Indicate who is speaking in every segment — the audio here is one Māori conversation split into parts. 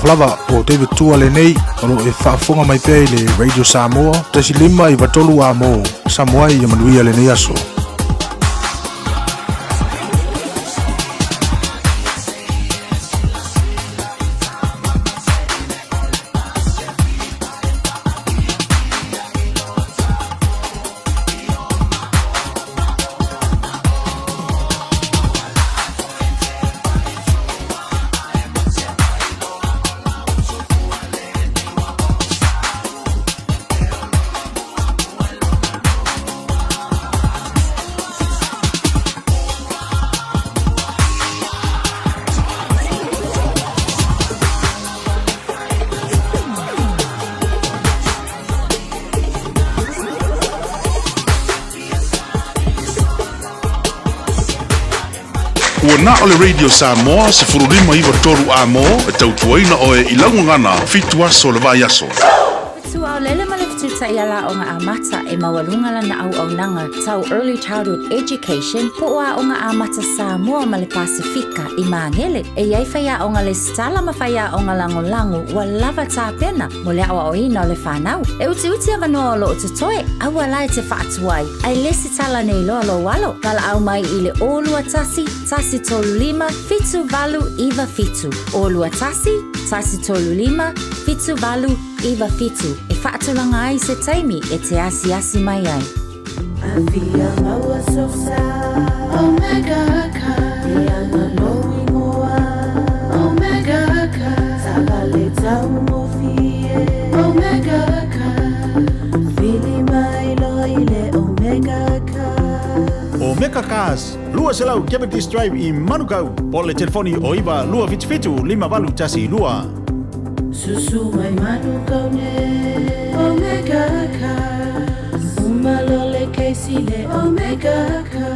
Speaker 1: lava o David Tua le nei o lo e whaafonga mai pei le Radio Samoa tasi lima I watolu a mo Samoa I manuia le nei aso.
Speaker 2: Na ole Radio Samoa se furulima iwa toru a mo e tautuaina o e ilaungangana fitu aso le vai aso.
Speaker 3: Tua o lele maleftuta I ala o ngā amata e mawalungala na au nanga tau Early Childhood Education po a o ngā amata Samoa ma le Pasifika I Mangele e iai whaia o ngā le stala ma whaia o ngā lango wa lava tā pena mo le awa o ina o le whanau. E uti avanoa o lo o tutoe awa lai te whaatuai ai lesi tala nei loa lo walo kala au mai I le olua tasi tolu lima fitu valu iwa fitu olua tasi tolu lima fitu valu iwa fitu e whaatulanga ai se taimi e te asi mai ai.
Speaker 4: Avia maua sosa Omega ka Iana loi moa Omega ka Tabale tau mofie Omega ka Fili mai loi le Omega ka
Speaker 5: Omega Cars, lua selau Kemetis Drive I Manukau po le telefoni o iwa lua fitu lima valu tasi lua.
Speaker 4: Susu mai Manukau ne Omega ka Umalole keisi le Omega ka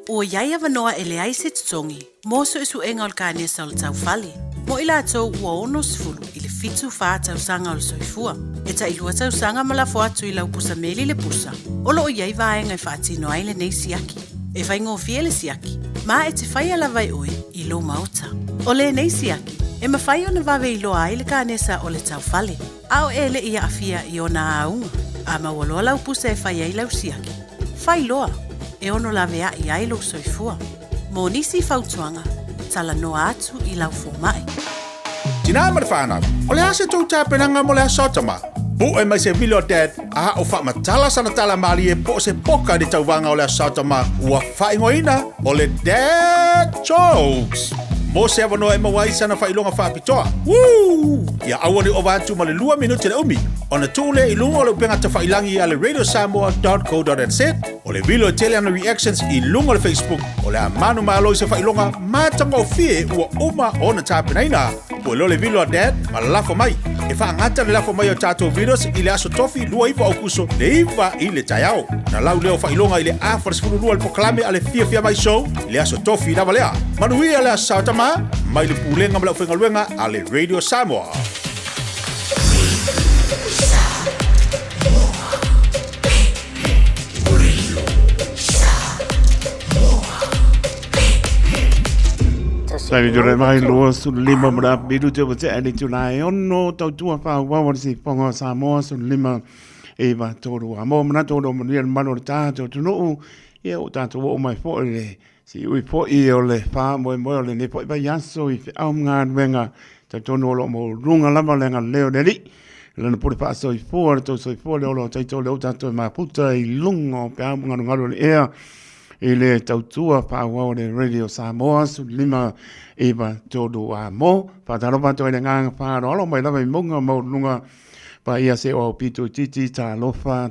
Speaker 6: O iai avanoa e le ai se tutongi, mo so isu enga o le kānesa o le tau whale. Mo ila atou ua ono sifuru I le fitu wha tau sanga o le soifua. E ta ilua tau sanga malafo atu I lau pusa meli le pusa. Olo o iai vaenga I whaatino ai le nei siaki. E whaingo fie le siaki. Ma e te whai ala vai oi I lo mauta. O le nei siaki. E mawhai o na wawe I loa ai le kānesa o le tau whale. Ao e le ia afia I ona aunga. A mawaloa lau pusa e whai ai lau siaki. Whai loa. E ono la vea I ai lo soifua. Mo nisi fautuanga, tala noa atu I lau fōmai.
Speaker 5: Tina mara whanau, o le ase tau tāpenanga mo le asotama. Po e mai se vilo dad, a o wha matala sana tala mali e po se poka de tau wanga o le asotama ua whaingoina o le dad jokes. Mo se avanoa e mawai sana whailonga whapitoa. Woo! Ia awane o vantu ma le 2 minuti le umi. O na tūle I lunga o le upenga te whailangi a le radiosamoa.co.nz. O le vilo e tele ana reactions I lunga o le Facebook. O le amanu maaloi se whailonga matanga o fie ua uma o na tāpenaina. O le vilo a dad ma lafo mai. E whaangata le lafo mai o tātou videos I le aso tofi lua iwa au kuso le iwa I le taiao. Na lau leo whailonga I le awharisfuru lua le poklame a le fia mai show I le aso tofi lava lea. Manuia le asatama mai le pulenga ma le whengaluenga a le Radio Samoa.
Speaker 7: Sai jore mai lo su lima mra bidu te te ani tu nai ono tau tua fa wa si ponga Samoa su lima e va toru amo mna toru mo ni mano ta to no e o tanto o mai fo le si ui fo I o le fa mo le ne fo ba yaso I au nga wenga ta tono lo mo runga lama lenga leo deli le por fa so I fo le o tai to le tanto ma puta I lungo pa nga ngalo le e le tautua pa wa le Radio Samoa su lima eva todo amo pa taro pa to le nga pa ro mai la mai monga mo lunga pa ia se o pito titi ta lofa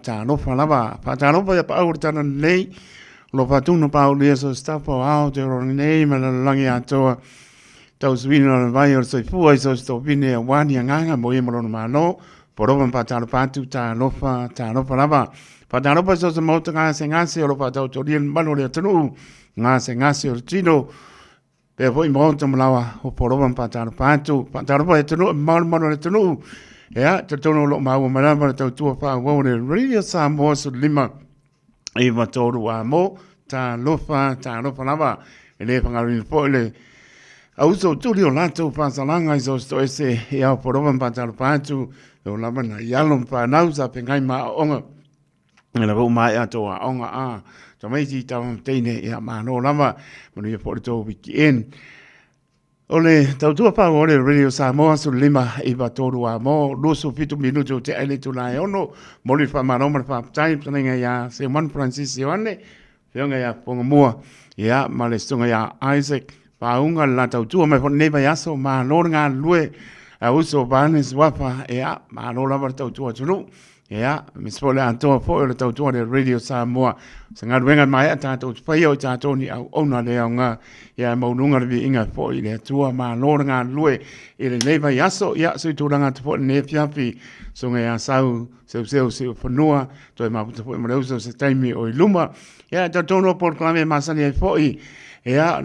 Speaker 7: lava pa taro pa pa o tana nei lo fa tu no pa o le so sta po out ro nei ma la langi ato tau swino vai o so fu so sto vine wani nga mo i mo no no por o pa taro pa tu ta lofa lava Padano pa so mo nga se ngase o pa tau torien mano le tanu ngase o tino pe foi mo to mlawa o poroban pa tano pa tanu mano le tanu ya te tono lo ma o mara tau tu pa o le Radio Samoa su lima e va toru amo ta lofa lava le pangari po le Au so tuli o lato pasalanga i so sto ese e au porovan patalo patu o lava na ialon pa nausa pe ngai ma onga e la mai ato a onga a to mai ti tau teine e ma no lava mo ni po to wiki en ole tau tua pa ole radio Samoa su lima i va toru a mo lo so fitu minuto te ele tu na ono mo li fa mano ma fa tai tanga ya se man Francis Yoane fionga ya ponga mua ya ma le stunga ya Isaac paunga la tau tua me ne va yaso ma lo nga lue a uso banes wapa ya ma lo lava tau tua tunu ya mi spole anto fo le tau tua de radio Samoa sanga wenga mai ata tau pai o ta toni au ona le nga ya mo nunga vi inga fo ile tua ma lo nga lue ile le va yaso ya so tu nga fo ne fiafi so nga ya sau se fonua to ma fo mo uso se taimi o luma ya ta tono por clame masani fo ya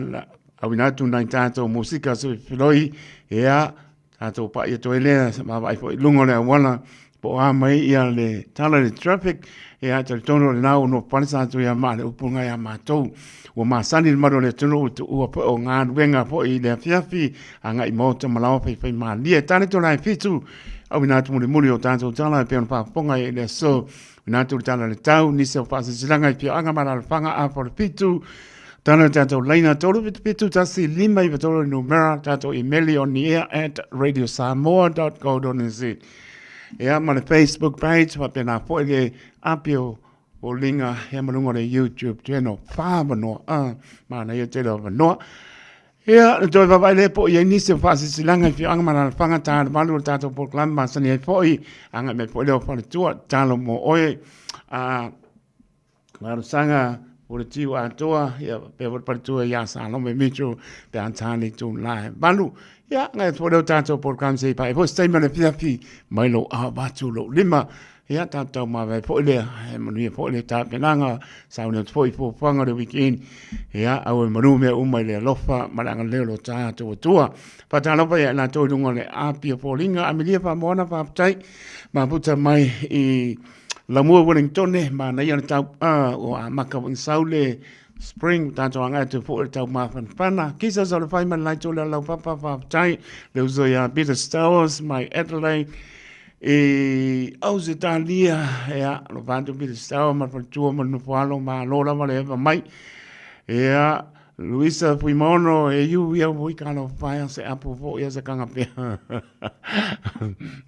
Speaker 7: awina tu nai tato musika so filoi ya tato pa ia to ele ma vai fo lungo le wana po a mai ia le tala le traffic ya ta tono le nau no pansa tu ya ma le upunga ya ma to o ma sani le maro le tono tu o po nga wenga po i le fiafi anga i moto malao pe ma lie tani to nai fitu awina tu le muri o tato tala pe on pa ponga i le so na tu tala le tau ni se fa se silanga i pe anga mara le fanga a for fitu Tana tato laina tolu pitu tasi lima i patolo numera tato emaili on the air at radiosamoa.co.nz. Ea ma le Facebook page pa pena poile apio o linga he manunga le YouTube channel whāmanoa ma na ia telo wanoa. Ea le toi wapai le po i nisi o whasi silanga i fi anga mana whanga tāna malu tato po klamba sani e poi anga me poile o whale tua talo mo oe marusanga o le tiu atoa ia pe o partua ia sa no me micho pe antani tu lai balu ia ngai fo tato por kam sei pa e fo stai mane fiafi mai lo a batu lo lima ia tato ma vai fo le e manu fo le ta penanga sa un fo fo fanga de weekend ia au manu me mai le lofa malanga le lo tato tua pa talo pa ia na to dungo le api fo linga amelia fa mona fa tai ma puta mai i la mua Wellington ma na ia tau o a maka wang saule spring tanto anga te fo tau ma fan pana kisa so le fai man lai to le lau papa fa tai le uso ya Peter Stowers my Adelaide Ausitalia ya lo vanto Peter Stowers ma fa tu ma no falo ma lo la ma le mai ya Luisa Fuimono ia voi kano fai se apo fo ia se kanga pe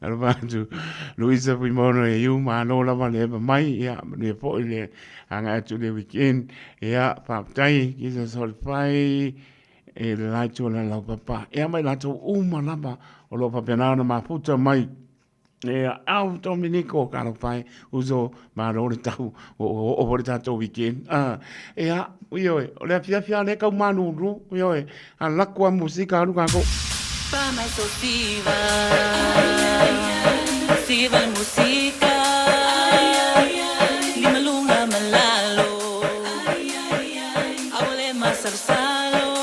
Speaker 7: alvantu Luisa Fuimono ma no la vale mai ia ne fo ile anga tu le weekend ia pa tai kisa sol fai la tu la papa ia mai la tu uma lava o lo pa penana ma puta mai au Dominico kano fai uso ma lo tau o o tato weekend io le fia le ka manu ru io alla qua musica lu ko
Speaker 8: pa mai sotiva siva la musica lima lunga malalo avole masarsalo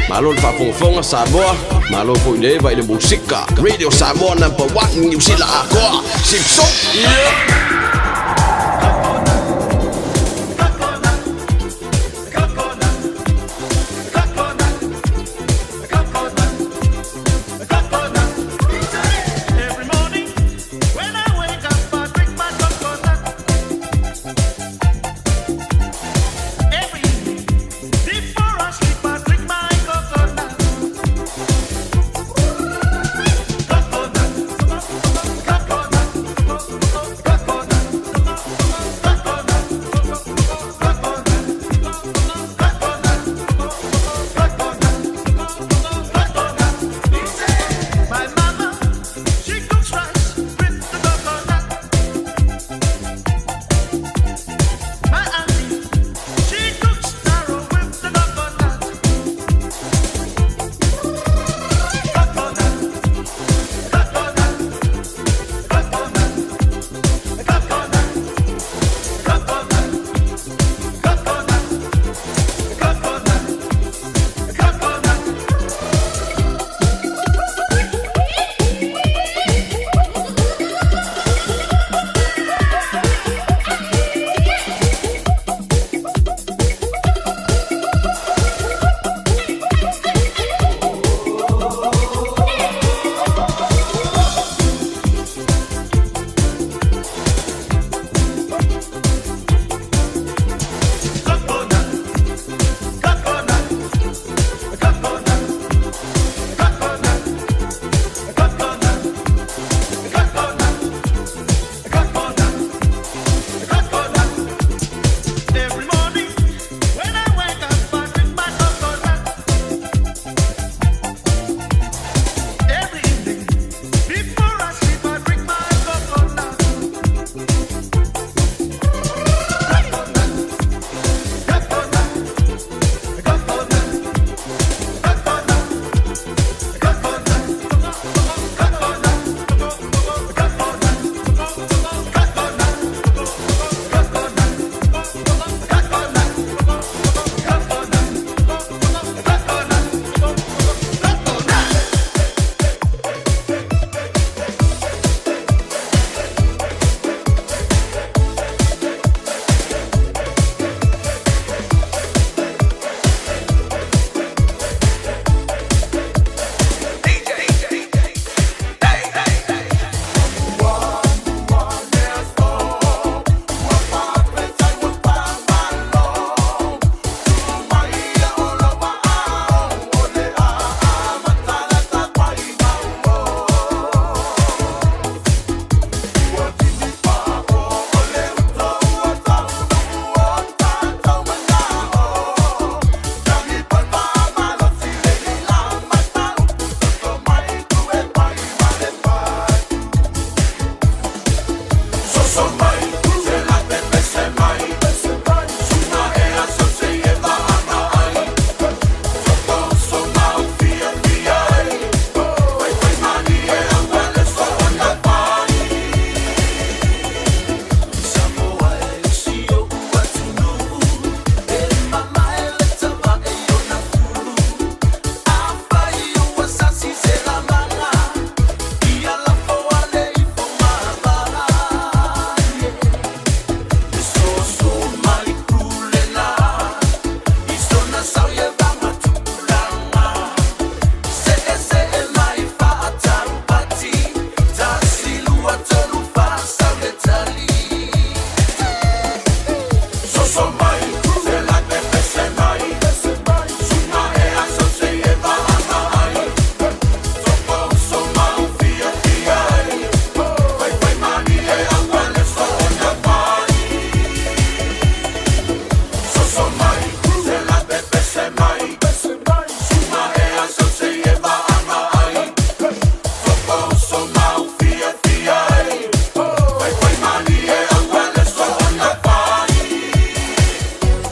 Speaker 9: Malo le whafonga Samoa, malo po i vai le musika. Radio Samoa #1 New Zealand akoa. Simpson.
Speaker 10: Coconut.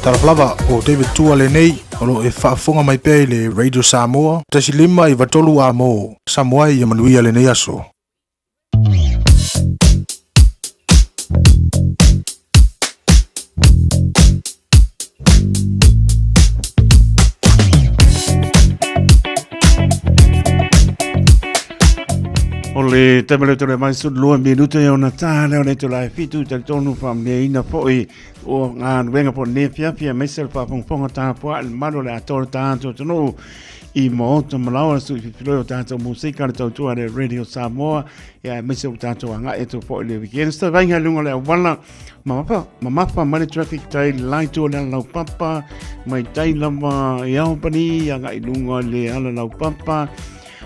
Speaker 1: Talaflava o David Tua le nei o lo e whaafonga mai pia i le Radio Samoa. Tasi lima i watolu a mo. Samoa i amanuia le nei aso.
Speaker 7: O le temele tole mai su lua minuto e ona tāle o le tula e fitu te tonu wham ne ina poi o ngā nuenga po ne fia mesel whapongponga tāpua al maro le atore tātou tonu i mo to malawa su filo tātou musika le tautua le Radio Samoa e mesel tātou anga e to po le weekend sta vainga lunga le wala mamafa mani traffic tai laito le lau papa mai tai lama i aupani anga i lunga le ala lau papa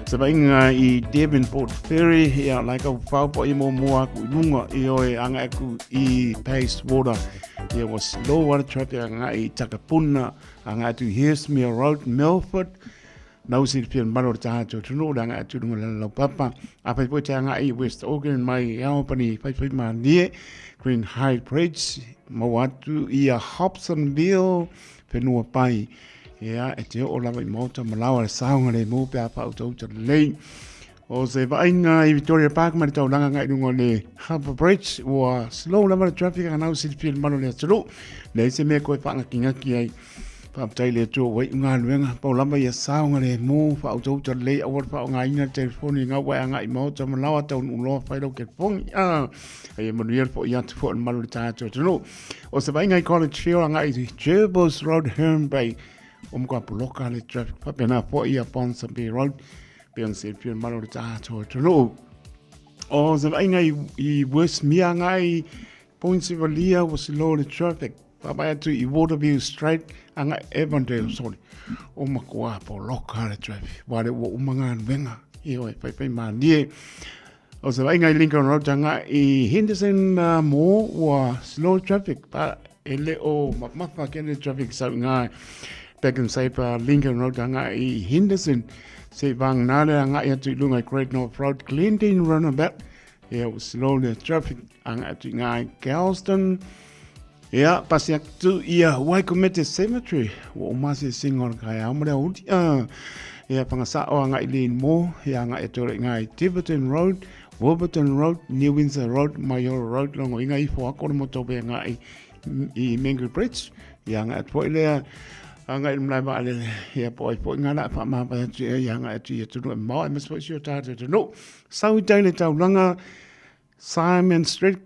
Speaker 7: Sabainga i Devonport Ferry ia like a whaupo i mo mua ku lunga i oe anga aku i Pace Water. There was slow water traffic anga i Takapuna anga atu Hearsmere Road, Milford. Nau si pian maro tahato tunu anga atu lunga lau papa. A pai pote anga i West Auckland mai aopani pai ma nie Green High Bridge mo atu i a Hobsonville penua pai. Ia, e te o lawa i mauta malawa le saunga le mō pia pa utau ta lei. O se vainga i Victoria Park mari tau langa ngai rungo le Harbour Bridge ua slow lama le traffic a nau sili mano le atulu. Le se mea koe whaanga ki ai whaaptai le tua wai unga luenga pau lama i a saunga le mō pa utau ta lei awar pa o ngā ina telefoni ngā wai a ngai mauta malawa tau uloa whairo ke pongi. Ai e manuia po i atu po mano le tātua tunu. O se vainga i College Field a ngai Gerbos Road, Herne Bay. Omkwa puloka le traffic pa pena po ia Ponsonby Road pian se pian malo tato tolo o ze vainga I West Mia ngai Pointsivalia was low the traffic pa ba tu I Waterview Street anga Avondale sorry omakwa puloka le traffic wale wo umanga venga io pai manie o ze vainga Lincoln Road anga I Henderson mo wa slow traffic pa ele o mapma ken traffic sa ngai back in Saipa, Lincoln Road, anga I Henderson, se bang nale anga I atu lunga Great North Road, Clinton runabout, was slow the traffic, anga atu ngai Galston, pasi atu ia Waikumete Cemetery, wo masi singon kai amore uti, pangasa o anga I Lean Mo, anga atu ngai Tiverton Road, Warburton Road, New Windsor Road, Mayor Road, longo inga I fo akoro motobe anga I Mangle Bridge, anga atu ilea, anga ilmai ba ale ya po ngana fa ma ba tu ya nga tu tu mo I must put your target to no sau dai le tau langa Simon Street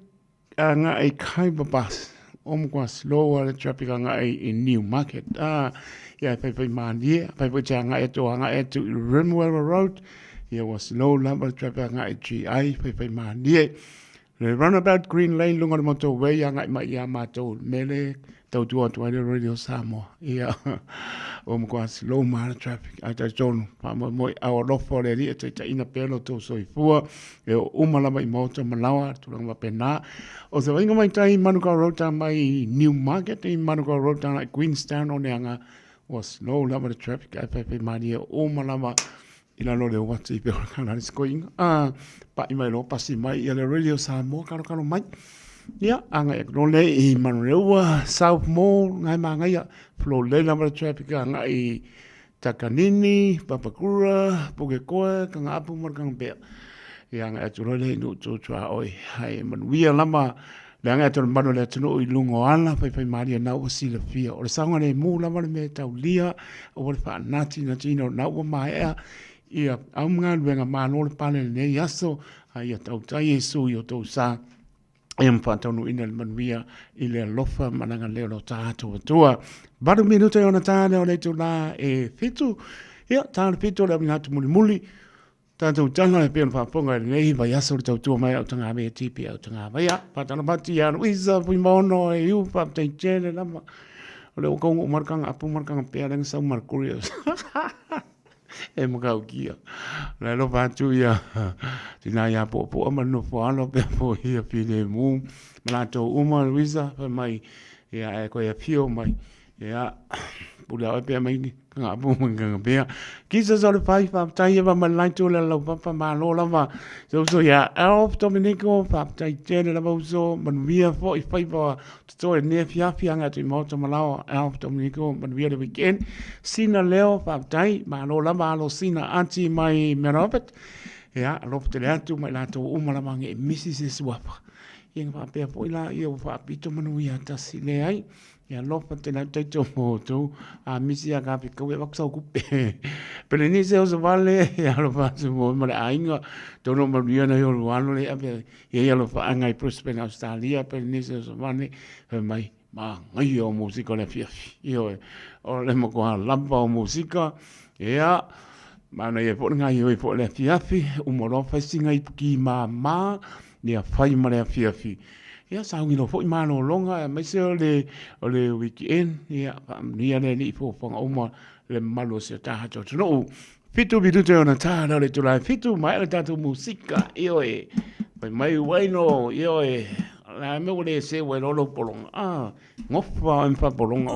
Speaker 7: nga I kai ba bus kwa slower traffic nga I New Market ya pa ma ni pa nga to Rimwell Road ya was low number traffic nga I GI pa ma ni le runabout Green Lane lunga mo to we nga ma ya ma to mele tau tua Radio Samoa ia kwa slow man traffic ata tonu pa mo au lofo le ri te ina pelo to soifua e umalama I mota malawa tulanga pena o se winga mai tai Manuka Road mai New Market I Manuka Road like Queenstown o neanga was slow lama traffic ai mania umalama ina lo le wati pe kana skoing pa I mai lo pasi mai ia le Radio Samoa karo mai ia anga e no le I Manureua South Mall ngai manga ia flow le number traffic anga I Takanini Papakura Pukekoa kanga apu markang pe ia anga e le no tua oi hai manuia lama le anga e manu le tunu I lungo ala pai maria na o sila fia o le sanga le mu lama le me tau lia o le fa nati no na o mai ia au mga luenga mano le pale le yaso ai tau tai Yesu yo tau sa e mpatonu ina le manuia I le alofa mananga leo lo tātua tua. Baru minuto e ona tāne o le tu la e fitu. Ia, tāne fitu le aminatu muli. Tātou tanga e pēna whaponga e nei vai aso le tautua mai au tanga mea tipi au tanga mai. Ia, patana pati anu isa pui mono e iu pāptei tēne lama. O le o kongo markanga apu markanga pēa lenga sau markurios. E makau kia. Lai lo pātu ia. Tina ia po amano po alo pe po ia pile mu. Malato uma Luisa pa mai. Ia e koe a pio mai. Ia pula pe mai nga bu nga pe ki sa so le pai fa tai va ma lai tu la lo pa ma lo la va so ya elf dominico fa tai te la va so man via fo I fai va so ne fia nga tu mo to ma la elf dominico man via le weekend sina leo fa tai ma lo la ma lo sina anti mai merobet ya lo te le tu mai la to uma la mangi mrs swapa yang fa pe po la yo fa pito manu ya ta si le ai ya lo pa te na te to mo to a misi ya ka pe ko e so ku pe pero ni se o vale ya lo fa su mo ma ai nga to no ma ria na yo lo alo le ape ya lo fa ngai prosper na Australia pero ni se o vale mai ma ngai o musica le fia yo o le mo ko la ba musica ya mana e po ngai o po le fia o mo lo fa singa I ki ma ni a fai ma le fia ya sa ngi no fo ma no longa mai se le weekend ya ni ane ni fo fo o mo le malo se ta ha to no fitu bitu te ona ta le tu la fitu mai le ta tu musica io e mai bueno io e la me vuole se vuoi lo polong ngofa en fa polong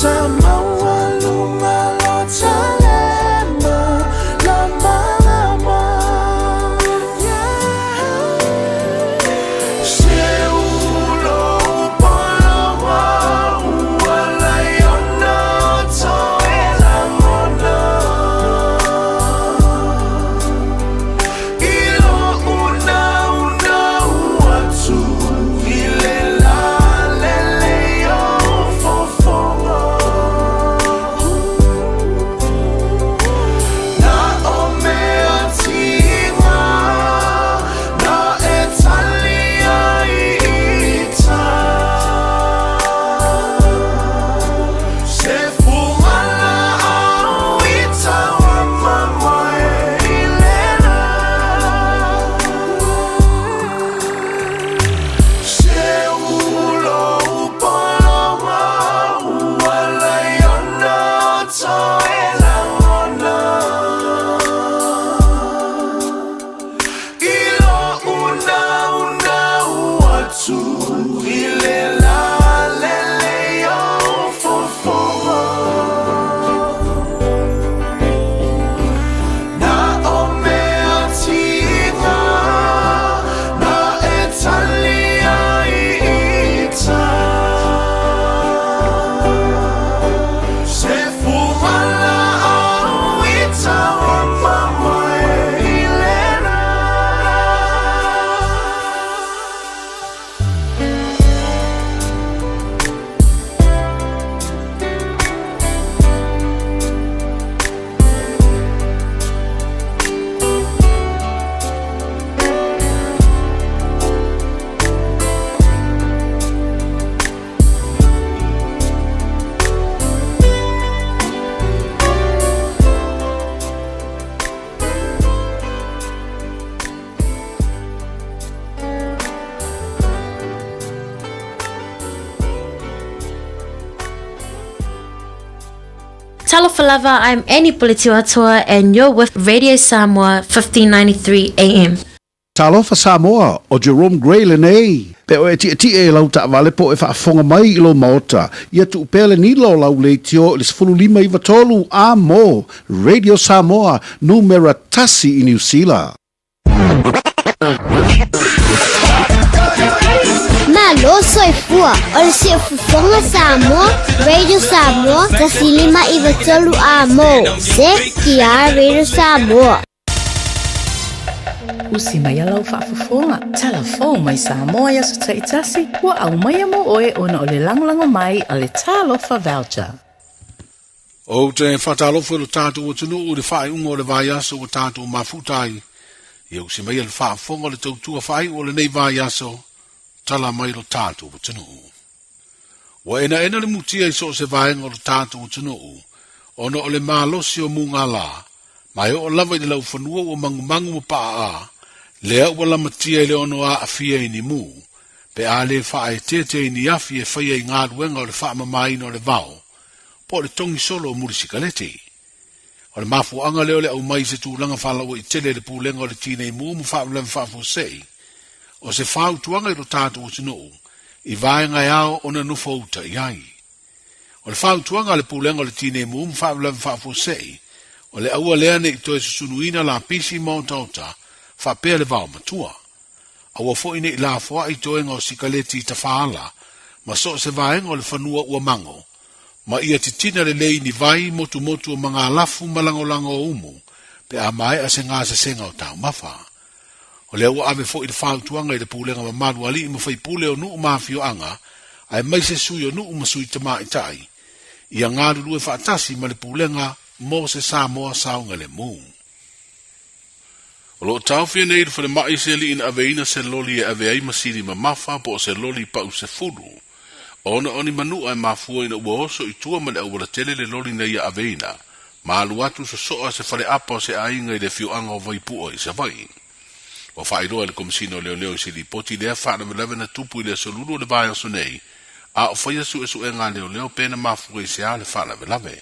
Speaker 10: Samoa lunga lo talema la mala Talofa lava, I'm Annie Politiwatua and you're with Radio Samoa 1593 AM.
Speaker 11: Talofa Samoa o Jerome Gray le nei. Pe o eti e lau ta vale po e whaafonga mai ilo maota. Ia tu upele ni lo lau le tio le 15 a mo. Radio Samoa numera tasi i New Zealand.
Speaker 12: Malo soy fua, o se fufonga Samoa, Radio Samoa, tasilima i vatolu a mo. Se kia Radio Samoa.
Speaker 13: Usi mai alau whaafafonga. Telefon mai Samoa ia sa taitasi. Ua au mai amo oe ona o le langlango mai a le talofa voucher.
Speaker 1: O te whatalofa lo tātou o tunu o le whae unga o le vai aso o tātou mafutai. Ia usi mai le whaafonga le tautua whae o le nei vai aso. Tala mai lo tātou o tunu. Wa ena le mutia i so se vaenga o le tātou o tunu. Ona o le malosi o munga la. Mai o lava i le lau whanua o mangumangu mo paa a. Lea ua lama tia i le ono a awhia i ni mu. Pe a le whae tete i ni awhi e whaia i ngā ruenga o le wha mamaina o le vau. Po le tongi solo o murisikaleti. O le mafu anga leo le au mai se tūlanga whalawa i tele le pūlenga o le tīnei mu mu whaulem whafu sei. O se whau tuanga i lo tātou o tino. I vaenga e ao o na nufa uta i ai. O le whau tuanga le pūlenga o le tīnei mu mu whaulem whafu sei. O le aua lea ne i toe susunuina la pisi mautauta. Whapea le vau matua. Aua fo ine i la fua i toenga o sikaleti ta whaala. Ma so se vaenga o le whanua ua mango. Ma ia titina le lei ni vai motu motu o mga lafu malangolango o umu. Pe a mai a se ngā se senga o tau mawha. O le ua ave fo i le whautuanga i le pūlenga ma maru ali i mawhai pūle o nuu mawhio anga. Ai mai se sui o nuu masui tama i tai. Ia ngā ruru e whaatasi ma le pūlenga mo se Samoa saunga le mū. O lo tau fia nei rufale mai se li in aveina se loli e ave ai masiri ma mawha po se loli pau se furu. Ona oni manu ai mafua ina ua oso i tua ma le awara tele le loli nei a aveina. Ma alu atu so soa se fale apa o se ainga i le fioanga o vai pua i se vai. O whairoa le komisino leo leo i se li poti lea whaana melewe na tupu i le solulu le vai aso nei. A o whaia su e su e ngā leo leo pena mafua i se a le whaana melewe.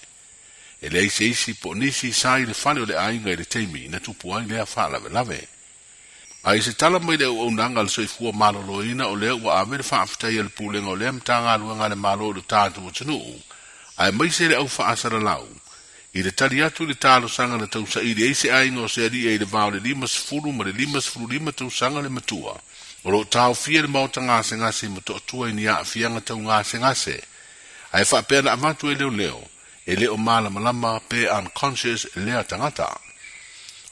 Speaker 1: E le isi isi po nisi sai le whane o le ainga i le teimi na tupu ai lea whaana melewe. Ai se tala mai le o nanga le soifua maloloina o lea ua ame le whaafitai le pūlenga o lea mtanga aluanga le malo le tātu o tanu. Ai mai se le au whaasara lau. I le tali atu le tālo sanga na tausa i le eise ainga o se ali e le vau le 5 ma le 5 tausanga le matua. O lo tau fia le mauta ngase ngase ma to atua i ni a fianga tau ngase ngase. Ai whaapea na amatu e leo leo. E leo mala malama pe unconscious e lea tangata.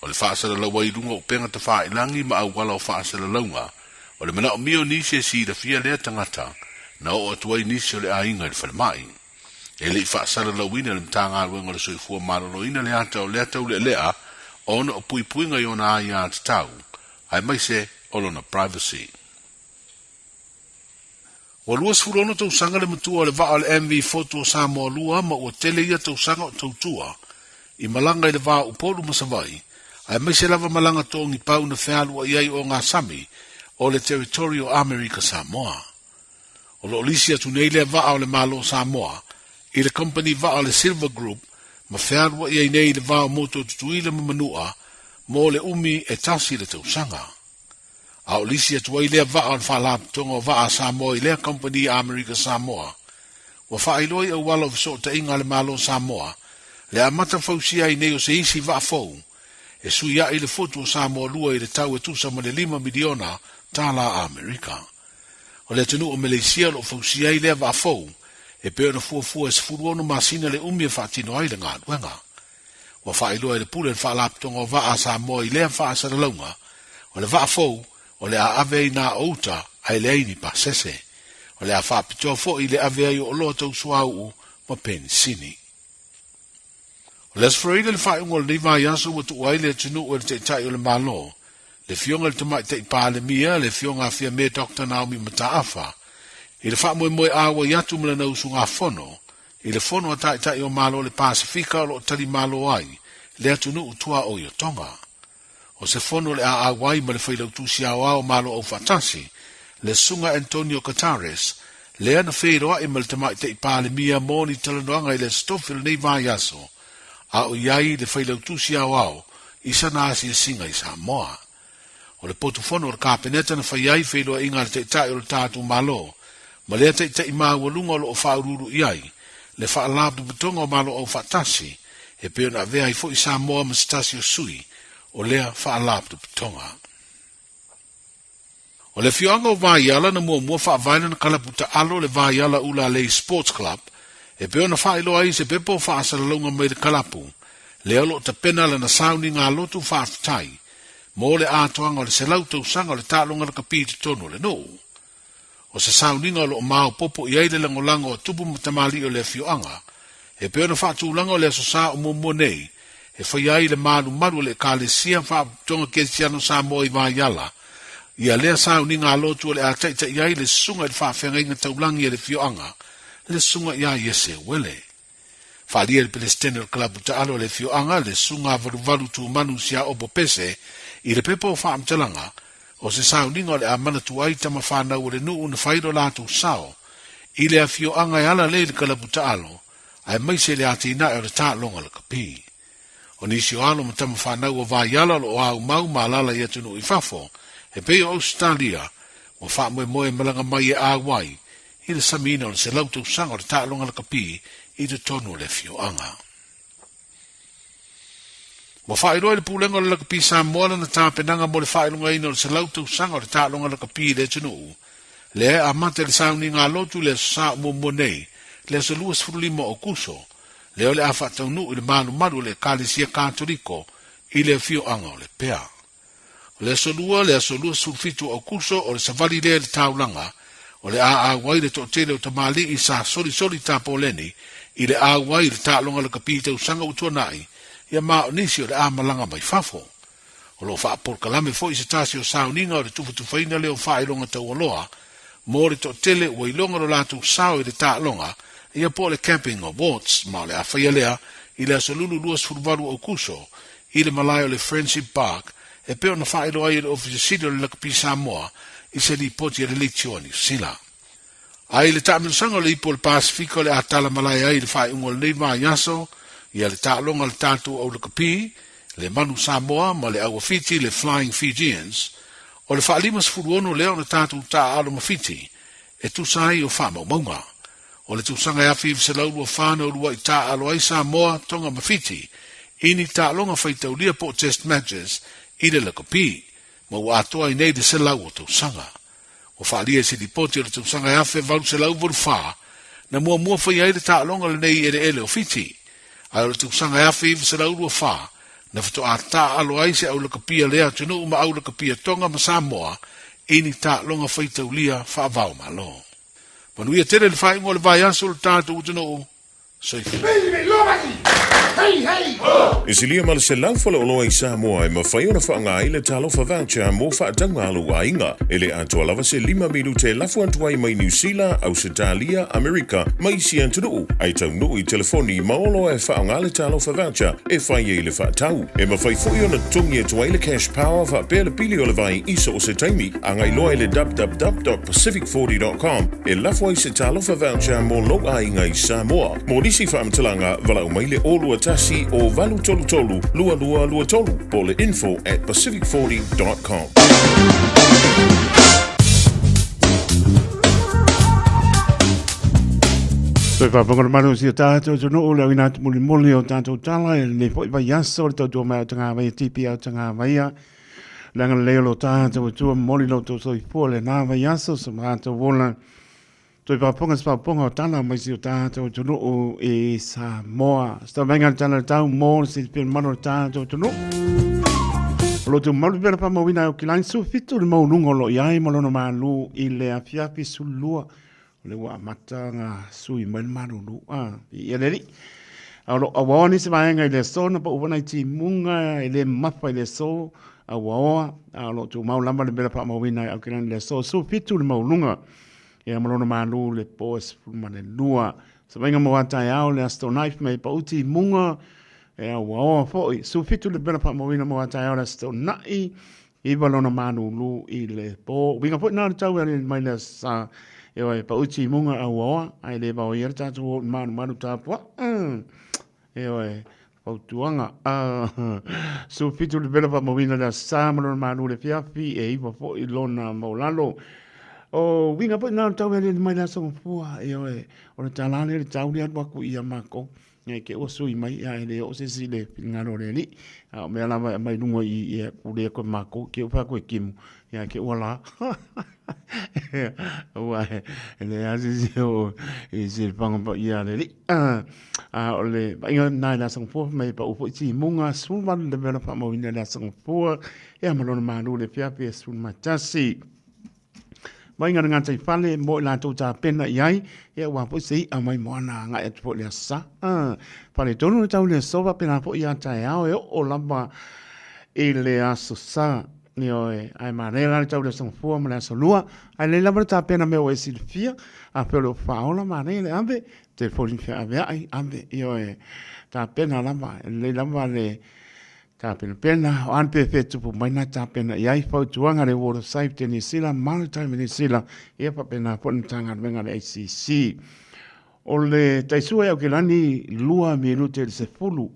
Speaker 1: O le whaasara laua i runga o penga ta wha ilangi ma au wala o whaasara launga. O le mana o mio nisi e si da fia lea tangata. Na o atuai nisi o le ainga le whalemai. E le i whaasara lauina le mtanga aluenga le soifua maroloina le ata o lea tau le lea. Ona o pui puinga i ona ai a tau. Ai mai se olona privacy. O luas furono tau sanga le matua o le vaa le MV foto o Samoa lua ma ua tele ia tau sanga o tau tua. I malanga i le vaa upolu masavai. Ai mai se lava malanga tongi pau na whealua iai o ngā sami o le Territorial America Samoa. O lo olisi atu nei lea vaa o le malo Samoa, i le company vaa o le Silver Group, ma whealua iai nei le vaa o moto tutuila mamanua, mo le umi e tasi le tausanga. A o lisi atu ai lea vaa o le whalapatonga o vaa Samoa i lea company America Samoa. Wa whailoi au wala o visota inga le malo Samoa, le amata fausia i nei o se isi vaa fau, e sui ia i le fotu o Samoa lua i le tau e tusa ma le 5 miliona tala Amerika. O le tenu o Malaysia lo fausia i lea vaa fau, e peo na fuafua e sifuruono masina le umi e whaatino ai le ngā duenga. Wa whailua i le pule le whaalapatonga o vaa Samoa i lea whaasara launga, o le vaa fau, o le a ave i nā outa ai le aini pa sese, o le a whaapitoa fo i le ave ai o loa tau suau ma penisini. O le asfraida le whaingo le niva i aso wa tu aile tunu o le te tai o le malo, le fionga le tamai te ipa le mia, le fionga a fia me Dr. Naomi Mataafa, i le wha moe awa i atu mele na usu ngā fono, i le fono a tai o malo le Pasifika o lo tali malo ai, le atunu utua o i tonga. O se fono le a awai ma le whailau tusi au au malo au fatasi, le sunga Antonio Catares, Lea na wheroa mal te mai te ipale mia moni talanoanga i le stofil nei vai aso. A o iai le whailau tusi au au, i sana asi singa i Samoa. O le potufono o le kapeneta na whaiai wheroa inga le te itai o le tātu malo, ma lea te itai mawalunga o lo o whaururu iai, le whaalabdu butonga o malo au whatasi, e peo na vea i fo i Samoa ma stasi o sui, o lea whaalabdu butonga. O le fioanga o vaiala na mua whaavaina na kalaputa alo le vaiala ula lei sports club, e peo na whaeloa i se pepo whaasalalonga mai le kalapu, le alo ta pena le na sauni ngā lotu whaafitai, mo le atoanga o le selau tausanga o le tālonga le kapiti tono le no. O se sauninga o lo o mao popo i eile langolango o tupu matamali o le fioanga, e peo na whaatulanga o le asosa o mua nei, e whaiai le maru le kālesia whaaputonga kesiano Samoa i vaiala, ia lea sauni ngā lotu o le ataita iai le sunga i le whaafenga inga taulangi e le fioanga, le sunga iai ese wele. Whaalia le Palestine o klabu ta alo le fioanga le sunga varu tu manu sia opo pese i le pepo whaamtalanga o se sauninga o le amana tuai tama whanau o le nuu na whairo lātou sao i le a fioanga e ala le klabu ta alo ai mai se le atina e o le tālonga le kapi. O nisi o alo ma tama whanau o vaiala lo o au mau malala i atunu i fafo e peo Australia, mo wha moe malanga mai e āwai, i le samina o le se lautou sanga o le tālonga le kapi, i te tonu le fioanga. Mo wha iroa le pūlenga le kapi Samoa na tāpenanga mo le wha ilunga ina o le se lautou sanga o le tālonga le kapi le tunu, le a mate le sauni ngā lotu le sa mo nei, le se luas furulima o kuso, le o le a whataunu i le maru le kālesia kātoriko, i le fioanga o le pea. Le solua sulfitu o kuso o le savali le taulanga, o le aawai le totele o tamali i sa soli tapoleni, i le aawai le talonga le kapita usanga utuanai, ia maa onisi o le amalanga mai fafo. O lo faa porkalame fo i se tasi o sauninga o le tufutufaina le o faa ilonga taualoa, mo le totele o ilonga lo latu sao i le talonga, ia po le camping awards, ma le awhaia lea, i le asolulu luas furuvaru o kuso, i le malai o le Friendship Park, e peo na whaero ai le ofisi sida le lakapi Samoa i se li poti le leitio ni sila. Ai le tāmilusanga le ipo le Pasifika le atala malai ai le whae ungo le neima yaso, ia le tālonga le tātu au lakapi, le manu Samoa ma le awafiti le Flying Fijians, o le whaalimas furuono leo na tātu tā alo mawhiti, e tusai o whamaumaunga. O le tusanga afi se laurua whāna urua i tā alo ai Samoa tonga mawhiti, ini tālonga whaitaulia po test matches, i le lakapi, ma ua atoa i nei de se lau o tau sanga. O whaalia se dipoti o le tau sanga e afe varu se lau varu wha, na mua whai ai le tālonga le nei ele o fiti. Ai o le tau sanga e afe i se lau rua wha, na whato a tā alo ai se au lakapia lea tunu uma au lakapia tonga ma Samoa, ini tālonga whaitaulia wha vau malo. Manuia tere le whai ngole vai aso le tātu utunu, soifu.
Speaker 14: E si lia mala se laufala o loa i Samoa e mawhai ona whaanga i le talofa voucher mō whaatanga alu a inga. E le atua lava se 5 milu te lafu antuai mai New Zealand, Australia, Amerika, mai si antunu. Ai tau nuu i telefoni maolo e whaanga le talofa voucher e whai e le whaatau. E mawhai fui ona tungi e tuai le cash power wha pēle pili o le vai iso o se taimi. Angai loa i le www.pacific40.com e lafu ai se talofa voucher mō loa a inga i Samoa. Mō nisi whaamtalanga wala umai le olua tasi o valu tolu tolu, lua tolu, po le info@pacific40.com.
Speaker 7: Toi whapangora manu si o tātou tono o leo ina muli o tātou tala e le fo i vai aso le tautua mai o tanga vai tipi au tanga vai a langa leo lo tātou tua moli lo tō soi fo le nā vai aso sa mātou wola toi whaponga o tala mai si o tātou tono o e Samoa sta venga tala tau mō si pia manu o tātou tono lo tu malu pera pa mawina o kilain su fitu le maunungo lo iai malono malu i le afiafi sulua le wa matanga sui mai maru i ele alo awani se vaenga ile so na pa wana ti munga ile mapa ile so awa alo tu mau lamba le bela pa mawina au kiran le so fitu le maulunga e amalono malu le pos mane lua se vaenga mo ata ya le asto knife mai pa uti munga e awa foi fitu le bela pa mawina mo ata ya le asto nai i valona manu lu i le po winga po na tau ale mai le sa e oi pa uchi munga a wa ai le ba o yer ta tu manu ta po e oi o tuanga so fitu le bela pa mo vina la samano manu le fiafi e iwa fo i lona mo lalo o winga po na tau ele mai la so fua e oi o le talale le tau le wa ku ia mako ngai ke o sui mai ai le o se sile ngaro le ni a me la mai lungo i ku le ko mako ke fa ko kim ya ke wala wa le azi o i se pang pa ia le a o le inga nai la sang fo mai pa upo chi munga sulman le vela pa mo ina la sang fo e malona manu le pia pe sul matasi mai ngana ngata fale mo la to ta pena yai e wa po sei a mai mo na nga e po le sa pale tonu ta le so va pena po ia ta ya o lamba e le aso sa ni oe ai manera ta le sang fo ma la so lua ai le lamba ta pena me o e silfia a pelo faola manera ave te fo fia ave ai ave io ta pena lamba le lamba le ta pena o an pe tu mai na ta pena ia fa tuanga le water safety ni sila maritime ni sila e pa pena pon tanga venga le ACC o le taisua o ke lani lua minute se fulu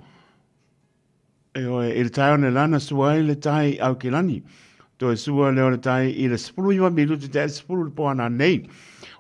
Speaker 7: e o il tai ne lana suai le tai au ke lani to sua le tai i le fulu i minute te fulu po ana nei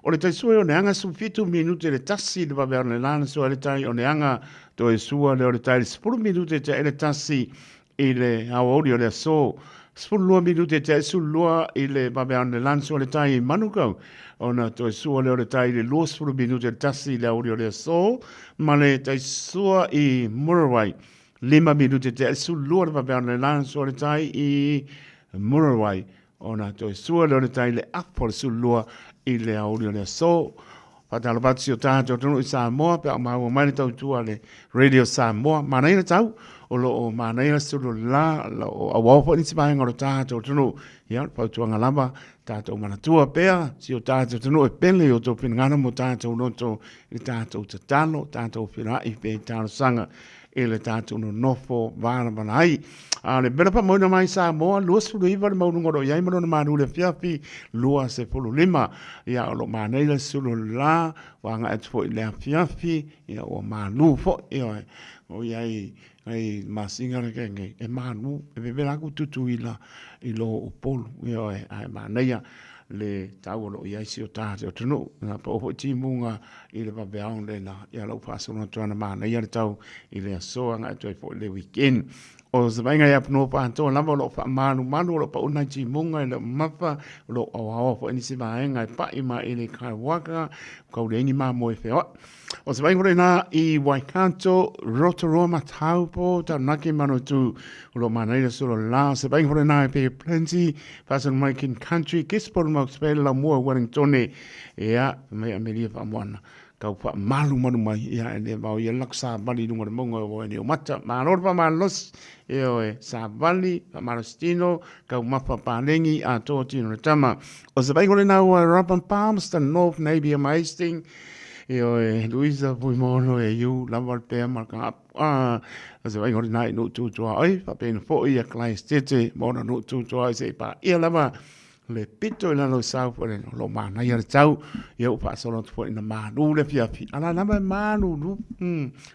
Speaker 7: o le taisua o ne anga su fitu minute le tasi le va le lana suai le tai o ne anga to sua le tai fulu minute te le tasi ile awori o le so spulu minute te sulua ile babean le lanso le tai manukau ona to sua le tai le lo spulu minute tasi le awori o le so male tai sua i Murawai 5 minute te sulua le babean le lanso le tai i Murawai ona to sua le tai le apol sulua ile awori o le so Patala batsi o tātou tunu i Samoa, pe a maua mai tau tua le Radio Samoa. Mana ina tau, o lo o mana ina sulu la, o awapo ni sipahe ngoro tātou tunu. Ia, pau tua ngalama, tātou mana tua pea, si o tātou tunu e pele o tō pinangana mo tātou noto i tātou tatalo, tātou whirai pe tātou sanga, e le tātou no nofo vāna mana ai. Le bera pa mauna mai Samoa, lua sulu iwa le maunu ngoro iai mano na manu le fiafi, lua se pulu lima. Ia o lo manei le sulu la, wanga e tufo i lea fiafi, ia o manu fo, ia o iai masinga le kenge, e manu, e bebera ku tutu ila, i lo upolu, ia e maneia, le tau lo iai si o tātou tunu, na pa opo timunga i le pabeaon le la, ia lau pasona tuana maneia le tau, i le asoa nga e tui fo le weekend. O se vainga ia pano pa anto lava lo pa manu lo pa una timunga i le mapa lo awawa po inisi vaenga i pa ima i le kai waka kau le ingi ma mo e whea. O se vainga na i Waikato Rotorua Taupo ta naki manu tu lo manaira solo la se vainga na i pe plenty fason making country kispor mo spela la mua Wellington ia me amelia pa moana. Kau pa malu manu mai ia ele mau ia laksa bali dunga mongo o ni o mata manor pa malos e sa bali pa marostino kau mapa palengi a to tino tama o se vai gole na o Robin Palms the North Navy amazing e Luisa Puimono e you laval pe marka o se vai gole na no tu ai pa pen fo ia klai stete mona no tu ai se pa ia lava le pito ina lo sau pole lo mana ia tau ia upa solo tu ina manu le pia ala na manu lu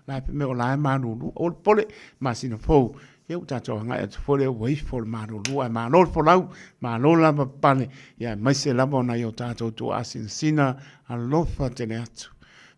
Speaker 7: la me o la manu lu o pole masino fo ia uta to nga e fo le wai fo manu lu ai manu fo lau manu la pane ia mai se la bona ia ta to tu asin sina a lo fa tene atu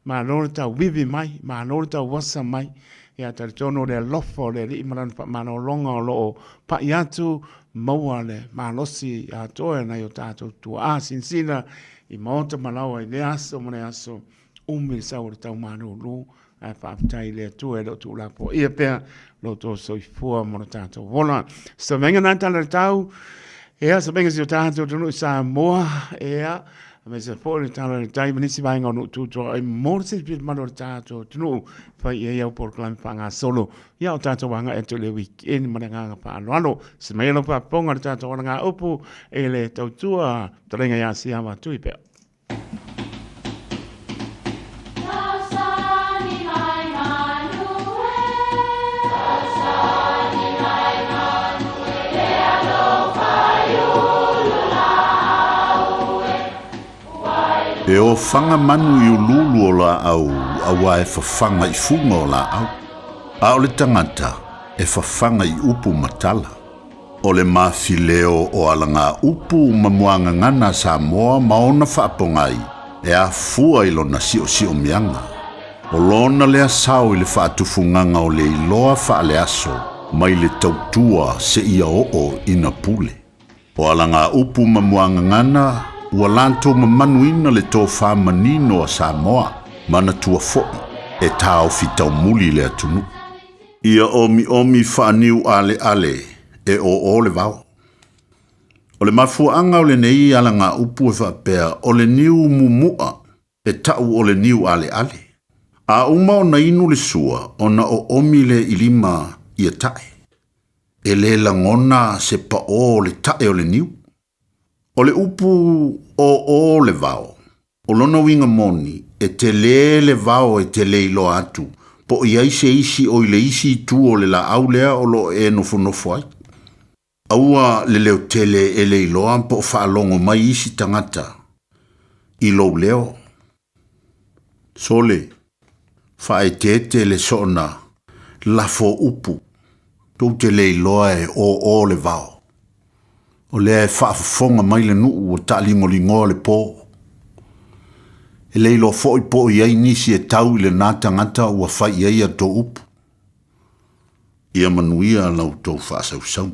Speaker 7: manu ta vivi mai manu ta wasa mai ia ta tono le lofo le ri malan pa manu longa lo pa iatu maua le malosi a toe na yo tātou tu a sinsina i maota malawa i le aso mone aso umi sa o tau manu lu a whaapitai le tu e lo tu la po ia pia lo to so i fua mona tātou vola so venga na tala tau ea so venga si o tātou tunu i Samoa ea me se fōre tala le tai manisi vai ngau tu to ai mor se pit mano tātou tunu fai e iau por klan whanga solo ia o tātou wanga e to le weekend mana nganga pa alo se mai lo pa ponga tātou wanga upu e le tautua tarenga ia si ama tui pea
Speaker 11: Pe o whanga manu i ululu o la au, awa e whawhanga I funga o la au. A o le tangata e whawhanga I upu matala. O le mawhileo o alanga upu mamuanga ngana Samoa maona whaapongai e a fua ilo na sio mianga. O lona lea sao I le whaatufunganga o le iloa whaale aso mai le tautua se ia o ina pule. O alanga upu mamuanga ngana ua lanto mamanuina le tō whamanino a Samoa mana tua fo'i e tāo fitau muli le atunu. Ia omi whaaniu ale e o le vau. O le mafuanga o le nei alanga upu e whapea o le niu mumua e tau o le niu ale. A umao na inu le sua o na o omi le ilima ia tae. E le langona se pa o le tae o le niu. O le upu o le vao. O lona winga moni e te le vao e te le ilo atu. Po iai se isi o ile isi tu o le la au lea o lo e nofo ai. Aua le leo tele e le iloa po whaalongo mai isi tangata. Ilo leo. Sole. Whae te le sona. Lafo upu. Tau te le iloa e o le vao. O lea e whaafafonga mai le nuu o talingolingoa le pō. E le ilo fo I po iai nisi e tau I le nā tangata ua whai iai a tō upu. Ia manuia lau tō whaasau.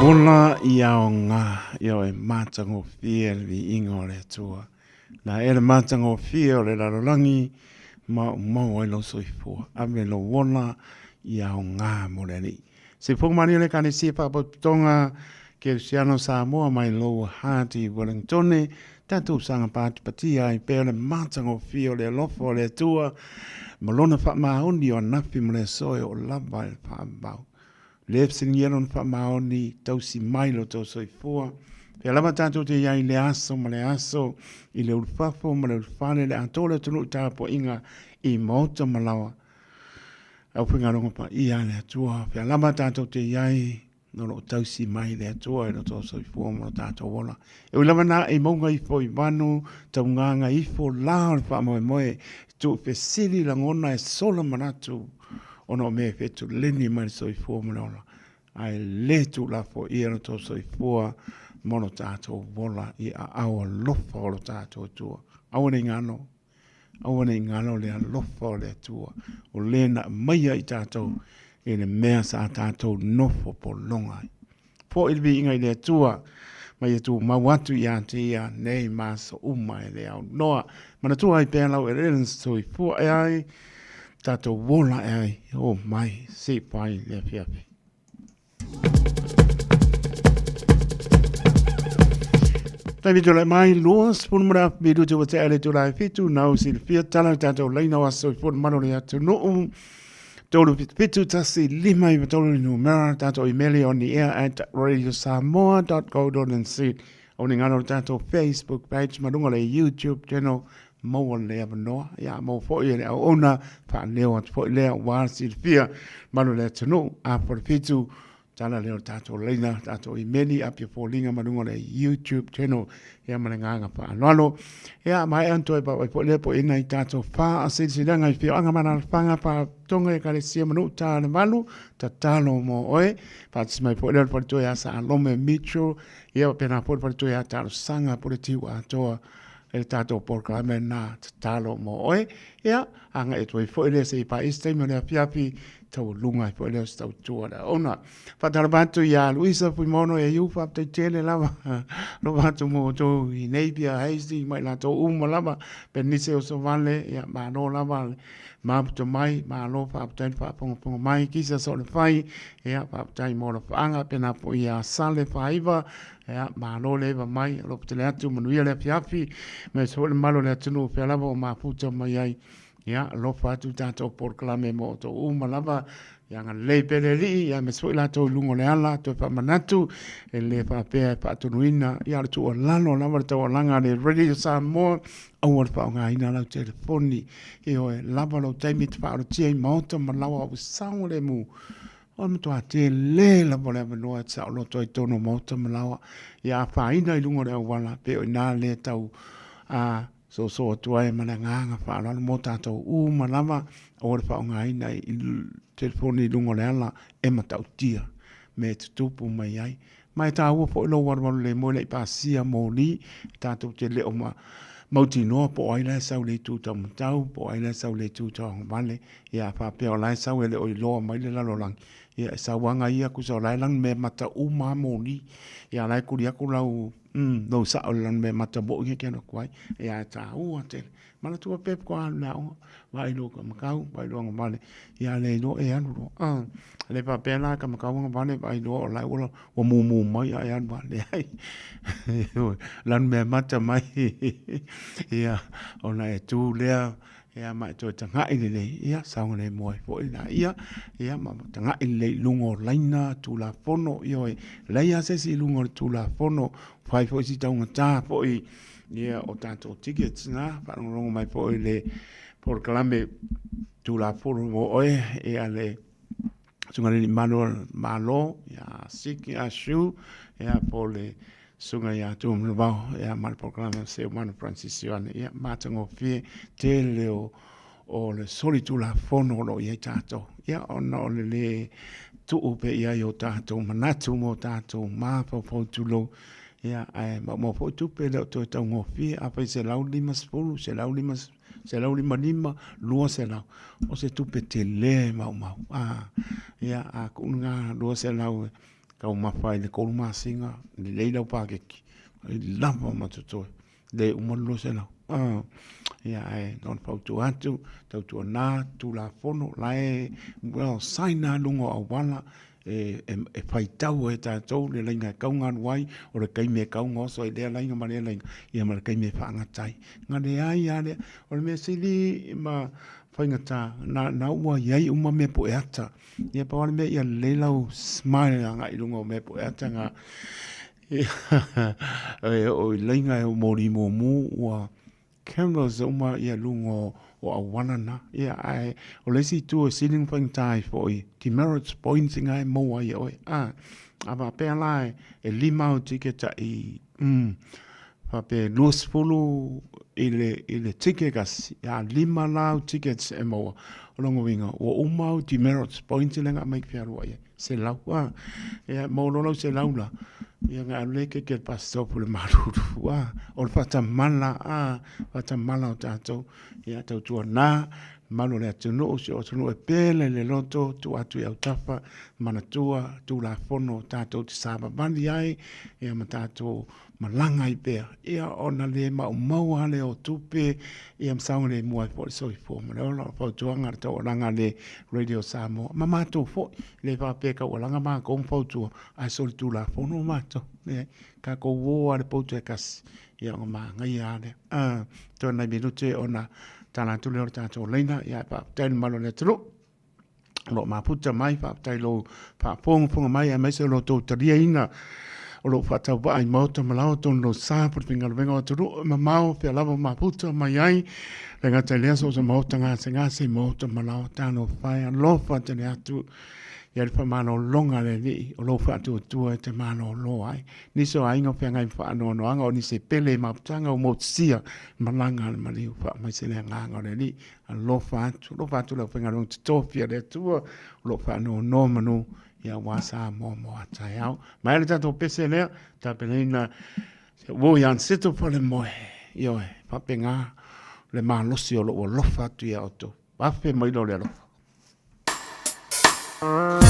Speaker 7: Ola i au ngā, iau e mātango fia vi ingo le tua. Na e le mātango fia o le rarolangi, mau e lo soifua. Ame lo wona i au ngā mo le ni. Se pōmani le kane si papatonga ke siano Samoa mai lo hati Wellingtone, tatou sanga pāti patia i pēo le mātango fia o le lofo o le tua, malona wha maoni o nafi mo le soe o lava e wha ambau. Le singeron fa maoni tausi mailo tau soifua. Pe lama tātou te iai le aso ma le aso i le ulfafo ma le ulfane le atole tunu tāpo inga i mauta malawa. Au pinga rongo pa ia le atua. Pe lama tātou te iai no tausi mai le atua i lo tau soifua ma lo tātou wola. E ui lama na e maunga ifo i vanu tau nganga ifo lao le wha moe moe tu pesiri la ngona e sola manatu ono me fetu leni mai soifua mola. Ai le tu la fo ia no to soifua mono tātou wola i a awa lofa o lo tātou tua. Awane ngano le a lofa o le tua. O le na maia i tātou e le mea sa tātou nofo po longai. Po ilvi inga i le tua mai e tu mawatu i ante ia nei maso umai le au noa. Mana tua i pēlau e relen soifua e ai tātou wola e ai, o mai, se pai le fiapi. Tai vitu lai mai, luas pun mura, vidu tu wate ale tu lai fitu, nau si fia tala tātou leina waso i pun maro le atu nuu, tolu fitu tasi lima i watolu i numera, tātou emaili on the air at radiosamoa.co.nz, o ni ngano tātou Facebook page, marunga le YouTube channel, mau le avanoa ya mau fo ile ona fa leo fo ile wa silfia malu le tunu a por fitu tala leo tato leina tato imeni apia fo linga manunga le YouTube channel ya mananga fa lolo ya mai anto e pa fo le po ina tato fa asilanga i fio anga mana fanga pa tonga e kale sia manu ta le malu ta talo mo oe pa mai fo le to ya sa lome mitro ya pena fo to ya ta sanga por tiu atoa e tātou porklame nā talo mo oe, ea, anga e toi fōile se i pa este me lea piapi tau lunga i fōile o stau tua da ona. Whatarabatu i a Luisa pui mono e iu whaptai tele lava, no watu mo tō i Neipia, Hasty, mai la tō uma lava, pe nise o so vale, ea, ma no lava, maputa mai, ma lo whaptai whaponga mai, kisa so le whai, ea, whaptai mo la whaanga, pena po i a sale whaiva, ea, ma lo leva mai, lopte le atu, manuia le piapi, me so le malo le tunu pe lava o maputa mai ai ya lo fatu tato por clame mo to uma lava ya nga le pele li ya me so la to lungo le ala to pa manatu e le pa pe pa tunuina ya tu o lano lava to langa le Radio Samoa o pa nga ina la telefoni e o lava lo taimi pa o tie moto malawa o sango le mu o me toa te le la vole manoa tsa o lo toi tono moto malawa ya fa ina i lungo le wala pe o na le tau a so tuai mana nganga fa ala mo tatou malama o le fa nga ina i telefoni lungo le ala e matau tia me tupu mai ai mai ta u po lo war le mo le pasia mo ni tatou te le o ma mauti no po ai le sau le tu tam tau po ai le sau le tu tau vale ya fa pe o lai sau le o lo mai le la lo lang ya sa wanga ia ku so lai lang me mata ma mo ni ya lai ku dia ku lau no sa o lang me mata bo ke no kwai ya ta u ate mana tu pe kwa na o vai lo ka makau vai lo nga vale ya le lo e anu le pa pe la ka makau nga vale vai lo lai o mu mai ya vale ai lang me mata mai ya ona e tu le ya mai to tanga ile ya saung le moi fo ina ya ma tanga ile lungo laina tu la fono yo le ya se si lungo tu la fono fai fo si tanga ta fo ya o tanto tickets na pa longo mai fo ile por clambe tu la fono mo e ale sunga ni manual malo ya siki ashu ya pole sunga ya tu mlwa ya mal programa se umano transisione ya matango fie tele o le solitu la fono lo ye tato ya ono le tu upe ya yo tato manatu mo tato ma po tu lo ya mo po tu pe lo to tango fie apa se lau lima spulu se lau lima lua se lau o se tu pe tele mau ya a kunga lua se lau kau mawhai le kolu masinga, le leilau pākeki, i lava matutoi, le umalu se lau. Ia e, non pautu atu, tautua nā, tu la fono, lae, well, saina lungo au wala, e whaitau e tātou, le lainga kaunga wai, o le kaime kaunga oso, e lea lainga ma lea lainga, ia ma le kaime whaangatai. Ngā le ai, ia lea, o le mea sili, ma whaingata, na ua iai uma me po e ata, ia pa wale mea ia leilau smile anga i lungo me po e ata ngā, o i lainga e o mori mo mu, ua, cameras uma ia lungo o awana na ia ai o lesi tu o ceiling fan tai foi demerits points ngai mo ai oi aba pe lai e lima o ticket i fa pe los fulu ile ticket gas ya lima la tickets e mo longo winga o uma o demerits points lenga mai pia roi se la ia mo lo se laula ia nga leke ke pasto por maruru o fata mala fata mala o tato ia tautua na malo le atuno o se o tunu e pele le loto tu atu e autafa manatua tu la fono tato te saba bandi ai ia matato malanga i pea ia ona le mau ale o tupe ia msaunga le mua po le soi fo ma le o tuanga to langa le radio Samoa mama to fo le va peka o langa ma ko fo ai sol tu la fono mato ka ko wo ale po te kas ia ma ngai ale to na minute ona tana tu le o tato leina ia pa ten malo le tru lo ma puta mai pa tai lo pa pong mai mai se lo to taria ina o lo fata wa ai mauta malao ton lo sa por pinga lo venga o tru ma mau pe lava ma puta mai ai le ngata le so so mauta nga se mauta malao tano fai lo fata le atu ia le mano longa le ni o lo fata tu e te mano lo ai ni so ai ngo penga fa no anga o ni se pele ma tanga o motsia malanga le mali fa mai se le nga le ni lo fata lo penga lo tofia le tu lo fa no manu ia wasa mo atai au mai le tato pese lea ta pelina wo yan sito po le moe io pa penga le malosi o lo fa tu ia auto va fe mai lo le lo
Speaker 15: Far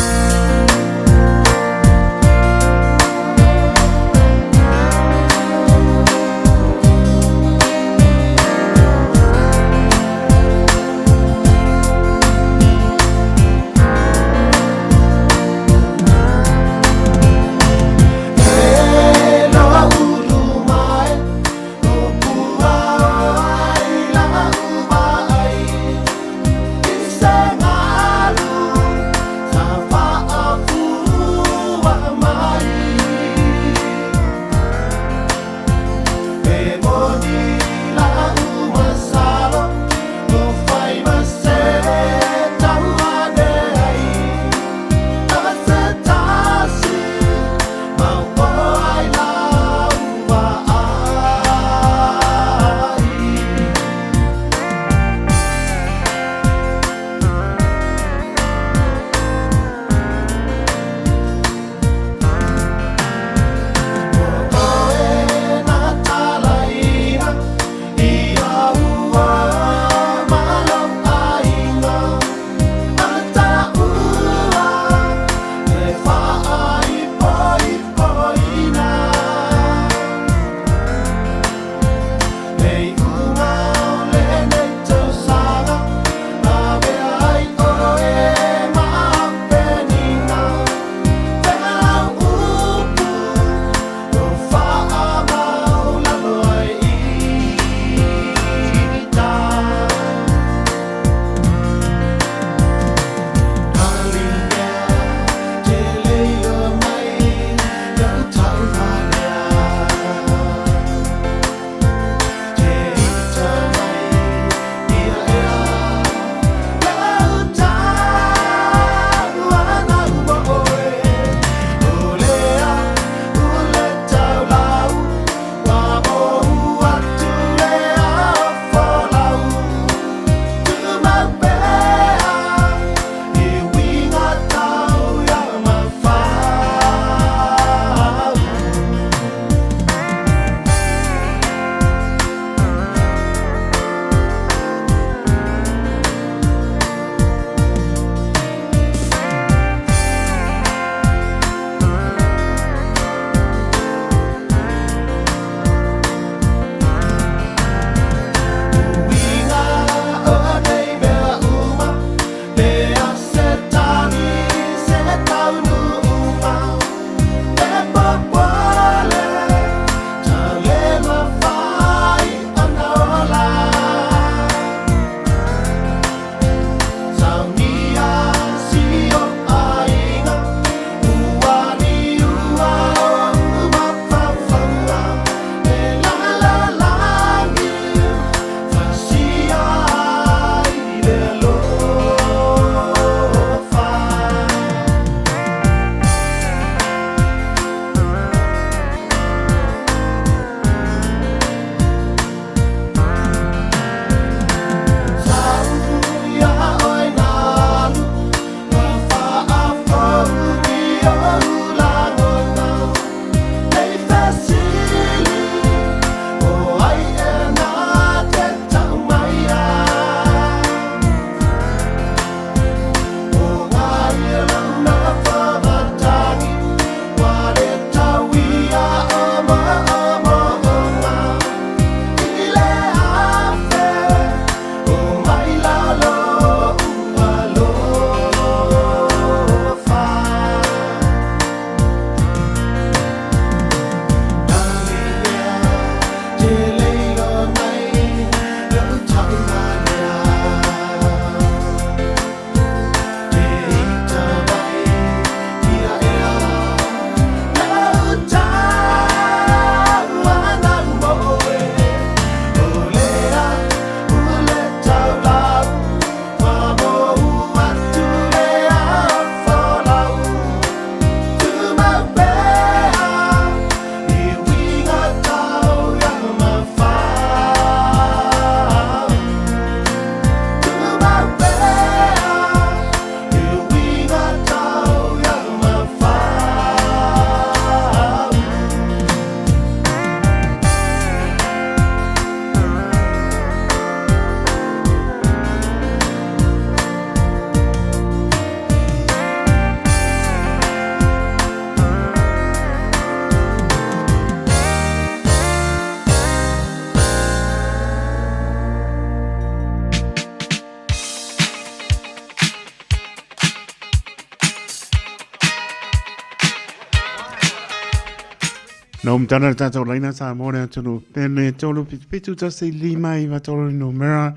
Speaker 7: Nom tana tātou reina sa mōre atunu pene tolu pitu tasi lima I watolu no mera.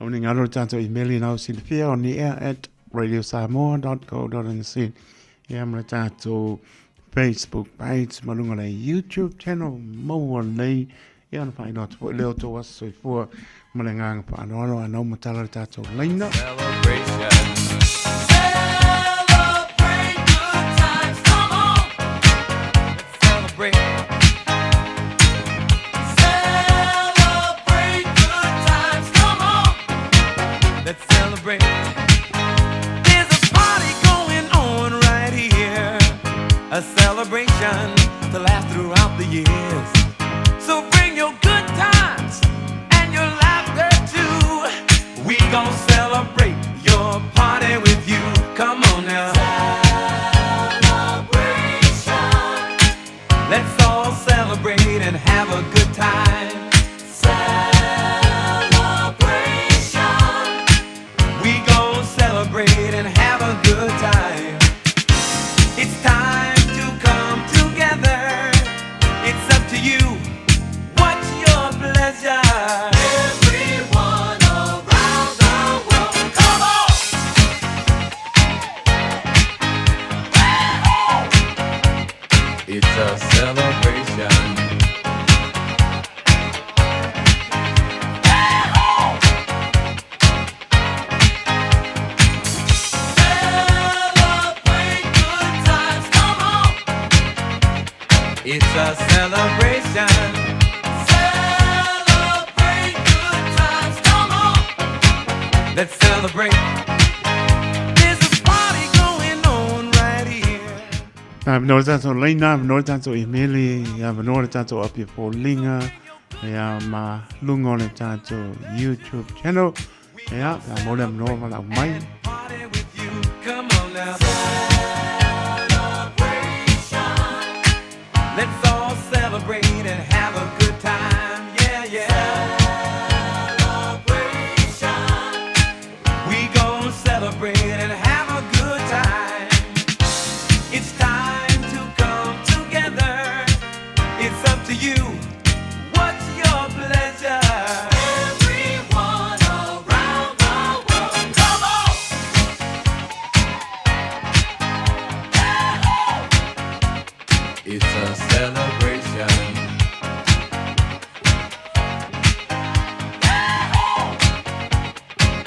Speaker 7: O ni ngaro tātou emaili nau silifia on the air at radiosamoa.co.nz. Ia mara tātou Facebook page, marunga nei YouTube channel, maua nei. Ia na whai nōtu po leo tō aso I fua malenganga pa anoano anau matala tātou reina.
Speaker 15: A celebration to last throughout the years. So bring your good times and your laughter too. We gon' celebrate your party with you. Come on now. Celebration. Let's all celebrate and have a good time. Celebration. We gon' celebrate and have a good time. It's time. It's up to you. What's your pleasure? Everyone around the world, come on! It's a celebration. It's a celebration. Celebrate good times, come on. Let's celebrate. There's a party going on right here.
Speaker 7: I've noticed that's on line now, I've noticed that's on email, I've noticed that's up here for Linga, ma lungo le that's on YouTube channel. Yeah, I'm more than normal of mine.
Speaker 15: Come on now. Let's all celebrate and have a good time. Yeah, yeah. Celebration. We gon' celebrate and have a good time. It's time to come together. It's up to you. What's your pleasure? Everyone around the world, come on. It's a celebration.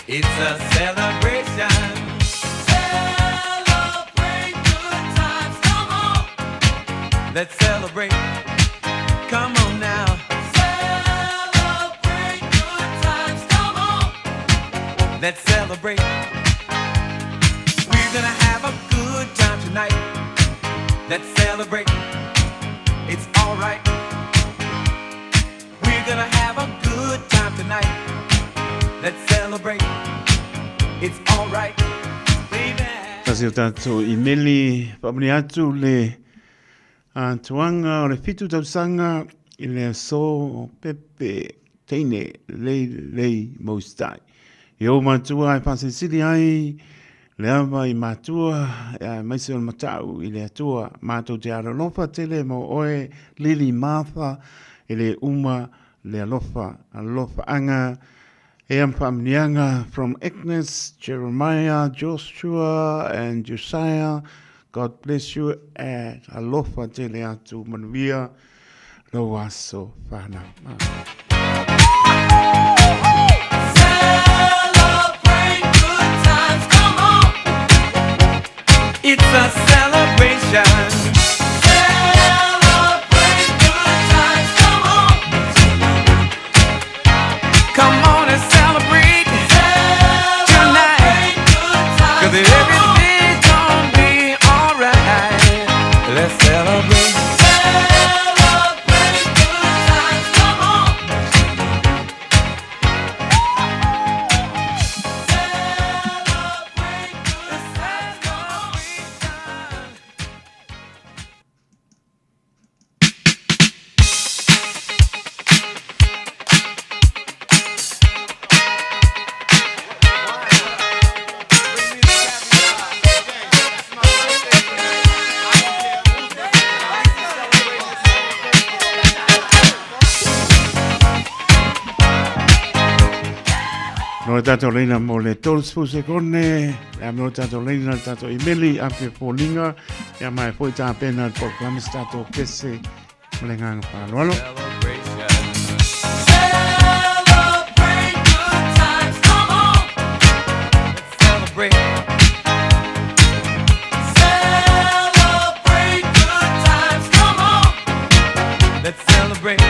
Speaker 15: It's a celebration. Celebrate good times, come on. Let's celebrate. Come on now. Celebrate good times, come on. Let's celebrate. We're gonna have a good time tonight. Let's celebrate. It's alright. We're gonna have a good time tonight. Let's celebrate. It's alright. Baby.
Speaker 7: Kasi o tātou emaili, pamuni atu le tuanga o le fitu tausanga I le so pepe teine lei maustai. I o matua ai pasisiri ai, le ama I matua, maise o matau I le atua, mātou te aralofa tele mo oe Lili Martha, I le uma le alofa anga, e ampamnianga from Agnes, Jeremiah, Joshua, and Josiah. God bless you, and alofa tele atu manuia, lo aso whana.
Speaker 15: It's a celebration. Celebrate good times, come on. Come on and celebrate tonight. 'Cause everything's gonna be alright. Let's celebrate. Celebrate good times, come on. Celebrate good times, come on.
Speaker 7: No tato leina mo le tolsfu se kone, la mo tato leina tato imeli ape polinga, ya mai foi ta pena po klamis tato kese, mlengang palolo.
Speaker 15: Celebrate good times, come on. Let's celebrate. Celebrate good times, come on. Let's celebrate.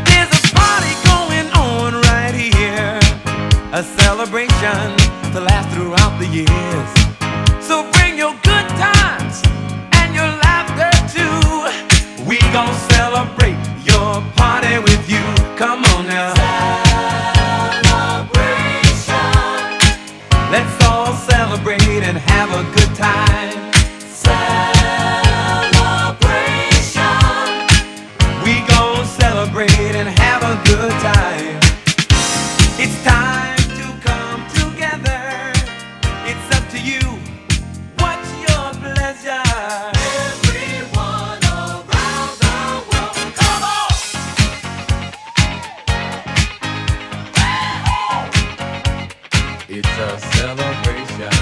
Speaker 15: There's a party going on right here, a celebration to last throughout the years. So bring your good times and your laughter too. We gon' celebrate your party with you. Come on now. Celebration. Let's all celebrate and have a good time. Celebration. We gon' celebrate and have a good time. It's time to come together. It's up to you. What's your pleasure? Everyone around the world, come on! It's a celebration.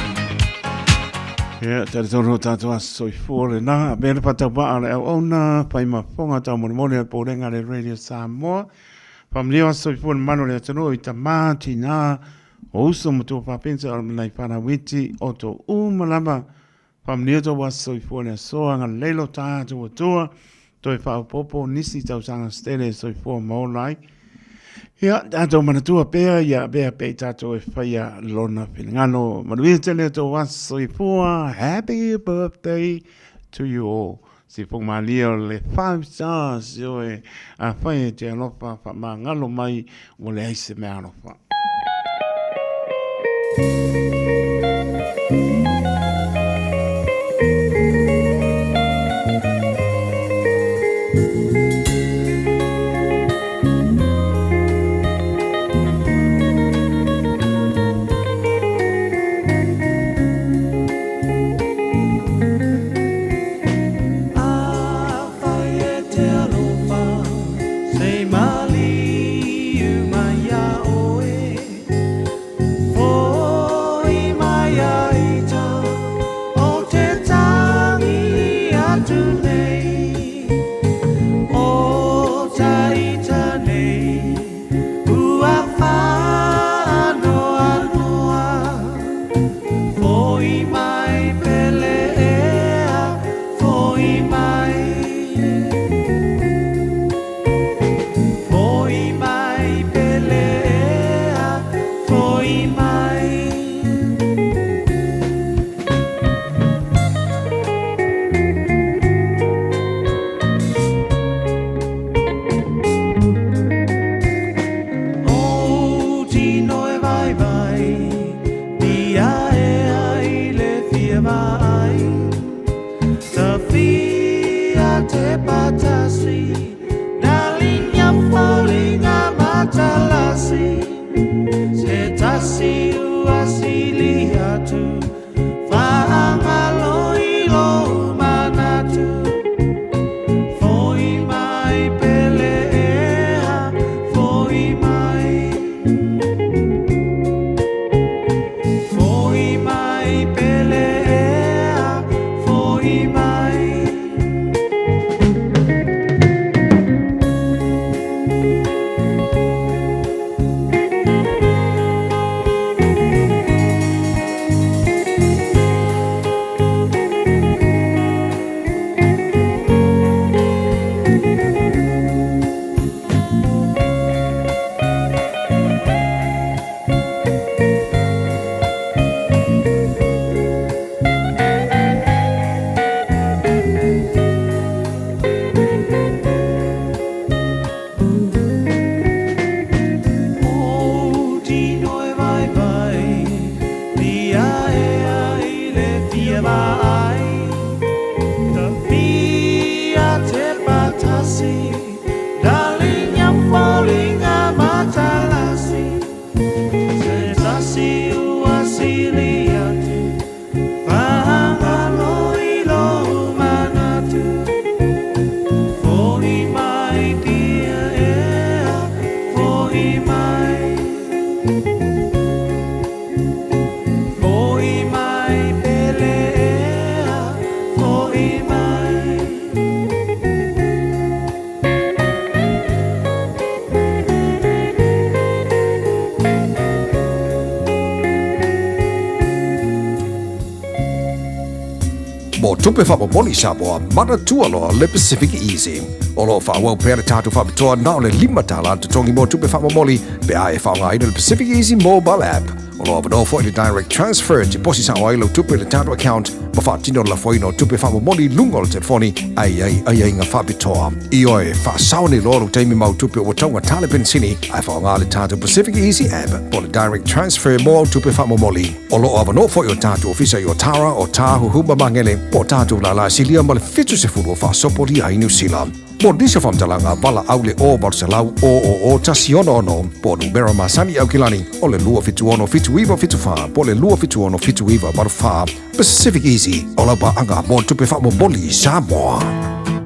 Speaker 7: Ya, tari tono tato aso I fōre na, bēra patapa ale au ona, pai ma whonga tau mone mone po renga le Radio Samoa. Pamleo aso I fōre mano le atano I ta māti nā, o uso mo tō whapensa al manai whana witi o tō umalama. Pamleo tō aso I fōre asoa ngā leilo tātu o tōa, tō I whaupopo nisi tau sanga stele aso I fōre maulai. Ia, tātou manatua pēr, ia pēr pēr tātou e whaia lona whingano. Manuia tēne tō waso I fua, happy birthday to you all. Si pong malia le 5 stars, yo e a whaia te alofa, wha mā ngalo mai, o le aise me alofa.
Speaker 15: For Foi mai pelea, foi mai.
Speaker 16: Mo tupe fa mo moni Samoa mana tua loa le Pacific Easy. O lo fa wau pere tatu fa bitoa na o le 5 tala te tongi mo tupe fa mo moli pe a e fa ngai le Pacific Easy mobile app. O lo avano fo le direct transfer te posi sa wai lo tupe le tatu account ma fa tino la foi no tupe fa mo moli lungo le telefoni ai nga fa bitoa. I oe fa sauni lo te mi mau tupe o tonga tale pensini ai fa ngai le tatu Pacific Easy app po le direct transfer mo tupe fa mo moli. O lo avano fo yo tatu ofisa yo tara o tahu huma mangele po tatu la silia ma le fitu se furu fa sopoli ai New Zealand. Mo disa famtalanga vala aule o Barcelau o tasiono no po numero masani au kilani o le lua fitu ono fitu iwa fitu fa po le lua fitu ono fitu iwa barfa Pacific Easy o la ba anga mo tupe fa mo boli Samoa.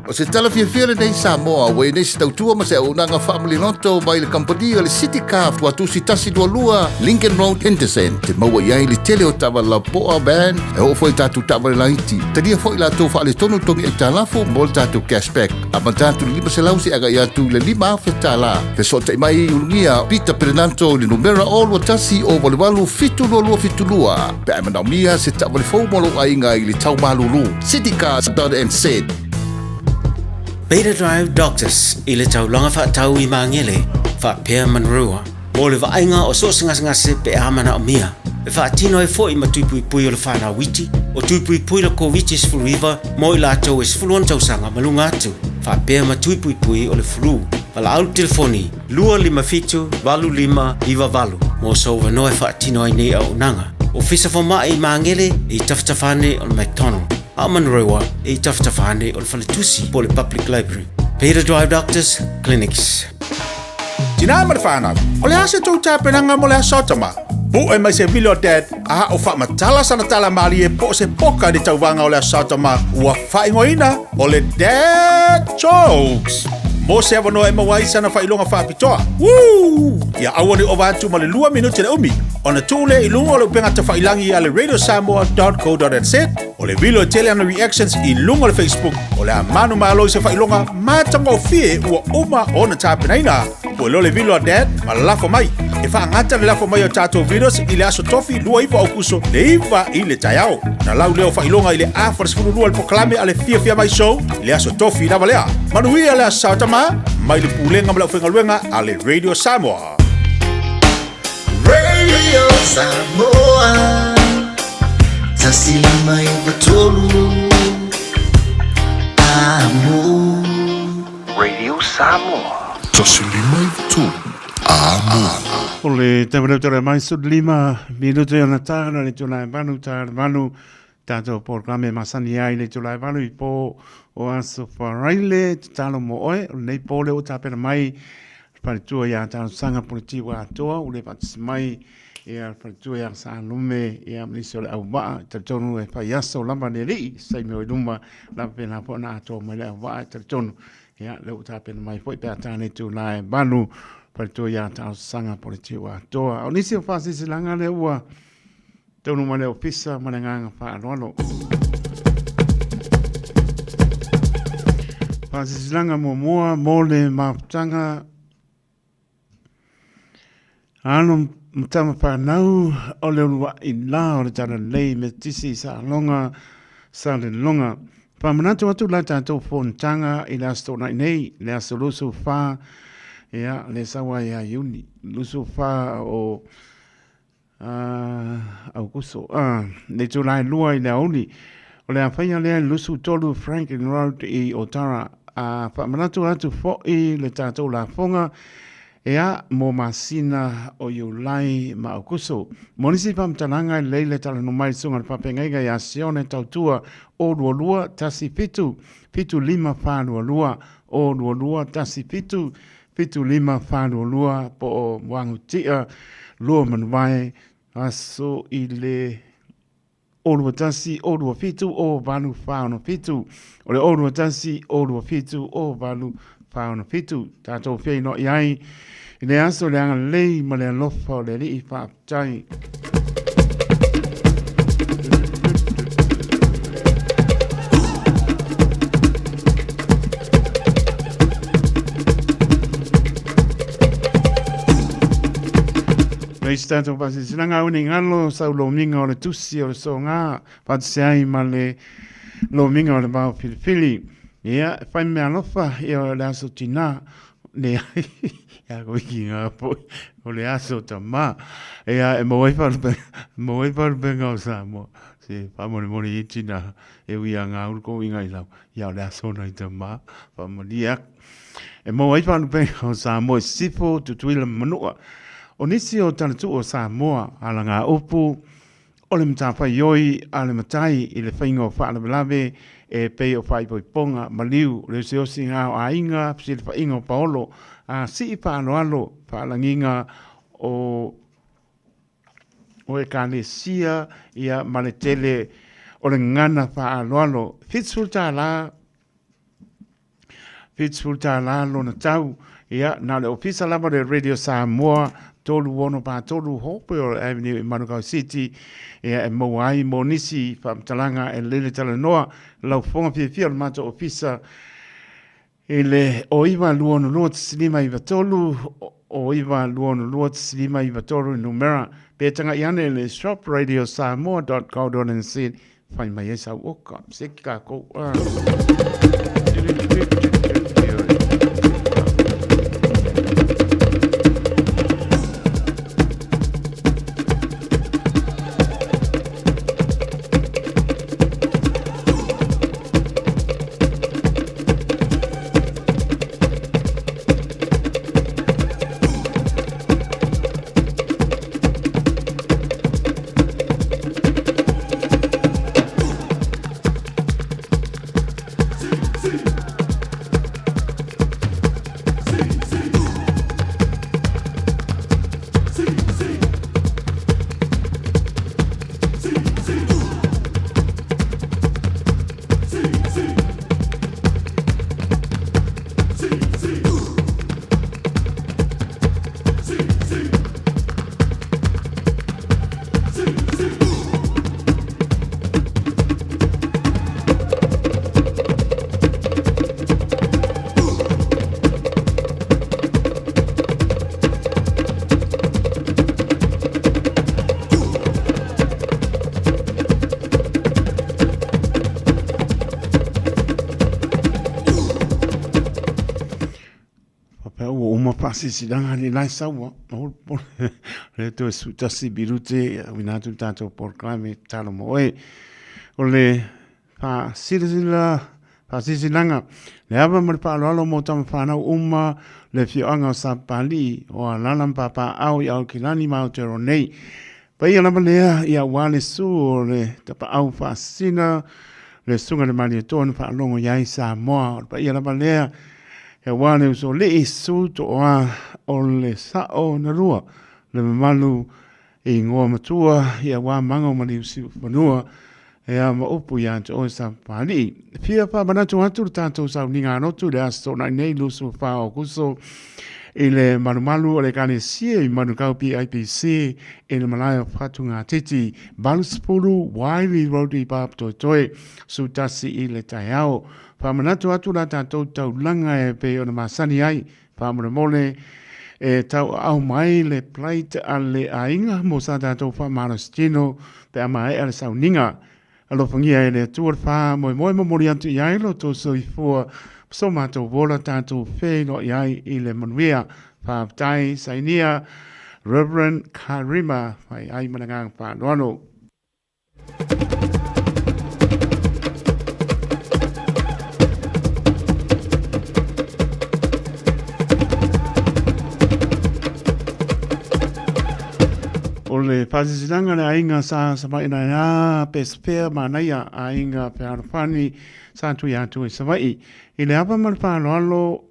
Speaker 17: O se tala fia nei Samoa, wei nei se tautua ma se au nanga family noto mai le company o le City Car tua tusi tasi dua lua Lincoln Road Henderson. Te maua iai le tele o tawa la poa ban e o foi tatu tawa le laiti. Tadia foi la tau fa le tonu tongi e talafu mo le tatu cashback. Ama tatu lima se lausi aga ia tu le lima fe tala. Fe sota mai ulungia Peter Pernanto le numera o lua tasi o walewalu fitu lua fitu lua. Pe ai manaumia se tawa le fau molo ainga i le tau malulu. City Car .nz.
Speaker 18: Beta Drive Doctors i le taulanga whaatau i mangele whaapea manrua. Mo le vainga o so ngase pe amana o mia. E whaatino e fo i matupui pui o le whanau witi. O tupui pui la COVID is flu river mo i lato is flu on tausanga malunga atu. Whaapea matupui pui o le flu. Wala au telefoni lua lima fitu valu lima iwa valu. Mo so wano e whaatino ai nei au nanga. O fisa foma i mangele i taftafane o le McDonald. Amanrewa e taftafane o le falitusi po le Public Library. Beta Drive Doctors Clinics.
Speaker 5: Tina marfana. Ole ase tau tapenanga mo le asotama. Bu e mai se vilo dad a o fa matala sana tala mali e po se poka di tau vanga o le asotama ua fa ingoina o le dad jokes. Mo se avano e mawai sana fa ilonga fa pitoa. Woo! Ya awani o vantu ma le 2 minuti le umi. Ona tule ilunga o le upenga ta fa ilangi a le radiosamoa.co.nz o le vilo tele ana reactions i lunga le Facebook o le amanu malo se fa ilonga matanga o fie ua uma ona tapenaina. Po lo le vilo dad ma lafo mai. E fa ngata le lafo mai o tato videos i le aso tofi lua iwa o kuso le iwa i le tayao. Na lau leo fa ilonga i le afar sifuru lua le poklame a le fia mai show le aso tofi na valea. Manuia le asatama mai le pulenga mala uwhenga luenga a le Radio Samoa.
Speaker 19: Radio Samoa Tasili mai batolu Amo
Speaker 2: Radio Samoa Tasili mai batolu Amo
Speaker 7: O le tamarautere mai su 5 minuto i ona tāna le tūnai manu tāna manu tātou programe masani ai le tūnai manu i pō o aso wharaile tālo mo oe o nei pōle o tāpena mai paritua ia tāna sanga politi wa atoa o le patisi mai ia paritua ia sa lume ia mnisi o le au waa taritonu e pai aso lamba ne rii sai meo i luma lamba pena po na atoa mai le au waa taritonu ia le o tāpena mai po i pēa tāne tūnai manu paritua ia tāna sanga politi wa atoa o nisi o whasisi langa le ua tonu ma le o pisa ma le nganga wha aroalo whasisilanga mua mo le maftanga ano mtama whanau o le urua i la o le tana lei me tisi sa longa sa le longa. Whamanatu atu la tātou whontanga i le asto nei le asto lusu wha ia le sawa ia iuni lusu wha o au kuso le tūlai lua i le auni o le awhaia lea lusu tolu Franklin Road i Otara a whamanatu atu fo i le tātou la fonga ea mo masina o iulai ma au kuso. Monisi pamtalanga i leile tala no mai sunga papengaiga i asione tautua o luolua tasi fitu, fitu lima whanua lua o luolua tasi fitu, fitu lima whanua lua po o wangutia lua manuai aso i le olua tasi olua fitu o vanu whaono fitu o le olua tasi olua fitu o vanu whaono fitu. Tātou whia no iai I le aso le anga lei ma le alofa o le li I whaatai. Mai stato pasi sinanga uni ngalo sa lo minga o le tusi o le so nga patsiai ma le lo minga o le bao filifili. Ia, fai mea alofa ia le aso tina le ia ko iki ngā po o le aso ta ma ia e mawai benga o Samoa se whamone mone I tina e wia ngā uruko inga I lau ia le aso na I ta ma whamone iak e mawai benga o Samoa sifo tutuila manua o nisi o tana tu o Samoa ala ngā upu o le mtawha ioi a le matai I le whainga o whaalabalave e pei o whai poi ponga maliu le se o singa o a inga pisi le whainga o paolo a si I whaaloalo whaalanginga o e kane sia ia male tele o le ngana whaaloalo Fitzful tā la lo na tau ia na le ofisa lava le Radio Samoa tolu wono pa tolu hope o Avenue I Manukau City ia e mawai mo nisi whamtalanga e lele tala noa lau whonga whiawhia le mato ofisa e le o iwa luono lua tisilima iwa tolu o iwa luono lua tisilima iwa tolu numera pe tanga iane le shopradiossamoa.co.nz whai mai e sa uoka seka ko Sisidanga ni lai sawa le to su tasi birute winatu tato proclame talo moe ole pa sisidanga le ava mo pa lo mo tam fana umma le fianga sa pali o lalam papa au ya kilani ma tero nei pa ia na balea ia wale su le tapa au fa sina le sunga de mani ton fa longo ya Samoa pa ia na balea e wane so le isu to o le sao na rua le malu I ngoa matua ia wa manga mali usi manua e a ma upu ya to o sa pali fia pa manatu atu tato sa ninga no tu le asto na nei lusu fa o kuso ile malu o le kane sie I Manukau PIPC e le malaya fatunga titi baluspulu Wiley Road Pap Toitoe sutasi I le taiao Whamanatu atu la tātou tau langa e pe o na masani ai, whamana mole e tau au mai le plate a le ainga mo sa tātou whamana stino pe a mai ale sau ninga. Alo whangia e le tuar wha moe mori atu I ailo to so I fua so mātou wola tātou whē no I ai I le manuia whaaptai sainia Reverend Karima whai ai manangang whanoano. O le whasisilanga le ainga sa maina ia pespea manaia ainga pearwhani sa tui atu I Sawai. I le apa mal whanoalo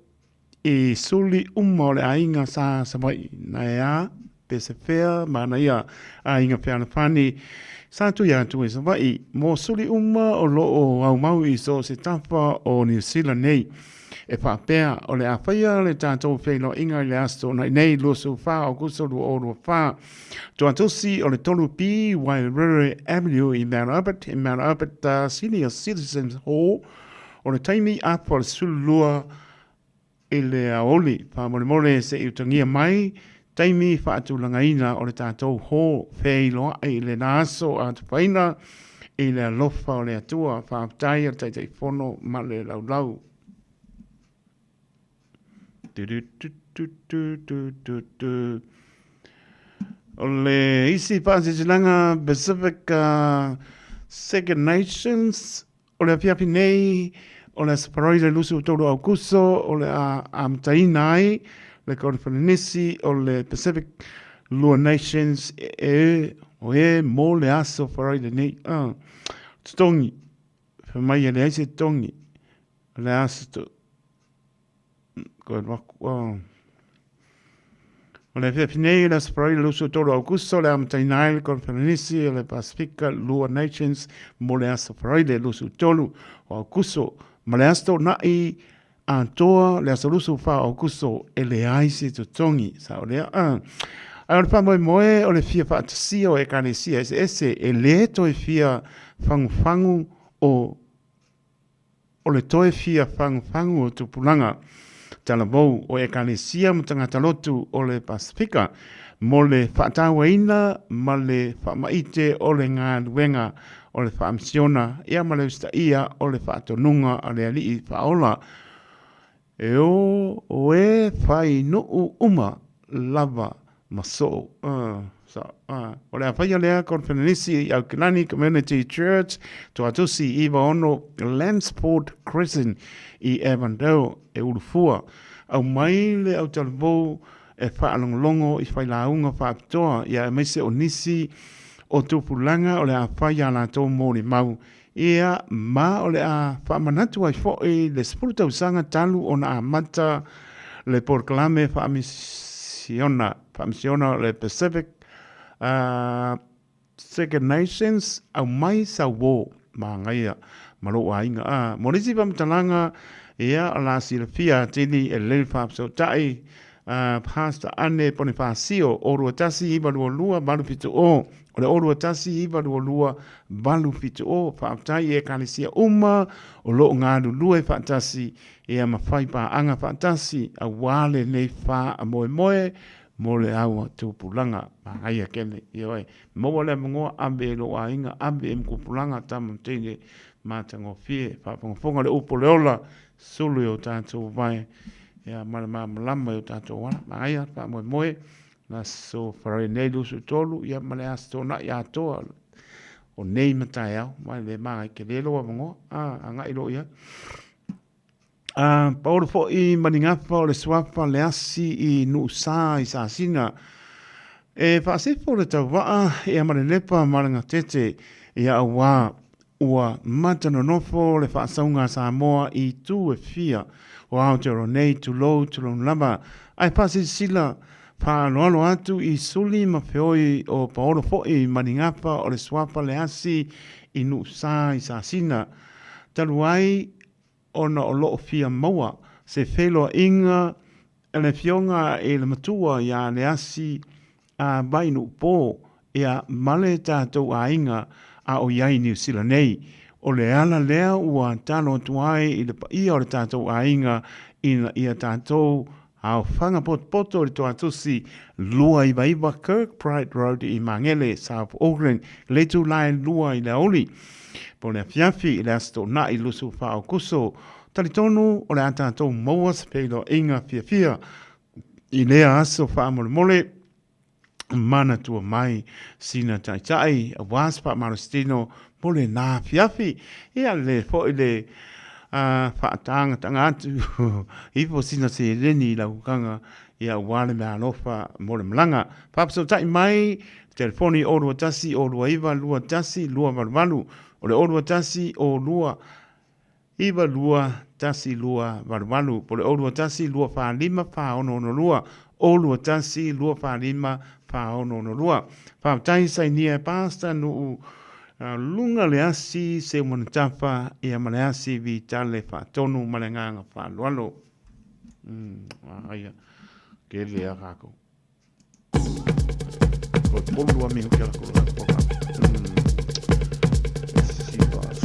Speaker 7: I suli o le ainga sa Sawai. Na ia pespea manaia ainga pearwhani sa tui atu I Sawai. Mo suli o lo o au mau I so se tapa o New Zealand nei. e whapea o le awhaia le tātou whaino inga le asto nei lo so wha o kuso lu o lo wha. Tua tosi o le tolu pi Wairere Avenue i Mount Albert Senior Citizens Hall o le taimi apa o le sulua i le aoli. Wha se i utangia mai taimi whaatulangaina o le tātou hall whailoa i le naso a tupaina i le alofa o le atua whaaptai a taitai whono ma le laulau. O le isi Pāsisilanga Pacific Second Nations o le apiapi nei o le Saparoide Lusu Toro Augusto o le Amtaina ai le Konferenisi o le Pacific Lua Nations o mo le aso Saparoide nei tongi mai le aise tongi le aso o le Fepinei le Saparoide Lusu Toro Augusto le Amtaina ai le Konferenisi o le Pacific Lua Nations mo le aso Saparoide Lusu Toro Augusto ma le asto nai antoa le asolusu fa o kuso e le aise to tongi sa o le a o le pamo moe o le fia fa tasio e kanesia ese e le to e fia fangu o le to e fia fangu o tupulanga talabou o e kanesia mutanga talotu o le Pasifika mo le whaatawaina ma le whamaite o le ngā luenga o le whaamsiona ia ma le ustaia o le whaatonunga a le alii whaola e o e whai nuu uma lava maso o le awhaia lea Konferenisi i Aukinani Community Church to atusi iwa ono Landsport Crescent i Avondale e urufua au mai le au talabou e whaalongolongo i whailaunga whaapitoa ia e meise o nisi o tupulanga o le a whaia la tō mōri mau. Ia ma o le a whaamanatu ai fōi le spurutausanga talu o na amata le porklame whaamisiona le Pacific Second Nations au mai sa wō ma ngaia malo a inga. Morisi pamatalanga ia o la silafia tini e le whaapsautai Pastor Ane Bonifacio o ruatasi i lua balu pitu o le o ruatasi i lua balu pitu o whaaptai e kalisia uma o lo ngā lua e whaatasi e a mawhai pa anga whaatasi a wale nei wha a moe mo le aua tūpulanga ma haia kene i oi mo le mongoa ambe lo a inga ambe em kupulanga tamu tene mātango fie whaaponga le upo leola sulu o tātou vai ia malama o tātou wana ma aia pa moe na so wharai nei lusu tolu ia male asto na ia toa o nei matai au mai le maa ke lelo wa mongo a ngai lo ia paolo fo i maningapa o le swapa le asi i nusa i sasina e whaasifo le tau waa ia male lepa maranga tete ia awa ua matano nofo le whaasaunga Samoa i tu e fia o Aotearoa nei tu lo lama ai pasi sila whaaloalo atu i suli ma whioi o paolo fo'i maningapa o le swapa le asi i nusa i sasina talu ai ona o loo fia maua se wheloa inga e le fionga e le matua ia le asi a bainu po ia male tātou a inga a o iai New Zealand nei o le ala lea ua talo tuai i le ia o le tātou a inga ia tātou au whanga poto le toa tusi lua i baiba Kirkbride Road i Mangele, South Auckland, le tu lai lua i le oli. Po le fiafi i le asto na i lusu whao kuso, tali tonu o le tātou mauas peilo inga fia i lea aso wha mole mana tua mai sina tai a waspa marostino mole na fiafi ia le fo i le whaatanga tanga atu ipo sina se reni la ukanga ia wale me alofa mole mlanga papso tai mai telefoni o lua tasi o lua iwa lua tasi lua valvalu o le o lua tasi o lua iwa lua tasi lua valvalu po le o lua tasi lua wha lima wha ono lua o lua tasi lua wha lima wha ono lua wha tai sai nia pasta nu Lunga le asi se mona tapa ia male asi vi tale fa tonu malenganga fa lualo. Aia. Ke le a kako. Ko tolu a mihu ke la kula koka.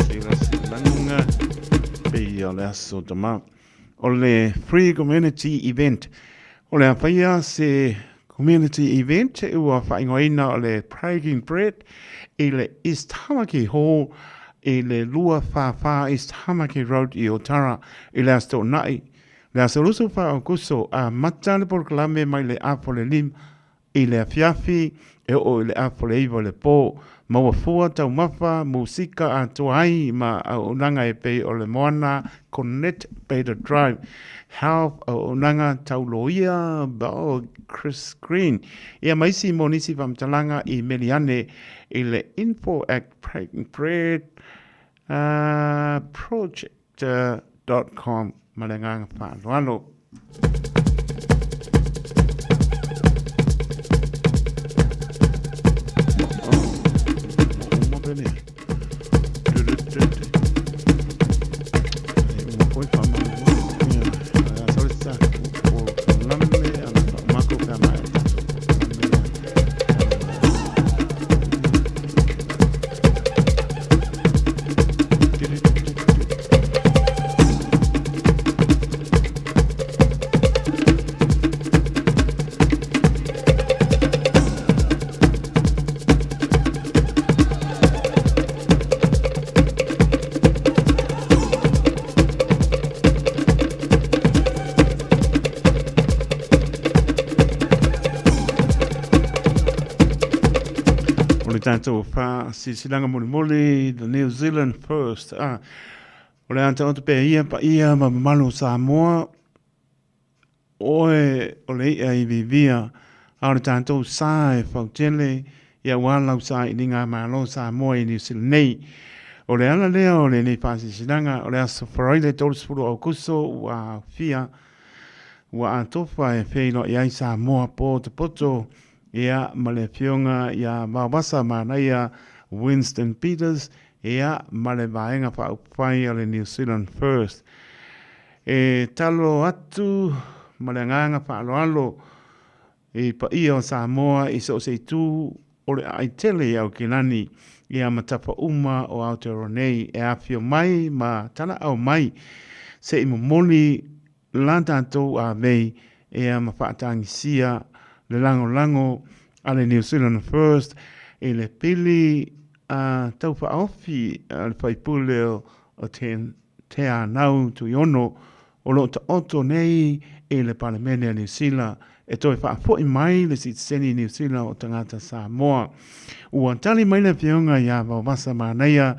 Speaker 7: Siva silanga. Pia le aso tama. O le free community event. O le apaya se community event e ua whaingoina o le Pragging Bread i le East Hamaki Hall i le lua whawha East Hamaki Road i Otara i le asto nai. Le asto luso wha o kuso a mata le porkalame mai le apole lim i le afiafi e o i le apole iwa le pō. Maua fua tau mawha, musika a tuai ma a unanga e pei o le moana Connect Beta Drive. Health o unanga tau loia bao Chris Green. Ia maisi monisi vamtalanga i Meliane i le info at Bread project.com malenganga whaanoalo. Tanto fa silanga mole the New Zealand first o le anta o pe ia pa ia ma malu Samoa o le ai vivia a le tanto sai fa tele ia wala sai ninga malo Samoa i New Zealand nei o le ala lea o le nei fa silanga o le aso fraile tol sfuro o kuso wa fia wa atofa e feino ia Samoa po te poto ia male fionga ia mawasa mana ia Winston Peters ia male vaenga fa upai ale New Zealand first e talo atu male nganga fa alo e pa ia o Samoa i so se tu o le aitele au kinani ia matapa uma o Aotearoa e afio mai ma tana au mai se i momoli lantanto a mei ia mawhaatangisia le lango ale New Zealand first e le pili tau whaofi le whaipule o te anau tu iono o lo ta oto nei e le palemene a New Zealand e toi whaafoi mai le seni New Zealand o tangata Samoa. Ua tali mai le fionga ia wawasa manaia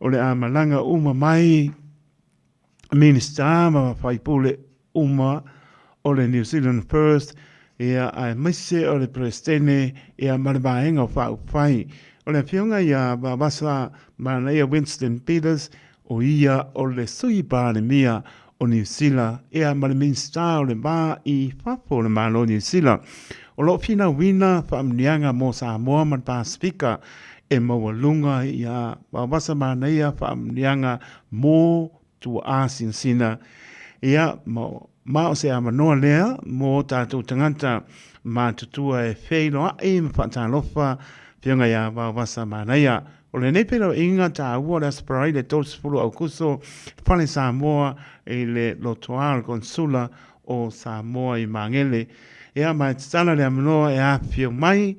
Speaker 7: o le amalanga uma mai minister ma whaipule uma o le New Zealand first ia ai maise o le prestene ia marbaenga o whai. O le fionga ia wawasa manaia Winston Peters o ia o le sui pāne mia o New Zealand ia minister o le mā i whafo le malo New Zealand. O lo fina wina whaamnianga mo Samoa man Pasifika e mawalunga ia wawasa manaia whaamnianga mo tu asin sina ia ma o se amanoa lea mo tātou tangata ma tutua e wheino e mwhatalofa whianga ia wawasa manaia. O le nepero inga tā ua le asparai le tōsifuru au kuso whale Samoa e le lotoal konsula o Samoa i Mangele. Ea mai tala le amanoa e a whio mai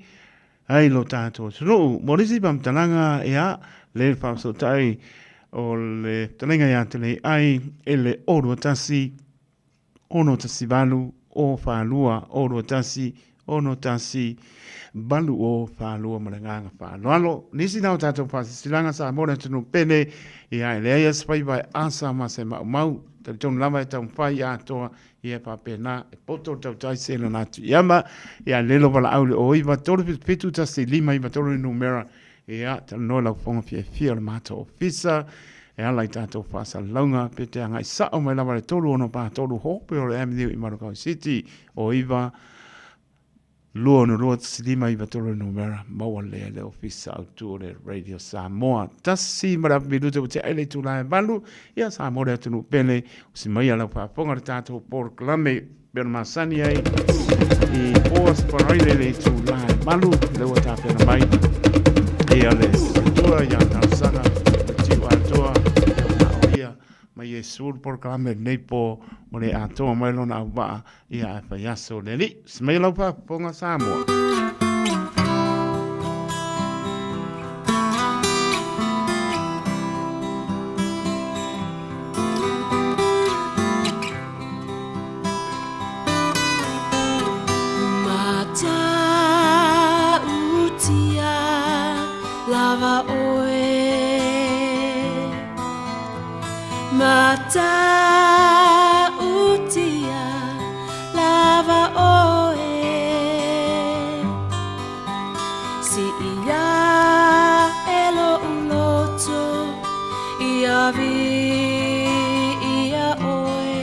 Speaker 7: ai lo tātou tunu. Morisi pamtalanga ea le whamsotai o le talenga ia tele ai e le orua tasi ono tasi balu o whalua orua tasi ono tasi balu o whalua maranganga whaloalo. Nisi nao tātou whasisilanga sa mora tunu pene ia e leia spai vai asa ma se mau tari tonu lama e tau mwhai atoa ia papena e poto tau taise na natu iama ia lelo wala aule o iwa tolu pitu tasi lima iwa tolu numera ia tala noa lau fonga fia le mata ofisa e ala i tātou whasa launga pete anga i sao mai lawa le tolu ono pā tolu hope o le MDU i Marukau City o iwa Lua no lua silima I batoro no mera maua le ofisa au tu le Radio Samoa. Tasi mara minuto te ele tu la balu ia Samoa le tunu pele si mai ala pa ponga tato por klame per masani ai I pos por ai le tu la balu le wata pena mai ia le tua ia na sanga ti wa toa ia mai e sul por klame nei po mo le ato mai lona wa ia fa yaso le li si mai ala pa ponga Samoa.
Speaker 4: Mata utia lava oe si ia elo uloto ia vi ia oe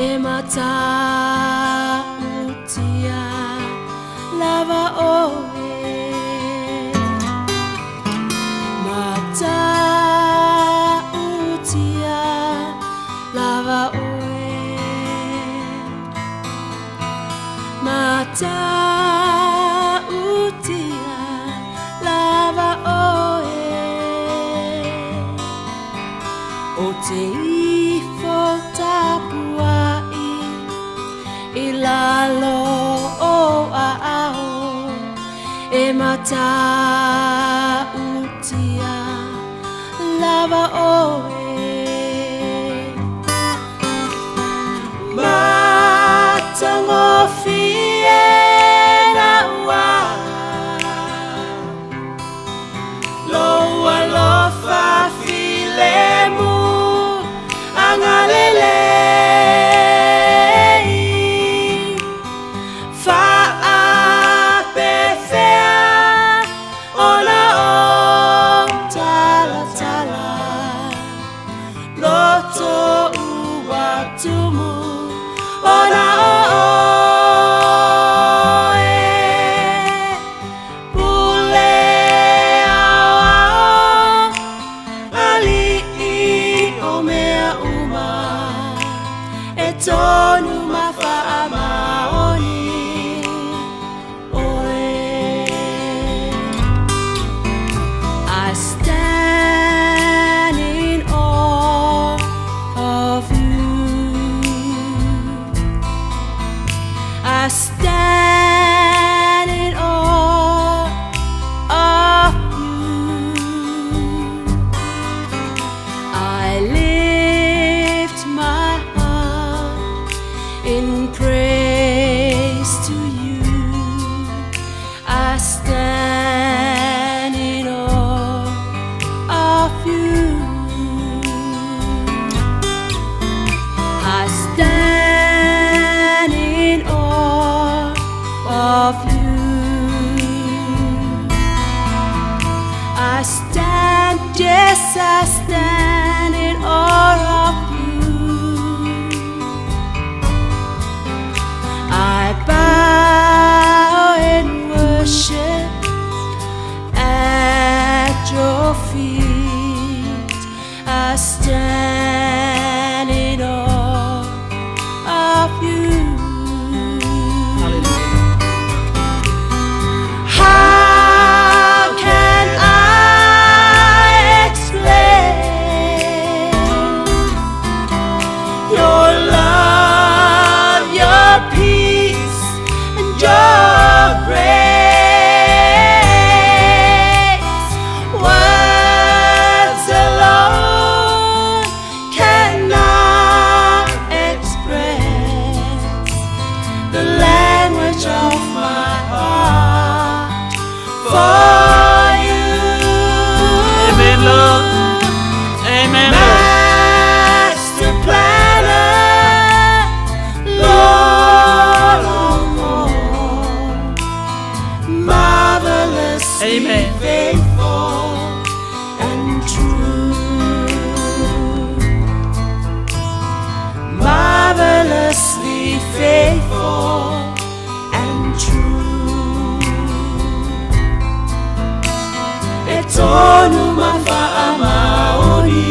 Speaker 4: e mata utia lava oe mata lava oe mata utia lava oe o te ifo tapuai I lalo o ao e mata utia lava oe Matangofie na wa Loa lofa filemu angalele Fa apefea ona o tala tala Loto uwatumu Ona oe Pule ao Ali I o mea uma E tonu mawha maoni Oe I stand in awe of you I stand in awe of you. I lift my heart in praise to you. I stand in awe of you. I stand in awe of you. I stand, yes, I stand in awe of you. I bow in worship at your feet. I stand in awe of you. How can I explain your love, your peace, and your grace? Words alone cannot express the language of my heart for you. Amen, Lord. Amen, Master planner, Lord of all, marvelously faithful and true. Marvelously faithful and true. e tonu mawha a maoni.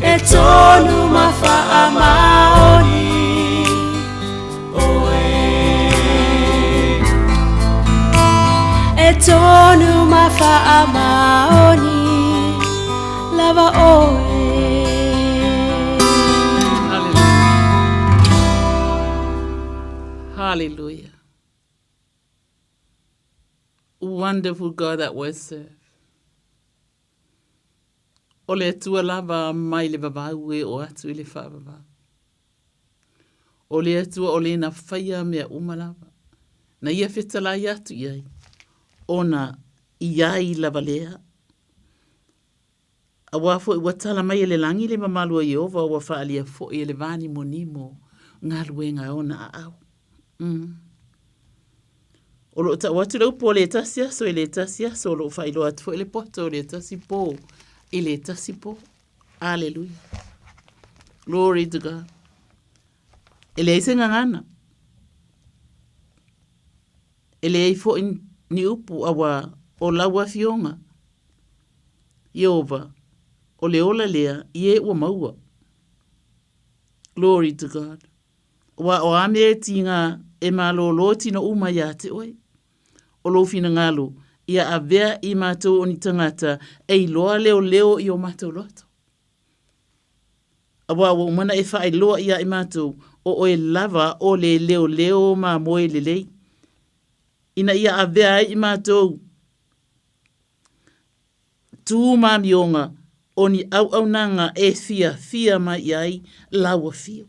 Speaker 4: E tonu mawha a maoni. E tonu mawha a maoni. Lava oe.
Speaker 20: Hallelujah. Wonderful God that we serve. O le atua lava mai le vavau e o atu i le whaavava. O le atua o le na whaia mea umalava. Na ia whetala i atu iai. O na iai lava lea. A wafo i watala mai le langi le mamalua i ova o wa whaalia fo i le vani monimo ngā luenga o na au. O lo ta watu lau po le tasi aso i le tasi aso o lo whailo atu fo i le poto i le tasi po. I le tasi po. Hallelujah. Glory to God. E le eise ngangana. E le eifo ni upu awa o lawa fionga. Yehova. O le ola lea ie ua maua. Glory to God. Wa o ame tinga e malo lo tino uma ya te oi. O lo fina ngalo. Ia a vea i mātou o ni tangata e loa leo leo i o mātou loto. Awa o umana e whae loa ia i mātou o e lava o le leo leo mā moe le lei. Ina ia a vea i mātou tū mā mionga o ni au nanga e fia mai iai laua fio.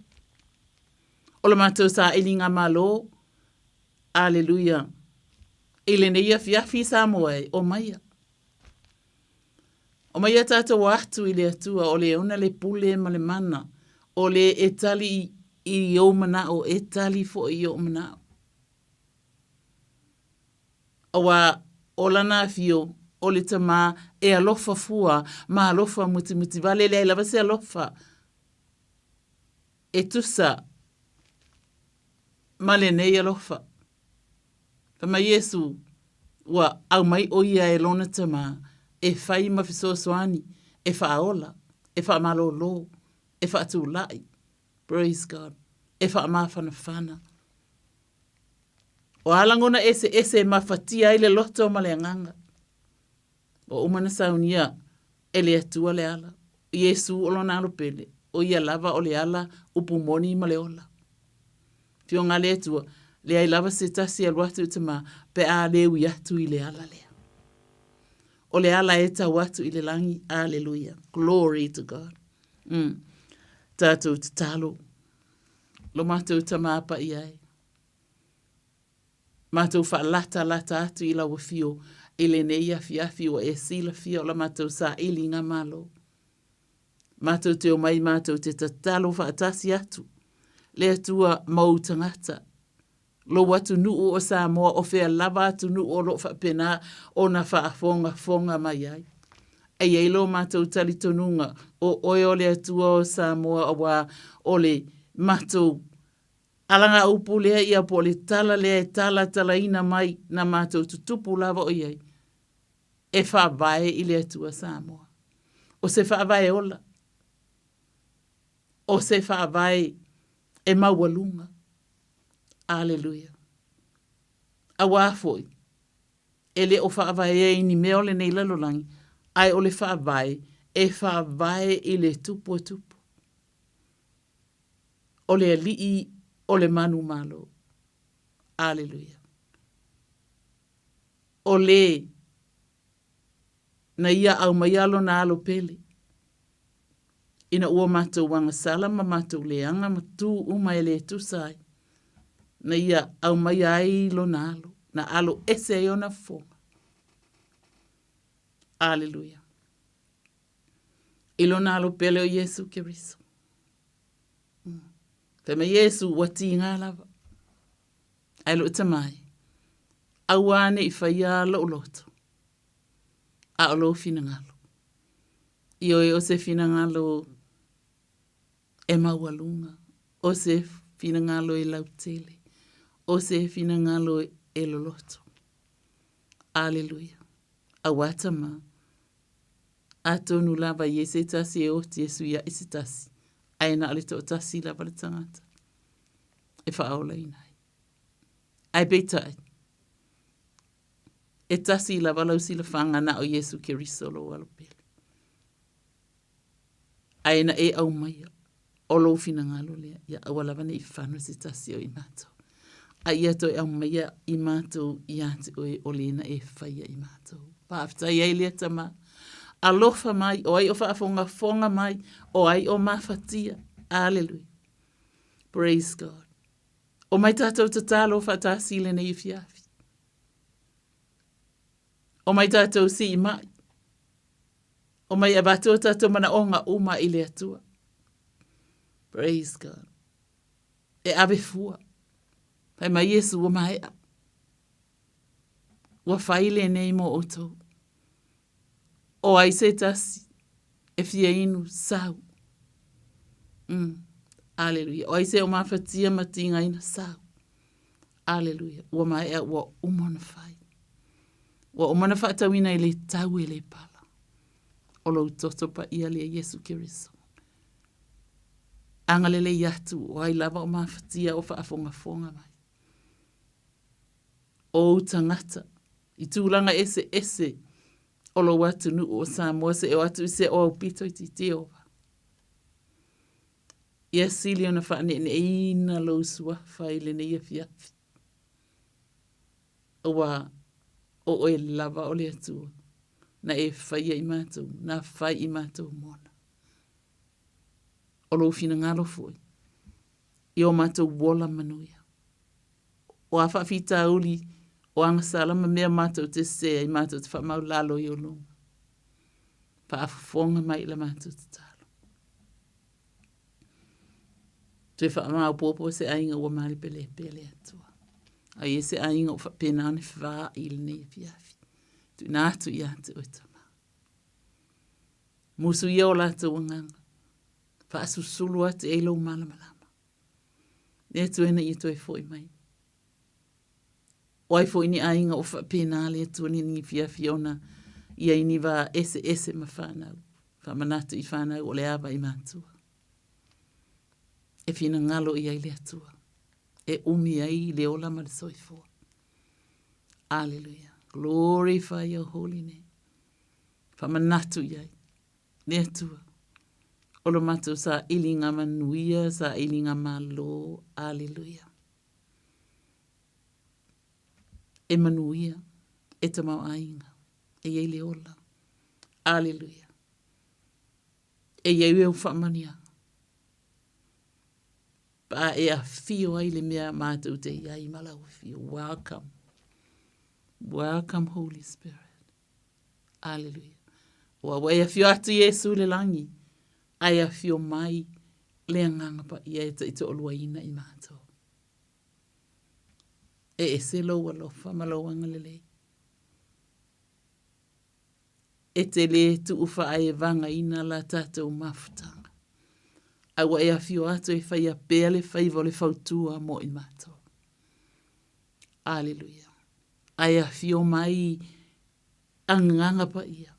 Speaker 20: O la mātou sa ilinga malo. Alleluia. Ile ne ia fiafi Samoa o maia. O maia tātou atu i le atua o le ona le pule ma le mana. O le etali i o mana o etali fo i o mana. Awa o lana fio o le tama e alofa fua ma alofa muti vale le lava se alofa. E tusa ma le nei alofa. Tama Yesu wa au mai o ia e lona tama e fai mafisosoani e faaola e fa malolo e fa tulai. Praise God. E fa mafana. O alangona ese mafatia ile loto maleanganga. O umana saunia ele atua le ala. Yesu olona alopele. O ia lava o le ala upumoni maleola. Fionga le atua. Le ai lava se tasi al watu tama pe a lewi atu i le ala lea. O le ala e ta watu i le langi. Hallelujah. Glory to God. Tātou te talo. Lo mātou tama apa i ai. Mātou wha lata atu i la wafio. I le neia fiafi o e sila fia o la mātou sa ili ngā malo. Mātou te o mai mātou te tatalo wha atasi atu. Le atua mautangata. Lo watu nuu o Samoa o fea lava atu nuu o lo whapena o na whaafonga mai ai. Ei eilo mātou tali tonunga o oe le atua o Samoa o le mātou alanga upu lea ia po le tala lea tala ina mai na mātou tutupu lava o iai. E whaavae i le atua Samoa. O se whaavae ola. O se whaavae e maualunga. Hallelujah. A wafoi. Ele o whaavae e ni meo le nei lalolangi. Ai o le whaavae e whaavae i le tupu. O le alii o le manu malo. Hallelujah. O le na ia au maialo na alo pele. Ina ua mātou wanga salama mātou leanga matu umai le tusai. Na ia au mai ai lo na alo ese e ona fonga. Hallelujah. Ilo na alo pele o Yesu Kiriso. Fema Yesu wati ngā lava. Ai lo tamai. Awane i whaia lo loto. A lo fina ngalo. Io e o se fina ngalo e maualunga. O se fina ngalo e lautele. O se fina ngalo e loloto. Aleluia. A watama. A tonu lava i se tasi e oti e suia isi tasi. Aina ale to tasi lava le tangata. E whaola inai. Ai beitai. E tasi lava lau sila whangana o Yesu Kiriso lo alopele. Aina e au maia. O lo fina ngalo lea. Ia awalavane i whanu si tasi o i mato. A ia to e au maia i mato i ati o e olena e whaia i mato. Pāwhita i lea tama. Alofa mai, o ai o whaafonga fonga mai, o ai o mawhatia. Alleluia. Praise God. O mai tātou tatalo whatasile nei i fiafi. O mai tātou si i mai. O mai abato tātou mana onga uma i lea tua. Praise God. E abe fua. Pai mai Yesu o mai a. Wa whaile nei mo o tau. O ai se tasi. E fia inu sau. Alleluia. O ai se o mawhatia matinga ina sau. Alleluia. Wa mai a wa umona whai. Wa umona whaatawina i le tau e le pala. O lo toto pa ia le Yesu Kiriso. Angalele yatu o ai lava o mawhatia o whaafonga fonga mai. O tangata. I tūlanga ese. O lo watu nu o Samoa se o watu se o pito i te owa. Ia sili ona whaane ne ina lo sua whaile ne ia fiafi. O e lava o le atua. Na e whaia i mātou. Na whai i mātou mona. O lo fina ngalo foi. I o mātou wola manuia. O a whawhita uli o anga salama mea mātou te sea i mātou te whamau lalo i o lunga. Pa afufonga mai la mātou te talo. Tue whamau popo se ainga ua mari pele atua. A ie se ainga o whapenane whaa i le nei fiafi. Tu nātu i ate o tama. Musu ia o lātou nganga. Pa asusulu ate eilo malamalama. Nea tuena i toi foi mai. O ai fo ini ainga o whapenale atua ni fiafi ona ia ini wa ese ma whanau. Whamanatu i whanau o le awa i mātua. E fina ngalo i ai le atua. E umi ai le ola ma le soifo. Alleluia. Glorify your holy name. Whamanatu i ai. Le atua. O lo matu sa ilinga manuia, sa ilinga malo. Alleluia. E manuia, e tamau ainga, e iei le ola. Alleluia. E iei eo whamania. Pa e a fio ai le mea mātou te iai malau fio. Welcome. Welcome, Holy Spirit. Alleluia. Wa wai a fio atu Yesu le langi. Ai a fio mai le nganga pa iei te ito olua ina i mātou. E se lo alofa malawanga lele. E te le tu ufa ai vanga ina la tātou mafutanga. Awa e a fio ato e whai a pēle whai vole whautua mo i mātou. Alleluia. Ai a fio mai anganga pa ia.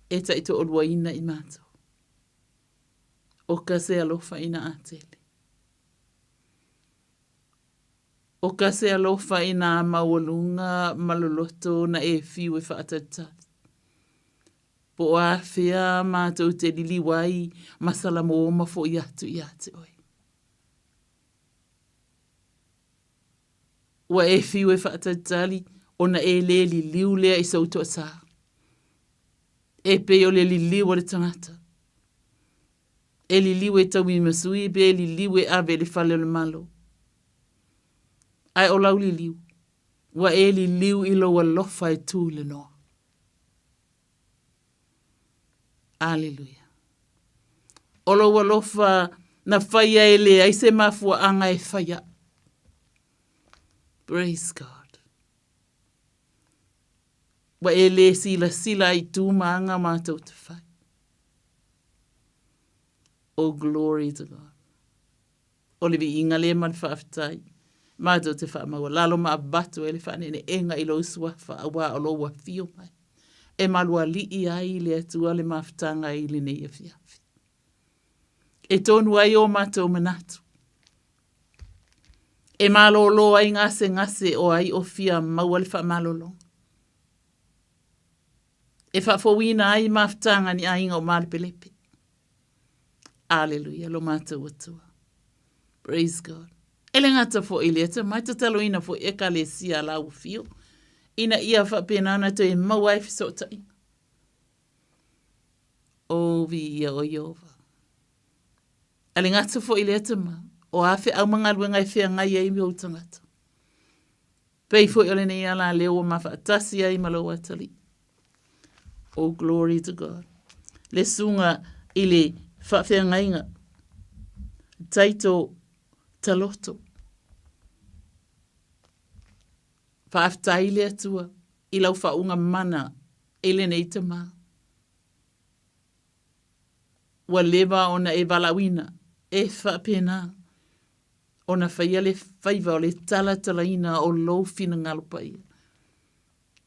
Speaker 20: E ta ito olua ina i mātou. O ka se alofa ina atele. O ka se alofa ina mawalunga maloloto na e fiu e whaatatati. Po a whea mātou te liliwai masala mo mafo i atu oi. Wa e fiu e whaatatali o na e le li liu lea i sauto sa. E pe o le li liu o le tangata. E li liu e tau i masui pe li liu e ave le whale le malo. Ai o lau li liu. Wa e li liu i lo wa lofa e tū le noa. Alleluia. Olo wa lofa na whaia e le ai se mafua anga e whaia. Praise God. Wa e le sila i tū maanga mātou te whai. Oh, glory to God. O le vi inga le man whaafitai. Mātou te wha maua lalo ma abatu e le whanene enga ilo usua wha awa o lo wa fio mai. E malua li I ai le atua le mawhitanga I le nei a fiafi. E tonu ai o mātou manatu. E malolo ai ngase o ai o fia maua le wha malolo. E wha fowina ai mawhitanga ni ainga o malipelepe. Alleluia, lo mātou atua. Praise God. Ele ngata fo ileta, mai te talo ina fo eka le sia la ufio. Ina ia wha penana te e mawai fisota ina. O vi ia o Iova. Ele ngata fo ileta ma, o awhi au mangalwe ngai whia ngai ai mi o tangata. Pei fo ile nei ala leo ma wha atasi ai malo atali. Oh, glory to God. Le sunga ile wha whia ngai nga. Taito taloto. Whaaftai le atua, I lau whaunga mana, ele nei te maa. Wa leva ona e walawina, e whapena. Ona whaia le whaiva o le tala o lou fina ngalupai.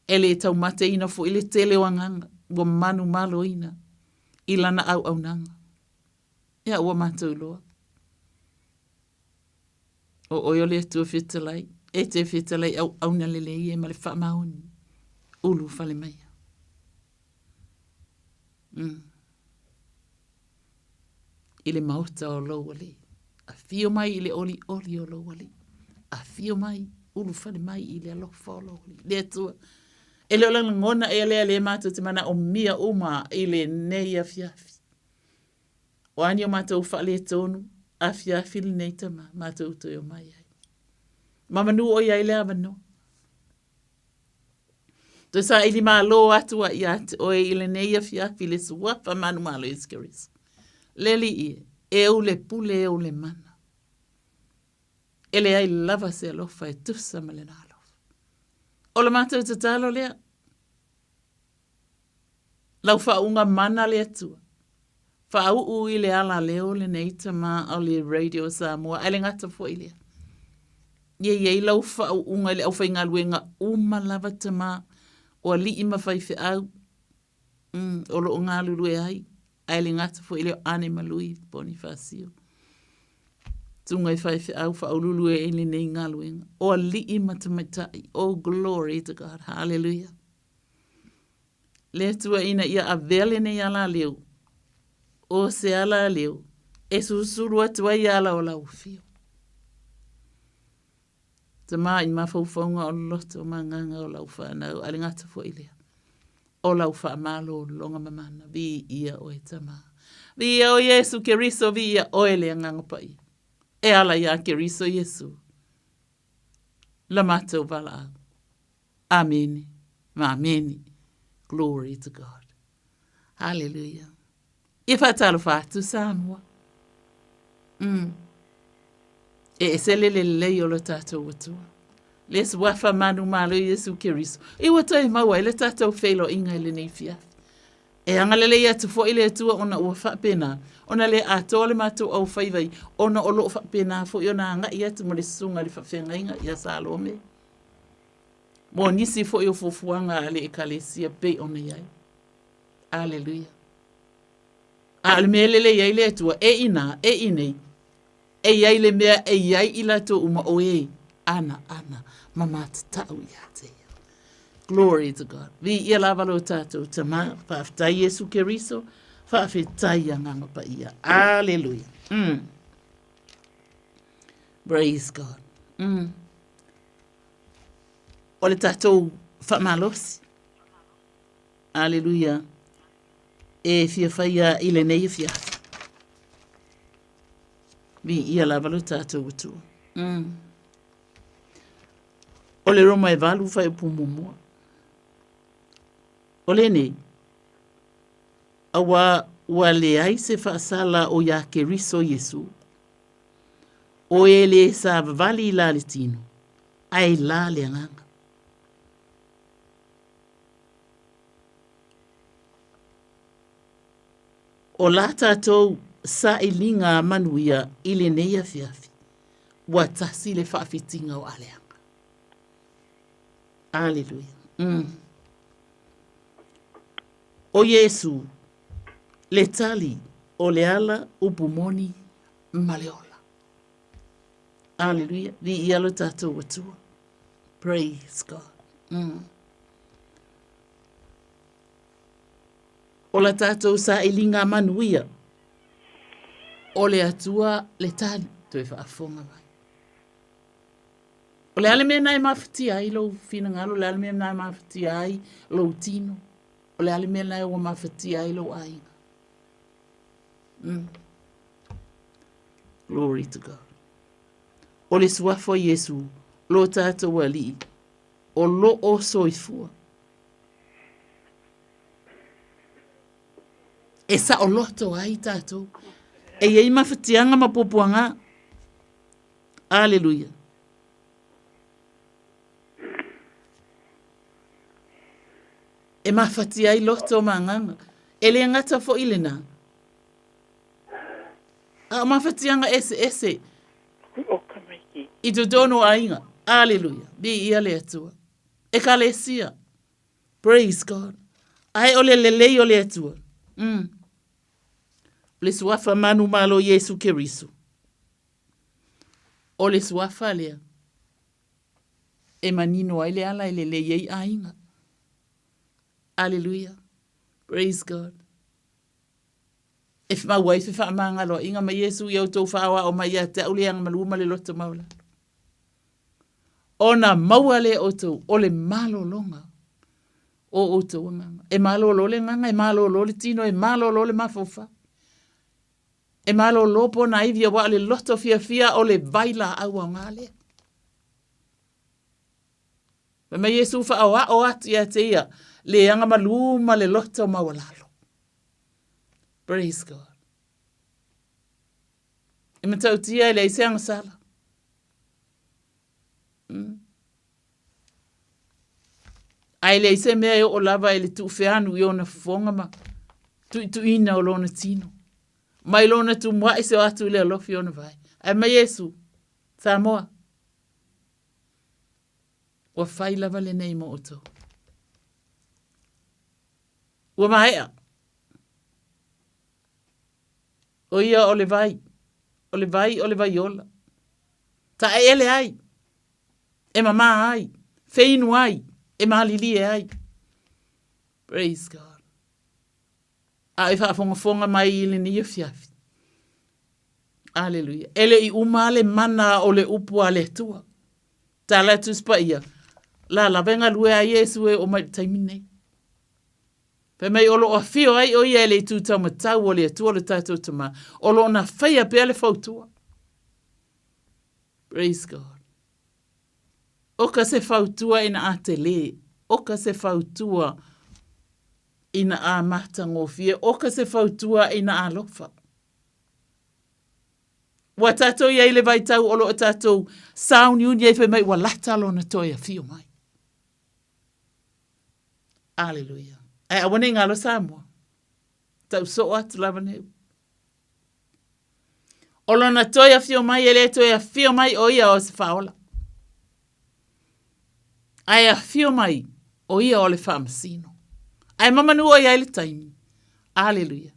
Speaker 20: Ele tau mate ina fo ile tele wanganga, wa manu malo ina, ilana au nanga. Ia ua mātou loa. O oio le atua whitalai. E te whitalai au na lele e ma le whaamaoni. Ulu whale maia. I le mauta o lo wale. A fio mai I le oli o lo wale. A fio mai ulu whale mai I le alofa o lo wale. Le atua. E leo lang ngona e lea le mātou te mana o mia uma I le nei a fiafi. O ani o mātou whale tonu. A fiafi le nei tama. Mātou toi o mai ai. Mamanu o iai lea mano. To sa ili maa lo atua I ate o e ile nei a fiafi le suwafa manu malo iskeris. Leli ie, e au le pule e au le mana. Ele ai lava se alofa e tusa ma le nalofa. O le mātou te talo lea. Lau whaunga mana le atua. Whau ui le ala leo le neita ma au le radio Samoa. Ele ngata fo ilea. Ye lau whau unga le au whainga luenga uma lava tama o li ima whaife au. O lo ngā lulu e ai. Ai le ngata fo ileo ane malui Bonifacio. Tungai whaife au whau lulu e ele nei ngā luenga. O li ima tamatai. Oh, glory to God. Hallelujah. Le tua ina ia a vele nei ala leo. O se ala leo. E susuru atua I ala o lau fio. Te maa I mawhauwhaunga o loto o manganga o lau whanau. Ale ngata fo ilea. O lau whaamalo longa mamana. Vi ia o e tamaa. Vi ia o Yesu Keriso. Vi ia o ele ngangopai. E ala ia Keriso Yesu. La matou vala au. Amen. Ma ameni. Glory to God. Hallelujah. If I tell fatu Samoa. E se lele lei o lo tatou watua. Les wafa manu malo Yesu Keriso. I wata I maua ele tatou whelo inga ele nei fiafi. E angalele ia tu fo ile atua ona ua whapena. Ona le ato le matou au whaiwai. Ona o lo whapena fo i ona anga ia tu mo le sunga le whawhenga inga ia salome. Mo nisi fo i o fofuanga ale ekalesia pe ona iai. Hallelujah. Ale melele iai le atua e ina, e inei. E iai le mea e iai ila to uma oe. Ana, mamata tau ia te ia. Glory to God. Vi ia lava lo tatou tama, whaaftai Yesu Keriso, whaafetai anganga pa ia. Hallelujah. Praise God. O le tatou whaamalosi. Hallelujah. E fia whaia ile nei fia. Vi ia lava lo tatou utua. O le roma e valu whai upumumua. O le nei. Awa le ai se whaasala o ia Keriso Yesu. O e le sa vali la le tino. Ai la le anganga. O la tatou sa ilinga manuia ile nei a fiafi. ua tasi le whaafitinga o aleanga. Aleluia. O Yesu, le tali o le ala upumoni maleola. Aleluia. Li ialo tātou watua. Praise God. O la tātou sa ilinga manuia. O le atua le tali. Toi whaafonga mai. O le ale mea nai mawhiti ai lo fina ngalo. Le ale mea nai mawhiti ai lo tino. O le ale mea nai o mawhiti ai lo ainga. Glory to God. O le suafo Yesu. Lo tātou ali. O lo o soifua. E sa o loto ai tātou. E iei mawhitianga mapopuanga. Aleluia. E mawhati ai loto manganga. E le ngata fo ilena. A mawhitianga ese. I to dono ainga. Aleluia. Bi ia le atua. E ka le sia. Praise God. Ai ole lelei ole atua. Le suafa manu malo Yesu Kerisu. O le suafa lea. E manino ai le ala ele le yei ainga. Hallelujah. Praise God. If my wife if a manga lo inga ma Yesu ia tau whawa o mai te auleanga maluma le loto maula. Ona maua le oto o le malo longa. O oto nganga. E malo lo le nganga, e malo lo le tino, e malo lo le mafofa. E malo lopo na ivia wa le loto fia o le vaila awa ngale. Ma Yesu fa o ati te ia le anga maluma le loto mawalalo. Praise God. E matau tia le iseanga sala. Ai le ise mea o lava ele tu feanu i ona fonga ma. Tu ina o lona tino. Mai lona tu mua ise o atu le alofi ona vai. Ai ma Yesu, Samoa. Wa fai lava le nei mo oto. Wa maea. O ia o le vai. O le vai ola. Ta ele ai. E mama ai. Feinu ai. E malilie ai. Praise God. A ifa fonga mai ili ni fiafi. Hallelujah. Ele I umale mana o le upu ale tua. Tala tuspa ia. La venga lue a Yesu e o mai taimine. Pe mai olo o fio ai o ia ele tu tau matau o le atua le tatou tama. Olo na whaia pe ale fautua. Praise God. Oka se fautua ina a te le. Oka se fautua ina a mata ngofie. Oka se fautua ina a lofa. Wa tatou ia ile vai tau olo o tatou sauni uni e fe mai wa lata lo na toia fio mai. Hallelujah. Ai awane ngalo Samoa. Tau so atu lava neu. Olo na toia fio mai ele toia fio mai o ia o se faola. Ai a fio mai o ia o le whaamasino. Ai mamanu o ia ele taimi. Hallelujah.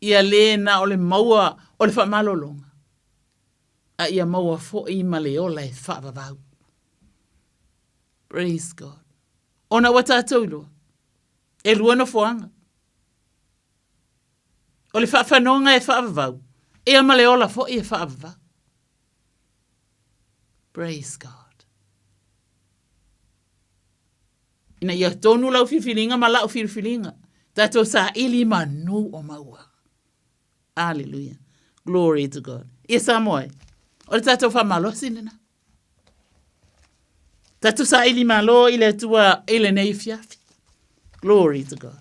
Speaker 20: Ia le na o le maua o le whaamalolonga. A ia maua fo I maleola e whaavavau. Praise God. Ona wata tauloa. E lua no foanga. O le whaafanonga e whaavavau. E a maleola fo I e whaavavau. Praise God. Ina ia tonu lau whiwhiringa ma lau whiwhiringa. Tato sa ili manu o maua. Hallelujah. Glory to God. Ia Samoa. O le tato whamalo sinina. Tato sa ili malo ile tua ile nei fiafi. Glory to God.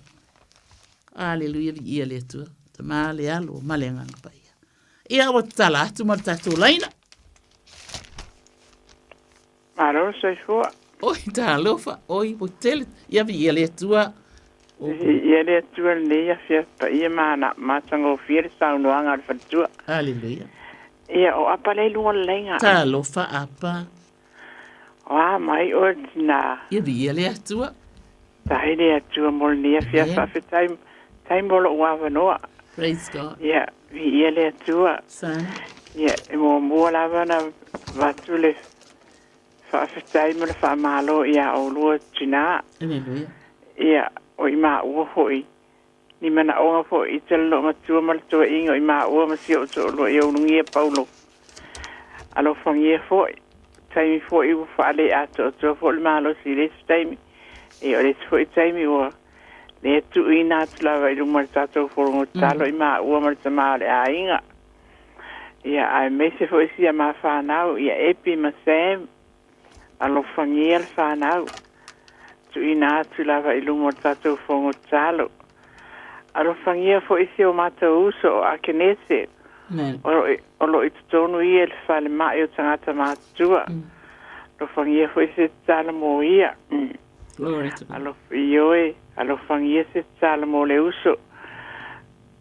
Speaker 20: Hallelujah. Ia le tua. Tama le alo malenganga pa ia. Ia o tala atu ma tato laina.
Speaker 21: Maro sei fua.
Speaker 20: Oi, ta lofa. Oi, hotel. Ia vi ia le tua.
Speaker 21: Ia le tua le ia fia pa ia mana matango fia saunoanga al fatua.
Speaker 20: Hallelujah.
Speaker 21: Ia o apa le lunga lenga.
Speaker 20: Talo fa apa.
Speaker 21: Wa mai o tina.
Speaker 20: Ia vi le atua.
Speaker 21: Tai le atua molnia fia fa fe time bolo wa vanoa.
Speaker 20: Praise God.
Speaker 21: Ia vi le atua.
Speaker 20: San.
Speaker 21: Ia e mo la vana vatule fa fe time le fa malo ia o lua tina.
Speaker 20: Hallelujah.
Speaker 21: Ia o ima o hoi. Ni mana o fo i telo ma tua mal to ingo i ma o ma si o to lo e o ngia paulo alo fangie fo taimi fo i fa le ato to fo le malo si le taimi e o le fo i taimi o le tu ina tu la vai lu marta to fo ngo talo i ma o ma ta ma le a inga ia ai me se fo si ma fa nau ia epi ma sem alo fangie fa nau tu ina tu la vai lu marta to fo ngo talo alo fangia fo isi o mata uso o akenese. O lo i tutonu i el fale mai o tangata matua. Lo fangia fo isi tala mo ia. Alo ioe, alo fangia se tala mo le uso.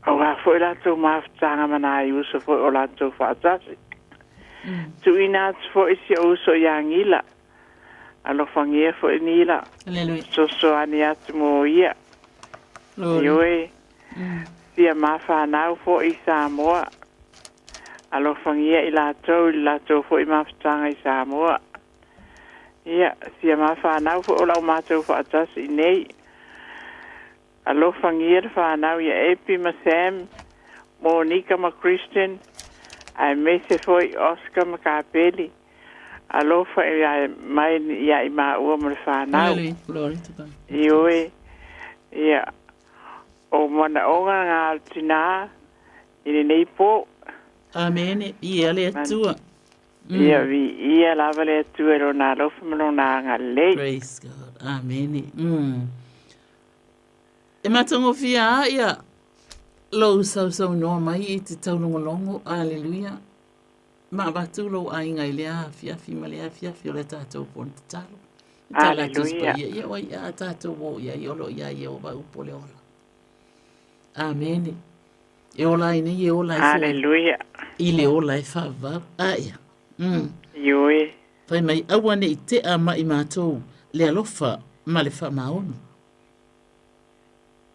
Speaker 21: O a fo i lato maftanga mana i uso fo o lato fatasi. Tu ina fo isi o uso ia ngila. Alo fangia fo i nila. So ani atu mo ia. Ioe. Sia mafa nau fo i Samoa. Alo fangia i lato fo i maftanga i Samoa. Ia, sia mafa nau fo o lau matou fo atas i nei. Alo fangia fa nau ia epi ma Sam, Monica ma Christian, ai mese fo i Oscar ma Kapeli. Alo fa i mai ia i ma ua ma fa nau.
Speaker 20: Glory to God.
Speaker 21: Ioe, ia. O mana onga ngā tina i nei po.
Speaker 20: Amen. Ia le atua.
Speaker 21: Ia vi ia lava le atua ro nā lofa mano nā ngā lei.
Speaker 20: Praise God. Amen. E matango fia ia lo sau noa mai i te taulongolongo. Alleluia. Ma batu lo a inga i lea fiafi ma lea fiafi o le tātou pon te talo.
Speaker 21: Alleluia.
Speaker 20: Ia wai a tātou wo ia i olo ia i o ba upo le ola. Amen. E ola ine e ola i
Speaker 21: Alleluia.
Speaker 20: I le ola e whava. Aia.
Speaker 21: Ioi.
Speaker 20: Pai mai awane i te ama i mātou le alofa ma le wha maonu.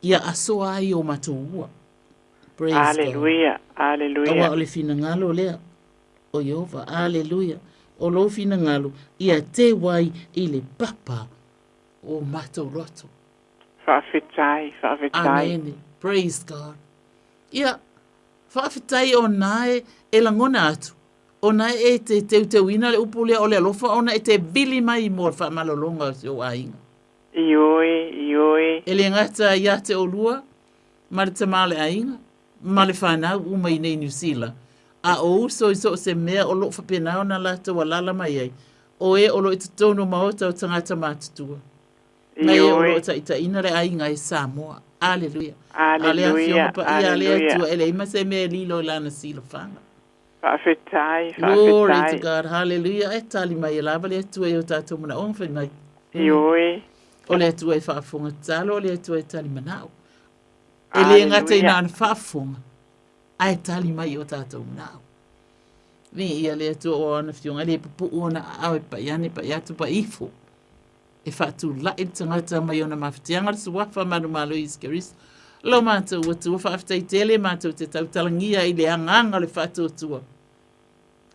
Speaker 20: Ia asoa ai o mātou ua. Praise
Speaker 21: Alleluia.
Speaker 20: God.
Speaker 21: Alleluia.
Speaker 20: Awa o le fina ngalo lea. O Yehova. Alleluia. O lo fina ngalo. Ia te wai i le papa o mātou roto.
Speaker 21: Whawhitai.
Speaker 20: Amen. Praise God. Ia, whawhitai o nae e langona atu. O nae e te wina le upulea o le alofa, o nae e te bili mai mo le whamalolonga o se o ainga.
Speaker 21: Ioi.
Speaker 20: E le ngata ia te olua, ma le tamale ainga, ma le whanau umai nei New Zealand. A o uso i so se mea o lo whapenao na lata wa lala mai ai. O e o lo i tutono maota o tangata mātutua. Mai e o lo ta ina le ainga i Samoa. Alleluia.
Speaker 21: Alleluia.
Speaker 20: Alleluia. Tu ele ima se me lilo lana sila fanga.
Speaker 21: Whawhitai.
Speaker 20: Glory to God. Hallelujah. E tali mai e lava le tu e o tātou mana onwhi mai.
Speaker 21: Ioi.
Speaker 20: O le tu e whaafonga talo, o le tu e tali manao. E le ngata ina an whaafonga. Ai tali mai o tātou manao. Vi ia le tu o ana fionga le pupu ona awe pa iane pa iatu pa ifo. E whatu lai tangata mai ona mawhitianga le suwafa manu malo i skeris. Lo mātou watu whawhitai tele mātou te tautalangia i le anganga le whatu tua.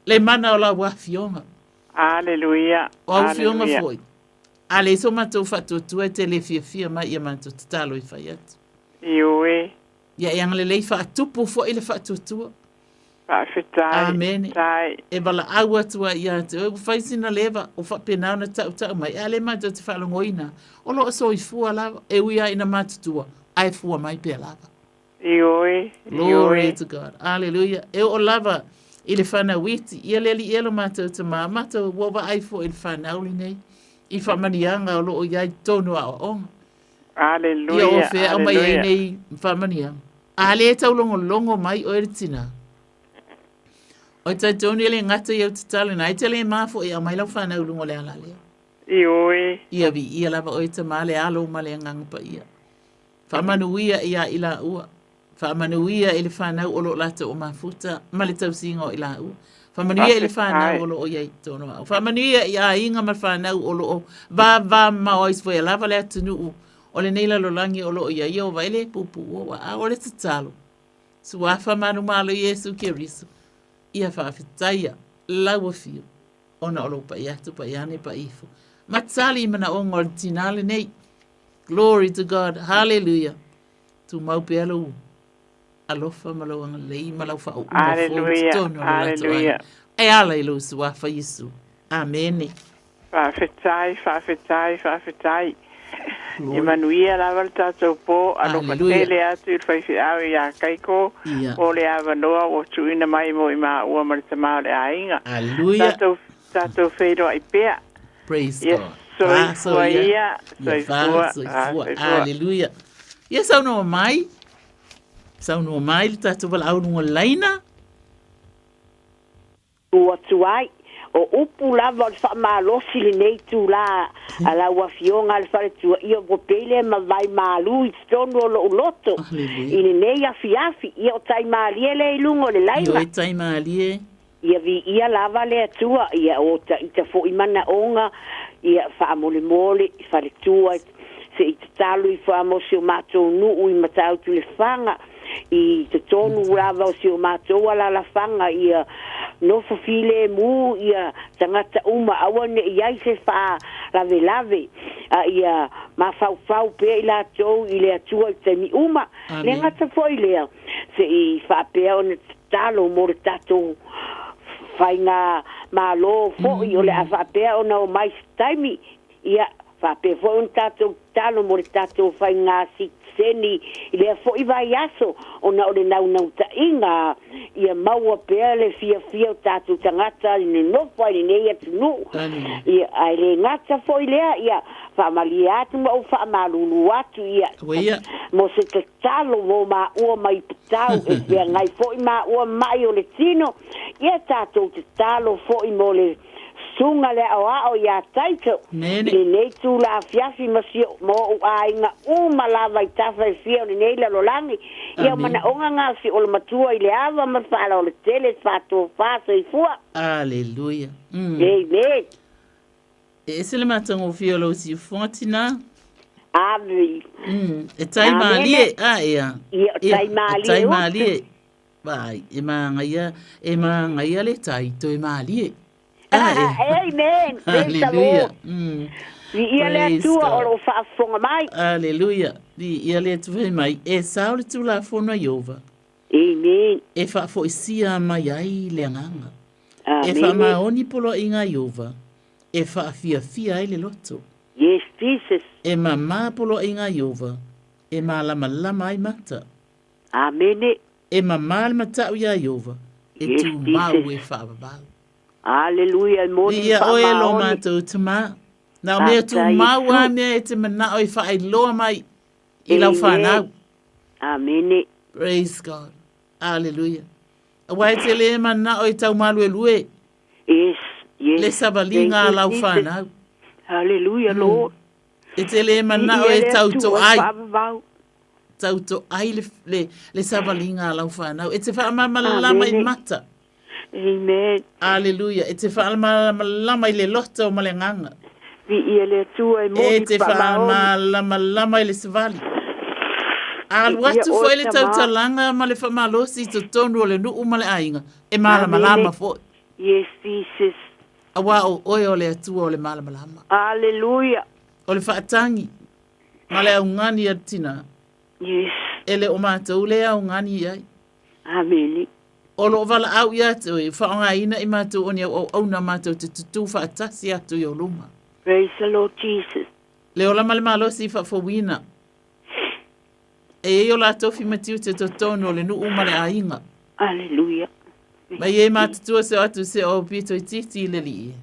Speaker 20: Le mana o la wafionga.
Speaker 21: Alleluia.
Speaker 20: O au fionga foi. A le so mātou whatu tua te le fia mai ia mātou te talo i whai atu.
Speaker 21: Ioi.
Speaker 20: Ia e angale lei whaatupu fo i le whatu tua.
Speaker 21: Whawhitai.
Speaker 20: Amen. E wala au atua ia te o whaisina lewa o whapenau na tau mai. A le mātou te whalongoina. O lo so i fua lava. E uia ina mātutua. Ai fua mai pe lava.
Speaker 21: Ioi.
Speaker 20: Glory to God. Hallelujah. E o lava i le whana witi. Ia leli elo mātou te mā. Mātou wawa ai fua i le whana auli nei. I whamanianga o lo o iai tonu a o onga.
Speaker 21: Alleluia.
Speaker 20: Ia o whea o mai ei nei whamanianga. A le tau longo mai o eritina. O tai tonu ele ngata i au te tala na. I te le mafo i a mai lau whana ulungo le ala leo.
Speaker 21: Ioi.
Speaker 20: Ia vi ia lava o te mā le alo ma le ngangpa ia. Whamanu ia ia ila ua. Whaamanuia e le whanau o lo lata o mafuta, ma le tausinga o i la ua. Whaamanuia e le whanau o lo o iei tono au. Whaamanuia i a inga ma whanau o lo o va ma ois fo e lava le atunu o le neila lo langi o lo o iei o vai le pupu o wa a o le tatalo. Sua whamanu malo Yesu ke riso. Ia whaafitaia lau fio. Ona o lo pa iatu pa iane pa ifo. Matsali mana o ngol tinale nei. Glory to God. Hallelujah. Tu mau pe alo. Alofa malo ang lei malo fa o
Speaker 21: Hallelujah.
Speaker 20: E ala ilo sua fa Yesu. Amen.
Speaker 21: Whawhetai. Emanuia la valta tau po alo patele atu il fai fiao ia kaiko o le avanoa o tuina mai mo ima ua maritama le ainga.
Speaker 20: Hallelujah.
Speaker 21: Tato feido ai pea.
Speaker 20: Praise God.
Speaker 21: Soifua.
Speaker 20: Hallelujah. Ia sauno mai. Sauno mai le tato vala au nunga laina.
Speaker 3: Ua tuai. O upu lava o le whaamalosi le nei tū la ala ua fionga le whare tua ia o pele ma vai malu i tonu o lo loto i le nei afi ia o tai maalie le ilungo le laima
Speaker 20: Ia o tai maalie
Speaker 3: ia vi ia lava le atua ia o ta i ta fo i mana onga ia whaamole mole i whare tua se i te talu i whaamose o mātou nuu i matau tu le whanga i te tonu lava o si o mātou ala la whanga ia no file mu ia tangata uma awane ia se fa lave ia ma fau pe ila tou ile atua te mi uma le ngata foi le se i fa pe on talo mo tato fainga malo fo i ole fa pe ona o mai time ia fa pe fo un tato talo mo tato fainga si seni ile fo i vai aso ona o le nau ta inga ia maua pea le fia tatu tangata ni no fai ni ia tunu ia ai le ngata fo ilea ia fa malia atu mo fa malulu atu ia mo se te talo mo ma ua mai pitau e pea ngai fo i ma ua mai o le tino ia tatu te talo fo i mo le sunga le ao ia taito le nei tu la fiafi masio mo ainga malava i tafa e fia le nei la lolangi ia mana onga ngasi o le matua i le ava ma fala o le tele fato faso i fua
Speaker 20: Alleluia
Speaker 3: Amen
Speaker 20: E se le matango fia lo si fontina
Speaker 3: Amen
Speaker 20: E tai malie ia
Speaker 3: tai
Speaker 20: malie vai e manga ia le taito e malie
Speaker 3: Amen.
Speaker 20: Hallelujah.
Speaker 3: Ia le tua o lo whaafonga mai.
Speaker 20: Hallelujah. Ia le tua mai. E sao le tu la fona Iova.
Speaker 3: Amen.
Speaker 20: E whaafo isia mai ai le nganga. E whaamaoni polo inga Iova. E whaafia ai le loto.
Speaker 3: Yes, Jesus.
Speaker 20: E mama polo inga Iova. E malama ai mata.
Speaker 3: Amen.
Speaker 20: E mama le mata uia Iova. E tu mau e whaababala.
Speaker 3: Aleluia,
Speaker 20: ia o e lo mātou te mā. Nā mea tu maua mea e te mana o i whae loa mai i lau whanau.
Speaker 3: Amen.
Speaker 20: Praise God. Hallelujah. A wai te le mana o i tau malu e lue.
Speaker 3: Yes.
Speaker 20: Le sabalinga lau whanau.
Speaker 3: Hallelujah, Lord.
Speaker 20: E te le mana o e tau to ai. Tau to ai le sabalinga lau whanau. E te whaamamalama i mata.
Speaker 3: Amen.
Speaker 20: Hallelujah. E te whaalamalama i le lota o malenganga.
Speaker 3: Vi le tua e moni
Speaker 20: e te whaalamalama i le savali. Alu atu fo le tautalanga ma le whamalosi to tonu o le nuu ma le ainga. E malamalama fo.
Speaker 3: Yes, Jesus.
Speaker 20: Awa o oe o le atua o le malamalama.
Speaker 3: Hallelujah.
Speaker 20: O le whaatangi. Ma le aungani atina.
Speaker 3: Yes.
Speaker 20: E le o mātou le aungani ai.
Speaker 3: Amen.
Speaker 20: O lo wala au i atu e whaonga ina i mātou o ni au na mātou te tutu whaatasi atu i o luma.
Speaker 3: Praise the Lord Jesus.
Speaker 20: Le o lama le malosi i whaafowina. E o la tofi matiu te totono le nuu ma le ainga.
Speaker 3: Hallelujah.
Speaker 20: Mai e mātutua se atu se o pito i titi i le li.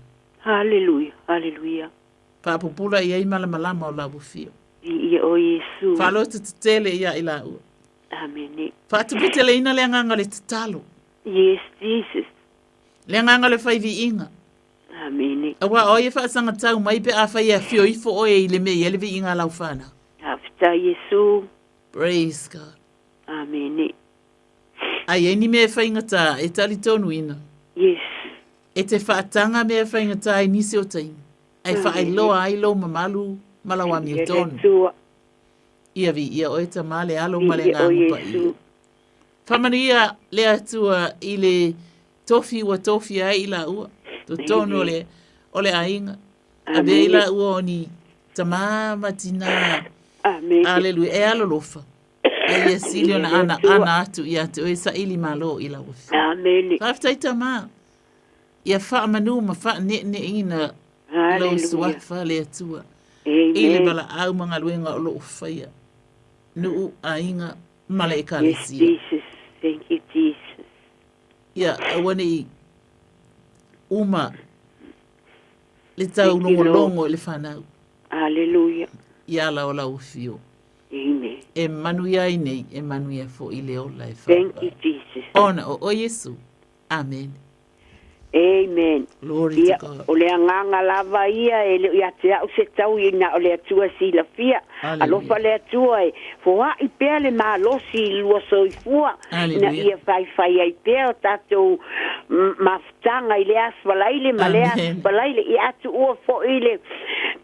Speaker 3: Hallelujah. Hallelujah.
Speaker 20: Whaapupula i ei malamalama o la bufio.
Speaker 3: I o Yesu.
Speaker 20: Whaalotu te tele ia i la ua.
Speaker 3: Amen.
Speaker 20: Whaatupite le ina le anganga le tatalo.
Speaker 3: Yes, Jesus.
Speaker 20: Le anganga le whaivi inga.
Speaker 3: Amen.
Speaker 20: Awa o e whaasanga tau mai pe a whai a fio ifo o e i le mei ele vi inga lau whana.
Speaker 3: After Yesu.
Speaker 20: Praise God.
Speaker 3: Amen.
Speaker 20: Ai eni me whaingata e tali tonu ina.
Speaker 3: Yes.
Speaker 20: E te whaatanga me whaingata e nisi o taimi. Ai whaailoa ailo mamalu malawa mi o tonu. Ia vi ia o e tamale alo male ngā ngupa ia. Whamani ia le atua i le tofi wa tofi ai ila ua. To tonu o le ainga. A be ila ua o ni tamama tina. Aleluia. E alo lofa. Ai e sili ona ana atu ia te oe sa ili malo ila ufi.
Speaker 3: Amen.
Speaker 20: Kaftai tama. Ia wha manu ma wha ne ina lau suafa le atua. Ile bala au mga luenga o lo ufaya. Nuu ainga male e kalesia.
Speaker 3: Yes, Jesus. Thank you, Jesus.
Speaker 20: Ia, awane uma le tau longo le whanau.
Speaker 3: Hallelujah.
Speaker 20: Ia lau lau fio.
Speaker 3: Amen.
Speaker 20: E manu ia nei, e manu ia fo i leo lai wha.
Speaker 3: Thank you, Jesus.
Speaker 20: Ona o Yesu. Amen.
Speaker 3: Amen.
Speaker 20: Glory to God.
Speaker 3: O le anganga lava ia e le ia te au se tau i na o le atua si la fia. Alofa le atua e fua i pea le malosi lua soifua. Na ia fai ai pea o tatou maftanga i le asfalaile ma le asfalaile i atu ua fo i le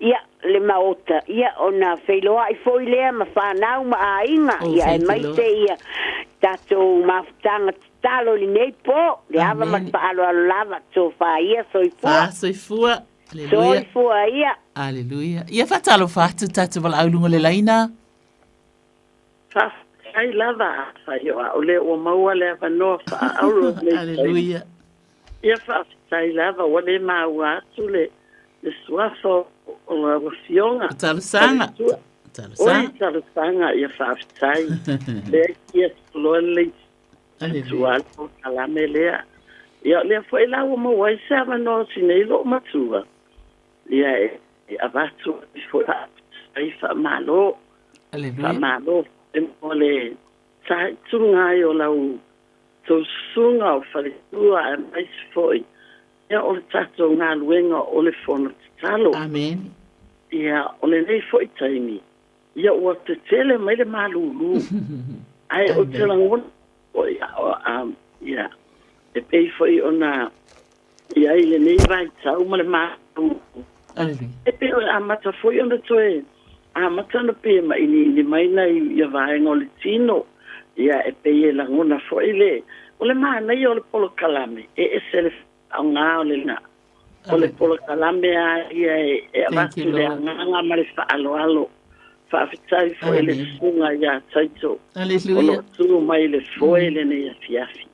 Speaker 3: ia le maota. Ia ona feiloa i fo i lea ma whanau ma a inga. Ia e maite ia tatou maftanga talo li nei po le ava mat pa alo lava so fa ia soifua soifua ia
Speaker 20: aleluia ia fatalo fatu tatu val aulunga le laina
Speaker 6: fa ai lava fa yo o le o maua le va no fa auro
Speaker 20: aleluia
Speaker 6: ia fa sai lava o le maua tu le suafo o la fionga
Speaker 20: talo sanga
Speaker 6: ia fa sai le ia lo le tual po kalame lea. Ia lea foi la o mo wai sama no sinei lo matua. Ia e avatu foi ai fa malo.
Speaker 20: Aleluia.
Speaker 6: Fa malo e mo le sai tunga yo la u to sunga o fale tua e mais foi. Ia o le tato ngā luenga o le fono talo.
Speaker 20: Amen.
Speaker 6: Ia o le nei foi taimi. Ia o te tele mai le malulu. Ai o te langona ia e pei foi ona ia ile nei vai tau male ma e pei a mata foi ona toe a mata no pe ma ini mai nei ia vai ngol tino ia e pei la ngona foi le ole ma nei ole polo kalame e sele nga ole na ole polo kalame ia e avatu le nga male fa alo fa'afetai foi le sunga ia taito.
Speaker 20: Aleluia.
Speaker 6: O tu mai le foi le nei fiafi.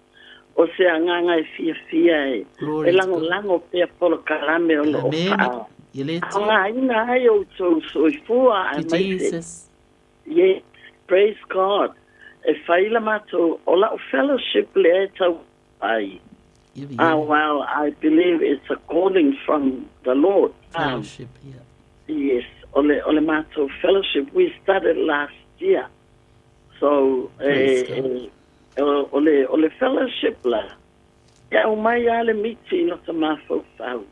Speaker 6: O se anganga e fia e lango pe polo kalame o lo fa. Anga ina ai o so fua
Speaker 20: Jesus.
Speaker 6: Yes, praise God. E faila mato o la fellowship le tau ai. Well, I believe it's a calling from the Lord.
Speaker 20: Fellowship,
Speaker 6: Yes. Ole Mato Fellowship, we started last year. So, ole fellowship la. E au mai ale miti no ta mafo fau.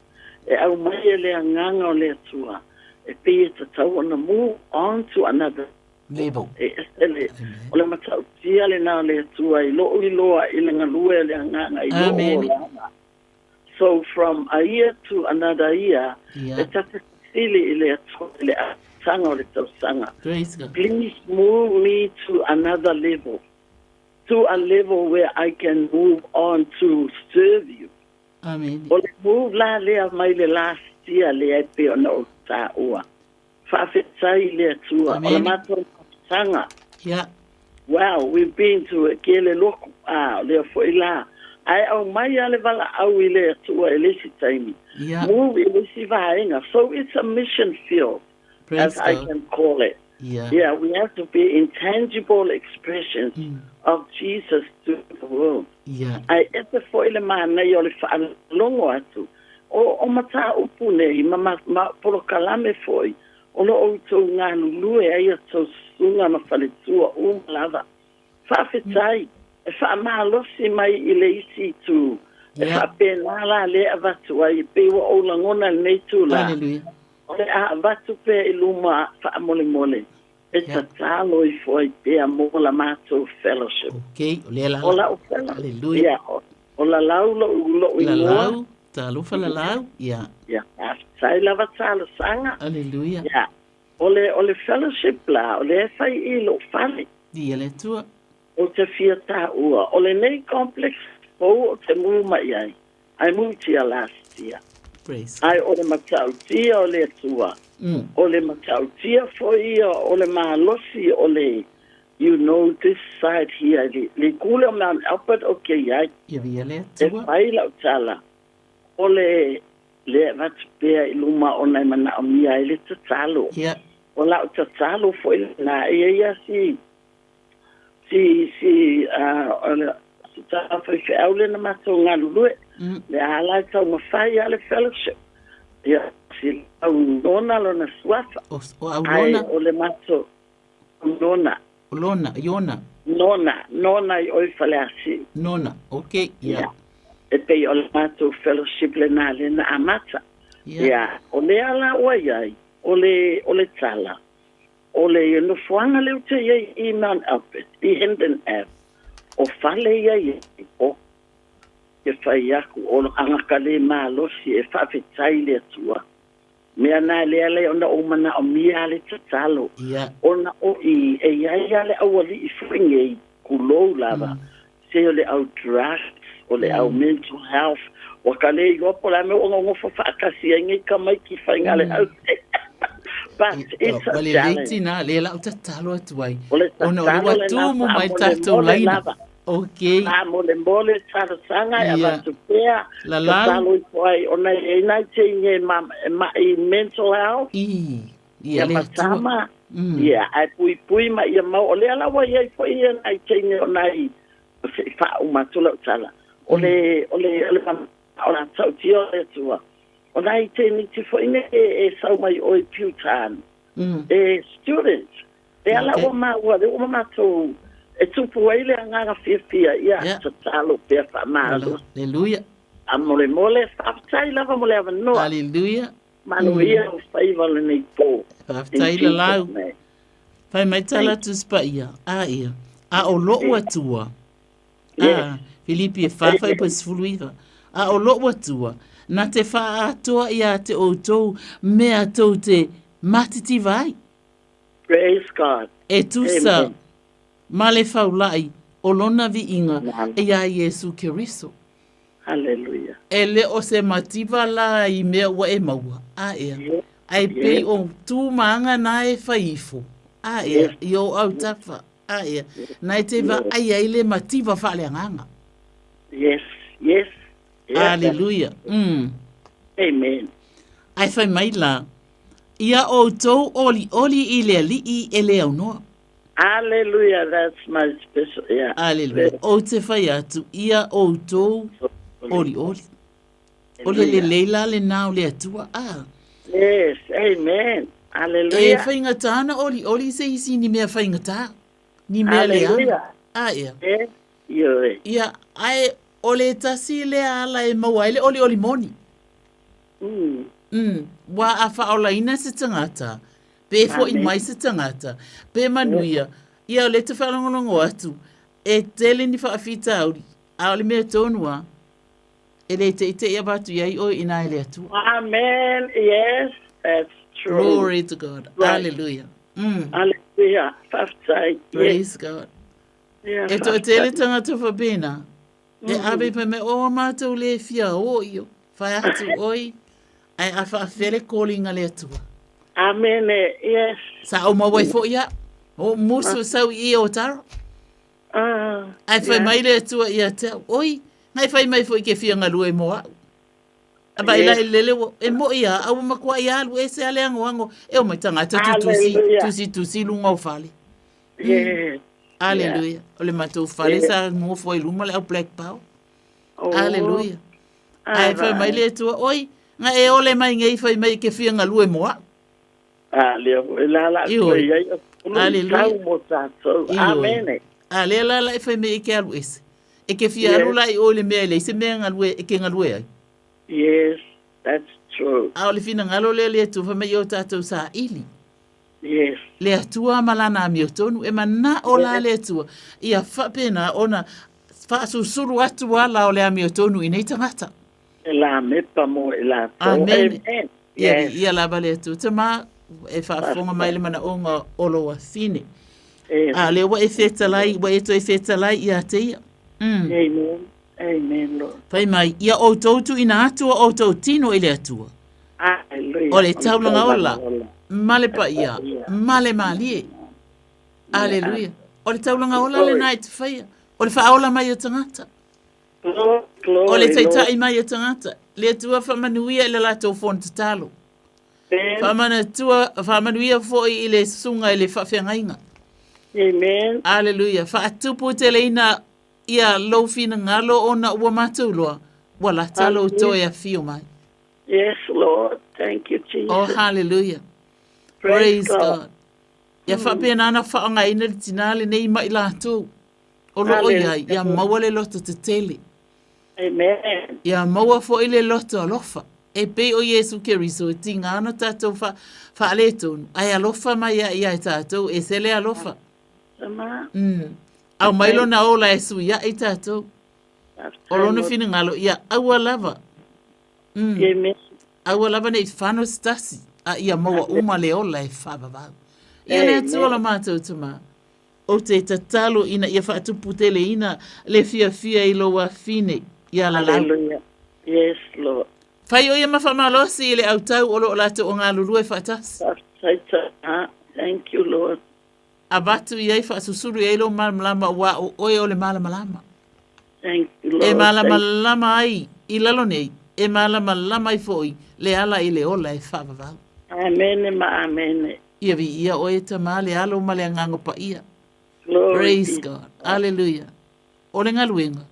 Speaker 6: E au mai ele anganga ole atua. E pia ta tau ona move on to another
Speaker 20: level.
Speaker 6: Ole matau tia le na ole atua i loa i lenga lue le anganga i loa. So, from a year to another year, it's Please move me to another level, to a level where I can move on to serve you.
Speaker 20: Amen.
Speaker 6: Move la lea mai le last year le pe ona ta ua. Fa fetai le tua. Ola mato sanga.
Speaker 20: Yeah.
Speaker 6: Wow, we've been to a kele loku le foi la. Ai au mai ale vala au ile tua elisi taimi. Move elisi vaenga. So it's a mission field, as I can call it. Yeah, we have to be intangible expressions of Jesus to the world. Ai ete foi le mana yo le fa longo atu. O mata upune ma polo kalame foi. O lo o to nga lue ai to sunga ma faletua lava. Fa fetai. E wha mahalosi mai I le isi tu. E wha pēnā la le avatu ai pewa o langona nei tu la. O le a avatu pe I luma wha mole mole. It's a talo I foi pea mo la mato fellowship.
Speaker 20: Okay, o le la.
Speaker 6: Ola o fellowship.
Speaker 20: Hallelujah.
Speaker 6: Yeah, ola lau lo
Speaker 20: La
Speaker 6: ingoa.
Speaker 20: lau, talo fa la lau. Yeah.
Speaker 6: Yeah, sai lava talo sanga.
Speaker 20: Hallelujah.
Speaker 6: Yeah. Ole fellowship la, ole sai I lo fale.
Speaker 20: Dia le tua.
Speaker 6: O te fia tā ua. Ole nei complex pou o te mū mai ai. Ai mū tia last year.
Speaker 20: Praise.
Speaker 6: Ai ole matau tia o le tua. Ole matau tia foi ole malosi ole. You know this side here. Le kule o Mount Albert okay ai.
Speaker 20: Ia via le
Speaker 6: E
Speaker 20: tua.
Speaker 6: whai lau tala. Ole le vatupea I luma o nei mana o mia I le tatalo.
Speaker 20: Ia.
Speaker 6: O lau tatalo foi na ia si ole ta foi aule na mato ngalue. Le ala tau mawhai ale fellowship. Ia si au nona lo na suafa.
Speaker 20: O au nona.
Speaker 6: Ai ole mato nona.
Speaker 20: Lona, Iona.
Speaker 6: Nona I oi fale asi.
Speaker 20: Nona, okay, ia.
Speaker 6: E pei ole mato fellowship le na amata. Ia, ole ala oai, ole tala. Ole no fuanga le ute I Mount Albert, I Hendon Ave. O fale ia o e fai aku o angaka le malosi e whawhetai le atua. Mea nā lea le ona o mana o mia le tatalo. Ona o I e ia le awali I whinge kulou lava. Se o le au drugs, o le au mental health. Waka le I opo la me o ngofo whaakasi ngai ka mai ki whainga le au te. But it's a challenge.
Speaker 20: Na le la tatalo atuai.
Speaker 6: Ona
Speaker 20: o watu mo mai tatou laina. Okay.
Speaker 6: Mole sanga ya batupea.
Speaker 20: La la.
Speaker 6: Tatalo I ona e nai te my mental health.
Speaker 20: Ia le
Speaker 6: tama. Ia ai pui ma ia mau ole ala wa ia foi ia ai te ona I fa uma tula tala. Ole ona tau tio e tua. Ona I te ni te foi ne e sau mai oi piutan. Students. E ala wa ma to e tupu ele nganga fia ia tatalo pe fa malo.
Speaker 20: Hallelujah.
Speaker 6: Mole faftai lava mole ava no.
Speaker 20: Hallelujah.
Speaker 6: Manu ia o faiva le nei po.
Speaker 20: Faftai la lau. Fai mai tala tu spa ia. Ia. A o lo atua. Filipi e fafa e pas fuluiva. A o lo atua. Na te fa atoa ia te outou mea tau te matiti vai.
Speaker 6: Praise God.
Speaker 20: E tu sa male faulai o lona vi inga e ia Yesu Keriso.
Speaker 6: Hallelujah.
Speaker 20: Ele o se mativa la I mea wa e maua. Ai pei o tu maanga na e faifo. Yo au tafa. Na te va ai ele mativa fale nganga.
Speaker 6: Yes.
Speaker 20: Hallelujah.
Speaker 6: Amen.
Speaker 20: Ai fai mai la. Ia o tou oli I li ele au noa.
Speaker 6: Hallelujah, that's my special, yeah.
Speaker 20: Hallelujah. O te whai atu, ia o tou oli. Ole le leila le nao le atua.
Speaker 6: Yes, amen. Hallelujah.
Speaker 20: E whainga tāna oli se isi ni mea whainga tā. Ni mea le ana.
Speaker 6: Ia.
Speaker 20: Ia, ai ole tasi le ala e maua ele oli moni. Wa a whaolaina se tangata. Pe fo I mai se tangata. Pe manuia. Ia o le te whalongolongo atu. E tele ni whaafita auri. A ole mea tonua. E le te ite ia batu iai o ina ele atu.
Speaker 6: Amen. Yes, that's true.
Speaker 20: Glory to God. Right. Hallelujah.
Speaker 6: Hallelujah. Faftai.
Speaker 20: Praise God.
Speaker 6: Yeah,
Speaker 20: e to tele tangata whabena. E abe pa me o mātou le fia o io. Whai atu oi. Ai a whaafere calling a le atua.
Speaker 6: Amen, yes.
Speaker 20: Sa o mawai fo ia. O musu sau I o taro. Ai whai mai le atua ia te. Oi, ngai whai mai fo I ke fia ngalu e moa. Aba ila lele e mo ia. Au makua ia alu e se ale ango. E o mai tangata tusi lunga o fale.
Speaker 6: Yes.
Speaker 20: Hallelujah. Ole matou fale sa ngofo I luma le au black power. Hallelujah. Ai whai mai le atua. Oi, nga e ole mai ngai whai mai ke fia ngalu e moa.
Speaker 6: Leo, la Amen.
Speaker 20: La e fai me ke alu ese. E ke fia alu la I ole mea le se mea ngalu e ke ngalu e ai.
Speaker 6: Yes, that's true.
Speaker 20: A ole fina ngalo le tu fa me yo tatou sa ili.
Speaker 6: Yes.
Speaker 20: Le atua malana mi tonu e mana o la le atua. Ia whapena ona whasusuru atu ala o le ami tonu i nei tangata.
Speaker 6: E la mepa mo e la to.
Speaker 20: Amen.
Speaker 6: Amen.
Speaker 20: Yes. Ia lava le atu. Te ma e whaafonga mai le mana onga olo a fine. A le wa e whetalai, wa e to e whetalai ia te ia.
Speaker 6: Amen. Amen, Lord.
Speaker 20: Pai mai, ia o tautu ina atua o tau tino i le atua.
Speaker 6: Hallelujah.
Speaker 20: O le taulanga ola. Male pa ia. Male malie. Aleluia. O le taulanga ola le nai te whaia. O le whaola mai o tangata. O le taitai mai o tangata. Le atua whamanuia le lato fon te talo. Whamanuia foi i le sunga i le whawhiangainga.
Speaker 6: Amen.
Speaker 20: Aleluia. Whaatupu te leina ia lofina ngalo o na ua matauloa. Wala talo toi a fio mai.
Speaker 6: Yes, Lord. Thank you, Jesus.
Speaker 20: Oh, hallelujah. Praise God. Ia whapena ana whaanga ina le tinale nei mai lātou. O loo iai, ia maua le loto te tele.
Speaker 6: Amen.
Speaker 20: Ia maua fo i le loto alofa. E pe o Yesu Keriso e tinga ana tātou whaale tonu. Ai alofa mai ia e tātou e sele alofa.
Speaker 6: Sama.
Speaker 20: Au mailo na ola e sui ia e tātou. O lona fina ngalo, ia aua lava.
Speaker 6: Amen.
Speaker 20: Aua lava nei whano stasi. A ia maua uma le ola e whababau. Ia le atu ola mātou tuma. O te tatalo ina ia whaatupu tele ina le fia i loa fine. Ia la lau.
Speaker 6: Hallelujah. Yes, Lord.
Speaker 20: Whai o ia mawhamalosi i le autau o lo lata o ngā lulu e whaatas.
Speaker 6: Thank you, Lord.
Speaker 20: A batu i ei whaasusuru i eilo malamalama wa o oe o le malamalama.
Speaker 6: Thank you, Lord.
Speaker 20: E malamalama ai i lalo nei. E malamalama i foi le ala i le ola e whabavau.
Speaker 6: Amen, amen.
Speaker 20: Ia vi ia oe ta maa le alo ma le angango pa ia.
Speaker 6: Glory.
Speaker 20: Praise God. Hallelujah. O le ngaluenga.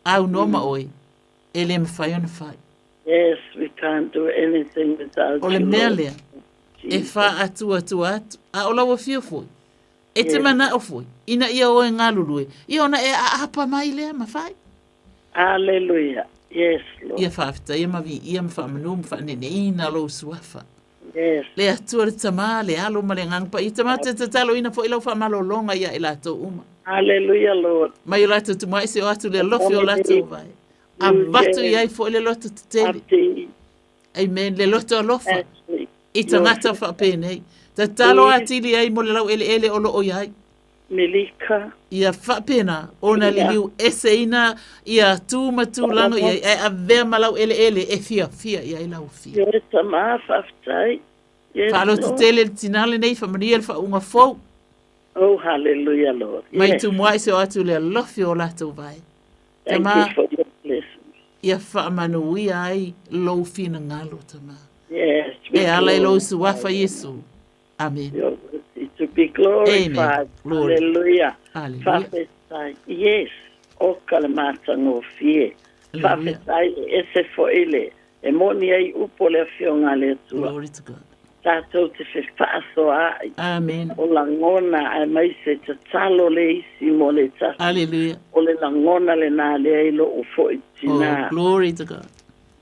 Speaker 20: Au noma oe. E le mwhai ona whai.
Speaker 6: Yes, we can't do anything without
Speaker 20: O le
Speaker 6: you,
Speaker 20: mea
Speaker 6: Lord.
Speaker 20: lea. E wha atu. A ola wa fio foi. E te mana o foi. Ina ia oe ngā lulue. Ia ona e apa mai lea ma whai.
Speaker 6: Hallelujah. Yes, Lord.
Speaker 20: Ia whafta, ia mavi, ia mwhamanu, mwhanene, ina lo suafa.
Speaker 6: Yes.
Speaker 20: Le atua le tamā, le alo ma le ngangpa. I tamā te talo ina fo ilau whamalo longa ia i lato uma.
Speaker 6: Hallelujah, Lord.
Speaker 20: Mai o lato tumai se o atu le lofi o lato vai. A batu i ai fo le loto te tele. Amen, le loto a lofa. I tangata whapene. Ta talo atili ai mo le lau ele o lo o iai.
Speaker 6: Melika.
Speaker 20: Ia whapena, ona liliu ese ina, ia tū lango, ia a vea malau ele e fia, ia lau fia.
Speaker 6: Ia ta maa whaftai.
Speaker 20: Whalo te tele tinale nei, whamaria le whaunga fau.
Speaker 6: Oh, hallelujah, Lord.
Speaker 20: Mai tu mua se o atu le lofi o lato vai.
Speaker 6: Thank you for your blessing.
Speaker 20: Ia whaamanu ia ai lou fina ngalo tama.
Speaker 6: Yes.
Speaker 20: E ala i lou suafa Yesu. Amen.
Speaker 6: To be glorified.
Speaker 20: Glory.
Speaker 6: Hallelujah.
Speaker 20: Hallelujah.
Speaker 6: Yes. O kalamata no fie. Whawhetai ese fo ele. E moni ai upo le fionga le tua.
Speaker 20: Glory to God.
Speaker 6: Tātou te whewhaaso ai.
Speaker 20: Amen.
Speaker 6: O la ngona ai mai se te talo le isi mo le tasi.
Speaker 20: Hallelujah.
Speaker 6: O le la ngona le nā le ailo o fo i tina.
Speaker 20: Oh, glory to God.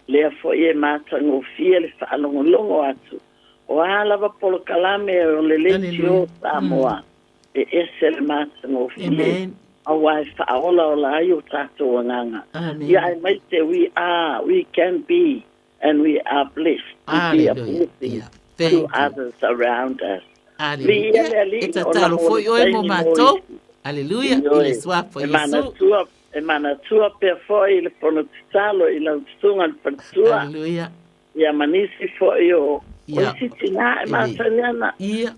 Speaker 6: Lea fo e mata no fie le whaalongolongo atu. O alawa polo kalame o le leti o Samoa. E ese le mata no fie.
Speaker 20: Amen.
Speaker 6: A wai whaola o la ai o tātou anganga.
Speaker 20: Amen.
Speaker 6: Ia ai mai te we can be, and we are blessed to be a blessing to others around us.
Speaker 20: Hallelujah. E ta talo foi o e mo matou. Hallelujah. Ile swapa Yesu.
Speaker 6: E mana tua pe foi le pono talo i la tunga per tua.
Speaker 20: Hallelujah.
Speaker 6: Ia manisi foi o
Speaker 20: Ia.
Speaker 6: sitina e matanyana.
Speaker 20: Ia.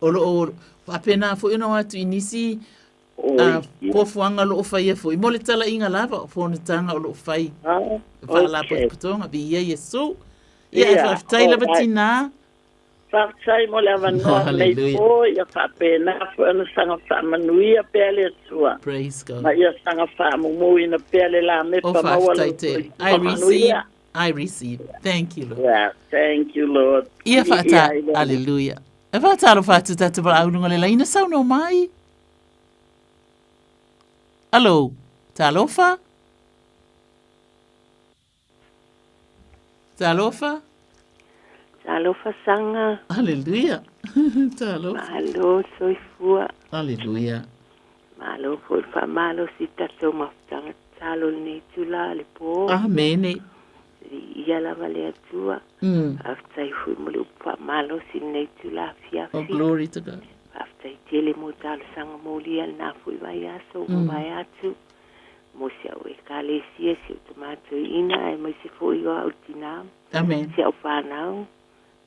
Speaker 20: Olo apena foi no atu inisi pofuanga lo fai e foi. Mo le tala inga lava fo na tanga o lo fai. Fala potonga bi Yesu. Ia fa taila batina.
Speaker 6: Whaatai mo le avanoa nei po, ia whaapena, whaana sanga whaamanuia pēle atua.
Speaker 20: Praise God.
Speaker 6: Ma ia sanga whaamumui na pēle la mepa mawala.
Speaker 20: I receive. Thank you, Lord.
Speaker 6: Yeah, thank you, Lord.
Speaker 20: Ia whaata, hallelujah. E whaataro whaatu tatu para aununga le laina sau no mai. Hello, talofa? Talofa?
Speaker 3: Talofa sanga.
Speaker 20: Hallelujah. Talofa.
Speaker 3: Malo soifua.
Speaker 20: Hallelujah.
Speaker 3: Malo fa malo sita toma tanga talo ni tula le po.
Speaker 20: Amen.
Speaker 3: Ia la vale tua. After fu mo pa malo sin ne tula fia.
Speaker 20: Oh, glory to God.
Speaker 3: After tele mo talo sanga mo lia na fu vai aso mo vai atu. Mo sia we kale sia si tomato ina e mo si fu yo utina.
Speaker 20: Amen.
Speaker 3: Sia fa now.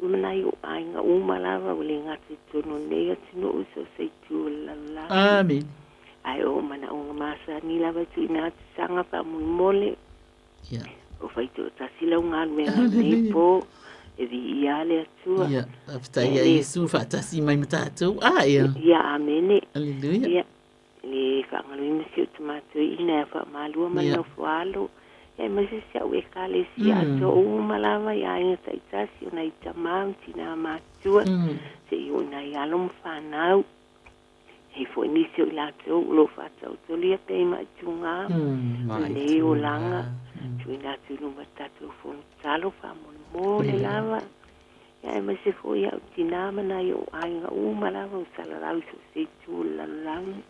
Speaker 3: Umana yo ainga umalava ulinga titono ne tino uso se tu la.
Speaker 20: Amen.
Speaker 3: Ai o mana o masa ni lava tu ina sanga pa mo mole.
Speaker 20: Yeah.
Speaker 3: O fai tu ta sila unga me po e di iale atua.
Speaker 20: Yeah. After ya Yesu fa ta si mai matatu. Ya.
Speaker 3: Ya amene.
Speaker 20: Hallelujah.
Speaker 3: Ya. Le fa ngalu si tomato ina fa malu mana fualo. E masi sia we kale sia to umalava ya ina taitasi una itamam tina matua. Se yo na yalom fa nau. E foi início lá teu lo fata o lia pe ma tunga le o langa tu ina tu no matatu fo talo fa mo le lava ya ma se foi a tinama na yo ainga u malava o sala so se tu la lang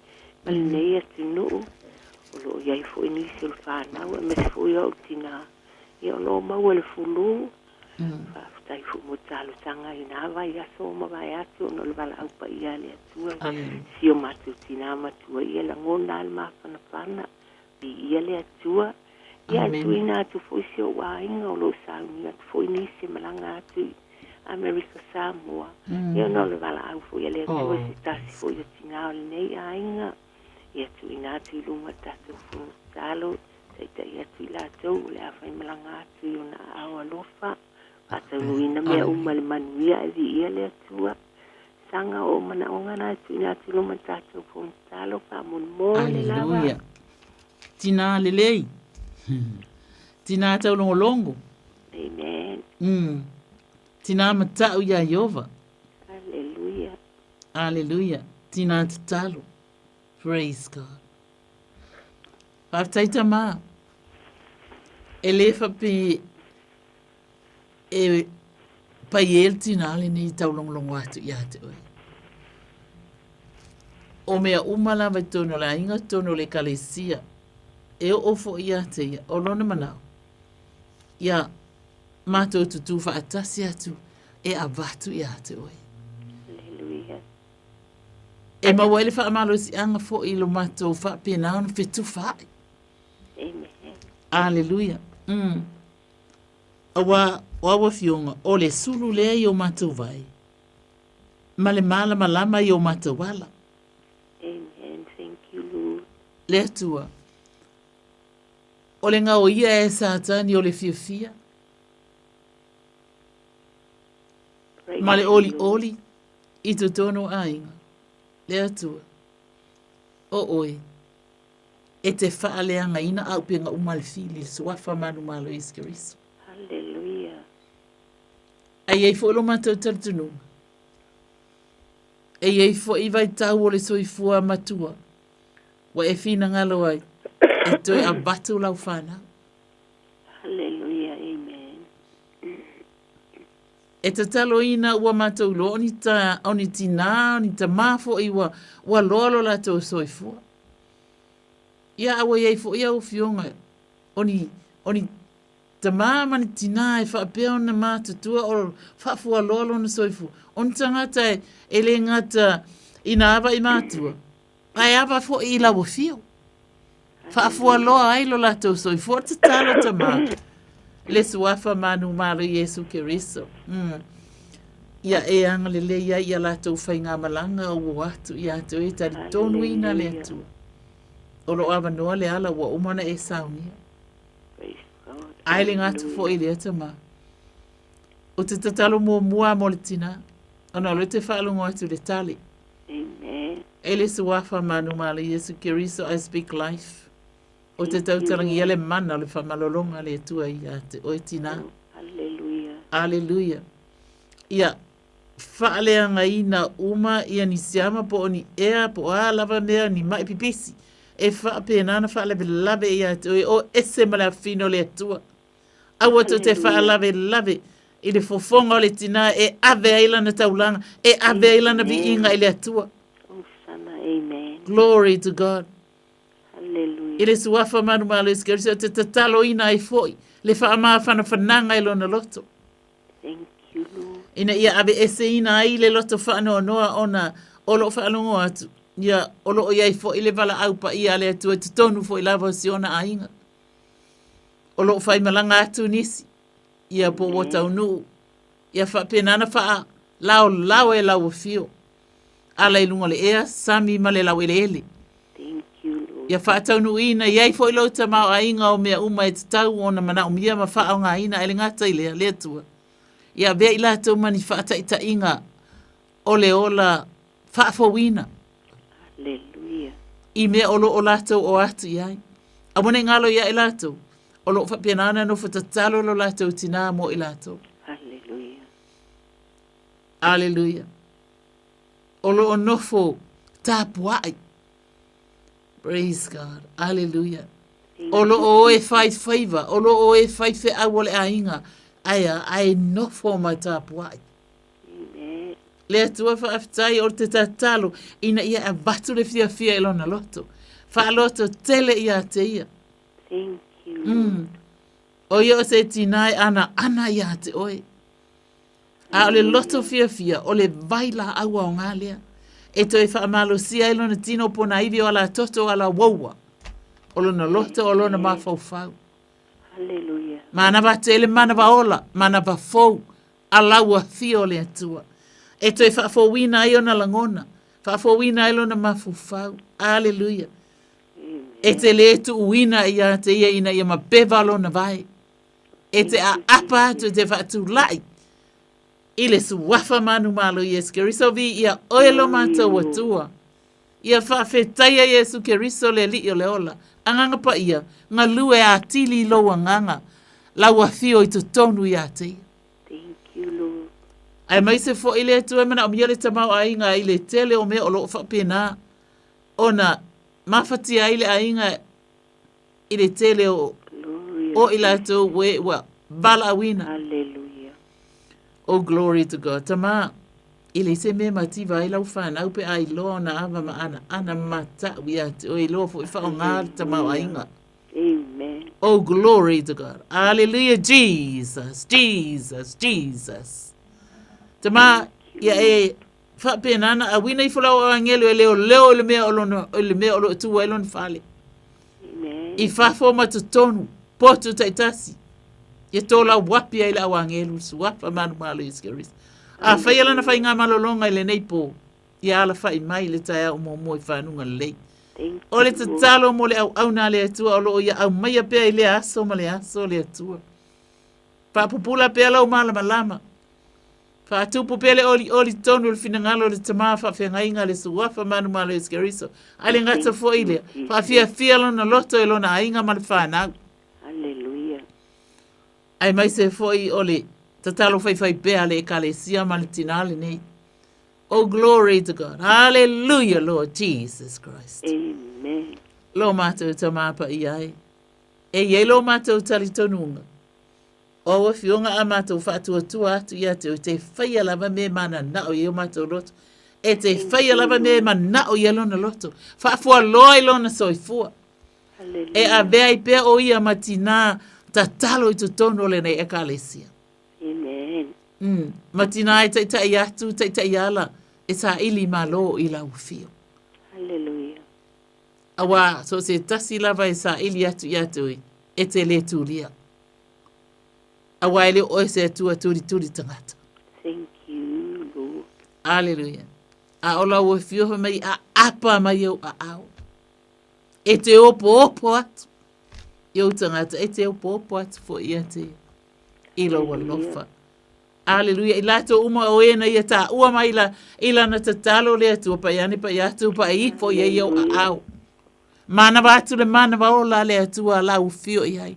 Speaker 3: mal ne tu no o lo ya foi início fa na o ma se foi o tina yo lo ma o le fulu fa tai fu mo talo tanga ina va ya so ma va ya tu no le vala au pa ia le tu si o matu tina matu ia la ngona al ma pana pana bi ia le tu ia tu ina tu fu si o wa inga o lo sa ni tu fu ni si malanga tu America Samoa ia no le vala au fu ia le tu si ta si fu ia tina le nei a inga ia tu ina tu lu ma ta tu fu talo te ia tu la tu le a fa malanga tu na a lo fa ata luina mea umale manuia e ia le atua. Sanga o mana o ngana tu ina tu lo matatu fon talo pa mon mole lava.
Speaker 20: Hallelujah. Tina lelei. Tina tau longo longo.
Speaker 3: Amen.
Speaker 20: Tina matau ya Yehova.
Speaker 3: Hallelujah.
Speaker 20: Hallelujah. Tina talo. Praise God. Paftaita ma. Elefa pe e pa yel tinale ni taulong atu ya te oi. O mea umala vai tono la inga tono le kalesia. E o ofo ia te ia. O lona manao. Ia mato tutu fa atasi atu. E abatu ia te oi.
Speaker 3: Hallelujah.
Speaker 20: E mawele fa amalo si anga fo ilo mato fa pena on fitu fa.
Speaker 3: Amen.
Speaker 20: Hallelujah. Wa fionga o le sulu lea i o matou vai. Ma le mala malama i o matou wala.
Speaker 3: Amen. Thank you, Lord.
Speaker 20: Le atua. O le ngau ia e satani o le fia. Ma le oli i to tono ainga. Le atua. O oi. E te whaaleanga ina au penga umalfili suafa manu malo iskeriso.
Speaker 3: Hallelujah.
Speaker 20: Ai ei fo lo matou tartunu. Ei fo i vai tau o le soifua matua. Wa e fina ngalo ai. E toi a batu lau whana.
Speaker 3: Hallelujah. Amen.
Speaker 20: E te talo ina ua matou lo oni tina, oni ta mafo i wa lolo la tau soifua. Ia awa ei fo ia o fionga. Oni ta mama ni tina e whaapea na mātutua o whaafua lolo na soifu. On tangata e le ngata ina awa i mātua. Ai awa fo i lawa fio. Whaafua loa ai lo lato soifu. O te talo ta mā. Le suafa manu malo Yesu Keriso. Ia e anga le leia ia lato whai ngā malanga o watu. Ia to e tari tonu ina le atua. O lo awa noa le ala wa umana e saunia. Ai le ngatu fo i le atama. O te tatalo mua mo le tina. Ona lo te whaalungo atu le tali.
Speaker 3: Amen.
Speaker 20: E le suafa manu mala Yesu Keriso, I speak life. O te tautarangi ele mana le whamalolonga le tua i ate o e tina.
Speaker 3: Hallelujah.
Speaker 20: Hallelujah. Ia, whaaleanga ina uma ia ni siama po o ni ea po a lava mea ni mai pipisi. E whaapenana whaalewe lawe i ate o ese mala fino le tua. Awa to te whaalave lave. I le fofonga o le tina e ave aila na taulanga, e ave aila na viinga i le atua.
Speaker 3: Amen.
Speaker 20: Glory to God.
Speaker 3: Hallelujah.
Speaker 20: I le suafa manu malo Keriso te tatalo ina ai foi. Le wha whananga i lona loto.
Speaker 3: Thank you, Lord.
Speaker 20: Ina ia ave ese ina ai le loto whaanoa noa ona olo whaanongo atu. Ia olo o iai foi le vala aupa ia le atua te tonu foi lava si ona ainga. Olo o whai malanga atu nisi. Ia po wata unu. Ia wha penana wha lao e lau fio. Ala ilunga le ea, sami ma le lau ele ele.
Speaker 3: Thank you, Lord.
Speaker 20: Ia wha taunu ina, iai foi lo ta mau ainga o mea uma e te tau ona mana o mia ma wha o ngā ina ele ngata i lea, lea tua. Ia bea ila tau mani wha ta ita inga o le ola wha fawina.
Speaker 3: Hallelujah.
Speaker 20: I mea olo o latou o atu iai. A mone ngalo ia i latou. Olo wha penana no wha tatalo lo latou tina mo i latou.
Speaker 3: Hallelujah.
Speaker 20: Hallelujah. Olo o nofo tapuai. Praise God. Hallelujah. Olo o e fai favor. Olo o e fai fe awole ainga. Aya, ai nofo ma tapuai.
Speaker 3: Amen.
Speaker 20: Le atua wha aftai o te tatalo. Ina ia a batu le fia fia ilona loto. Wha loto tele ia te ia.
Speaker 3: Thank you.
Speaker 20: O ia o se tinai ana ia te oe. A o le loto fia fia, o le vaila aua o ngā lea. E toi wha amalo sia ilo na tino pona iwi o ala toto ala waua. O lona loto o lona mawhau fau.
Speaker 3: Hallelujah.
Speaker 20: Mana wa tele, mana wa ola, mana wa fau. Alaua fia o le atua. E toi wha fawina i o na langona. Wha fawina ilo na mawhau fau. Hallelujah. E te le tu uina i a te ia ina i a mapewa lona vai. E te a apa atu te wha tu lai. I le suafa manu malo Yesu Keriso vi ia oelo mātou atua. Ia whawhetaia Yesu Keriso le li o le ola. Anganga pa ia, ngā lue a tili loa nganga. Laua fio i tu tonu i a te.
Speaker 3: Thank you, Lord.
Speaker 20: Ai mai se fo i le atua mana o miele tamau a inga i le tele o mea o lo whapena. Ona mawhati a ile a inga i le tele o i lato we, bala awina.
Speaker 3: Hallelujah.
Speaker 20: Oh, glory to God. Tama, ile se me mativa ila ufana, upe ai loa na ava ma ana mata wiate, o ilo fo ifa o ngār tama wa inga.
Speaker 3: Amen.
Speaker 20: Oh, glory to God. Hallelujah, Jesus, Jesus, Jesus. Tama, ia e, fa penana, a wina i fula o angelo e leo le mea olo tua elon fale.
Speaker 3: Amen.
Speaker 20: I fa fo matutonu, potu taitasi. Ia tola wapi ai la wangelu suapa manu malo Keriso. A fai ala na fai ngā malolonga i le neipo. Ia ala fai mai le tae au mo i whanunga lei. O le tatalo mo le au na le atua o lo ia au mai a pia i le aso ma le aso le atua. Pa pupula pia lau malama. Fa tupu pia le oli tonu le finangalo le tamaa fa fia ngainga le suapa manu malo Keriso. Ale ngata fo ile. Fa fia lo na loto ilo na ainga ma le whanau.
Speaker 3: Hallelujah.
Speaker 20: Ai mai se foi ole tatalo fai pea le ekalesia malitinale nei. Oh, glory to God. Hallelujah, Lord Jesus Christ.
Speaker 3: Amen.
Speaker 20: Lo mātou tamapa iai. E ye lo mātou talitonunga. O wa fionga a mātou whātua tua atu ia te whaia lava me mana na o ye mātou loto. E te whaia lava me mana na o ye lona loto. Whaafua loa i lona soifua.
Speaker 3: Hallelujah.
Speaker 20: E a vea i pea o ia matina tatalo i tu tono le nei ekalesia.
Speaker 3: Amen.
Speaker 20: Matina e taitai atu, taitai ala, e sa ili malo i lau fio.
Speaker 3: Hallelujah.
Speaker 20: Awa, so se tasi lava e sa ili atu i atu e te le tulia. Awa ele oe se atua turi tangata.
Speaker 3: Thank you, Lord.
Speaker 20: Hallelujah. A ola ua fio mai a apa mai au a au. E te opo atu. Iau tangata, e te opo atu fo ia te ilo wa lofa. Hallelujah. I lato uma o ena ia ta ua mai ila na tatalo le atu pa iane pa iatu pa i fo ia iau a au. Mana wa atu le mana wa ola le atu a lau fio iai.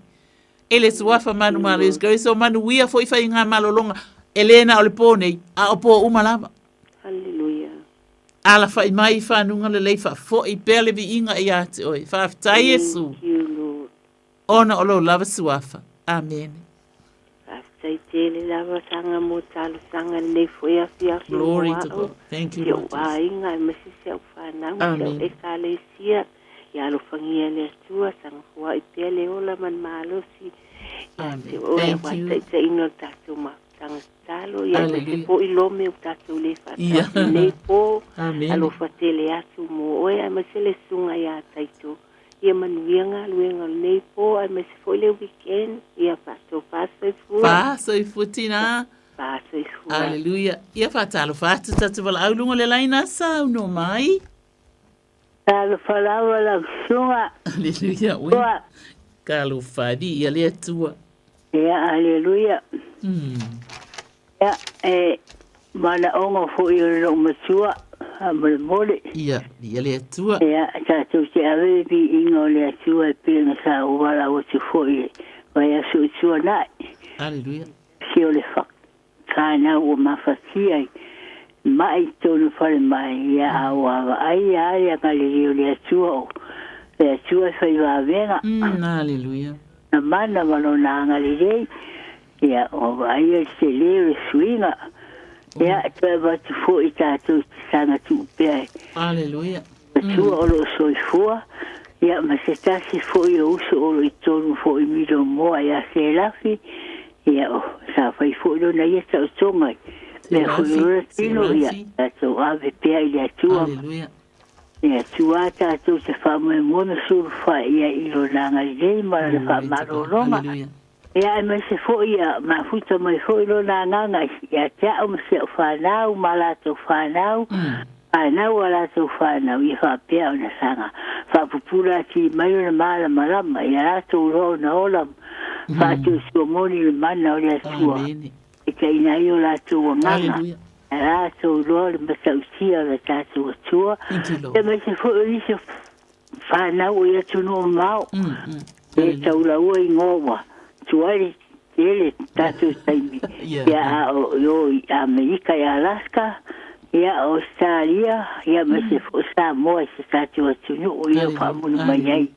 Speaker 20: Ele suafa manu malo Keriso manu wia fo ifa inga malolonga. Elena o le pone a opo uma lava.
Speaker 3: Hallelujah.
Speaker 20: Ala fa i mai fa nunga le leifa fo i pele vi inga i ate oi. Fa aftai Yesu.
Speaker 3: Thank you, Lord.
Speaker 20: Ona o lo lava suafa. Amen.
Speaker 3: tai tele lava sanga mo talo sanga nei foi a fia.
Speaker 20: Glory to God. Thank you, Lord.
Speaker 3: Ainga me se se fana
Speaker 20: Amen.
Speaker 3: e kalesia ya lo fangia le tua sanga foi i pele ola man malo si.
Speaker 20: Amen.
Speaker 3: Thank
Speaker 20: Thank you.
Speaker 3: Te ino tatu ma sanga talo ya me se
Speaker 20: Hallelujah.
Speaker 3: po ilome o tatu le fa.
Speaker 20: Yeah.
Speaker 3: Nei po
Speaker 20: Amen.
Speaker 3: alo fatele atu mo oe me se le sunga ya taito. Ia manuianga luenga nei po ai me se foi le weekend ia pato paso e fua.
Speaker 20: Paso i futina.
Speaker 3: Paso e fua.
Speaker 20: Hallelujah. Ia fatalo fatu tatu wala au lungo le laina sa no mai.
Speaker 3: Talo falawa la sunga.
Speaker 20: Hallelujah. We. Kalo fadi ia le tua.
Speaker 3: Ia hallelujah. Ia mana onga foi o lo matua. Mole.
Speaker 20: Ia le tua.
Speaker 3: Ia tatu te ave bi ingo le tua e pena sa wala o te foi. Vai a su tua nai.
Speaker 20: Hallelujah.
Speaker 3: Si o le fak. Kana o mafatia. Mai tonu fale mai ia awa. Ai kali le tua. Le tua fai va venga.
Speaker 20: Hallelujah.
Speaker 3: Na mana malo na ngali ia o vai se le swinga. Ia te va tu fo i tatu sanga tu pe.
Speaker 20: Hallelujah.
Speaker 3: Tu o lo soi fua. Ia ma se tasi fo i uso o lo i tonu fo i miro moa ia se lafi. Ia o sa fai fo lo na ia sa tonga. Le fo i ora tino ia tatu ave pe ia tua.
Speaker 20: Hallelujah.
Speaker 3: Ia tua tatu se fa mo mono sur fa ia i lo nanga le ma le fa maro ronga.
Speaker 20: Hallelujah.
Speaker 3: Ia me se fo ia ma futa mai fo i lo nanga ia tia o se fa nau malato fa nau. Ana wala to fana wi fa pia na sanga fa pupula ti mai na mala malama ya to ro na ola fa tu so moni mana ola tua e kai na yo la to nganga ya to ro ma sa usia la ta to tua e me se fo i se fa na o ya tu no mau e ta ula o ngova tuari ele ta tu sai ya yo Amerika ya Alaska ia Australia ia me se fo Samoa se tatu atunu o ia fa mo mai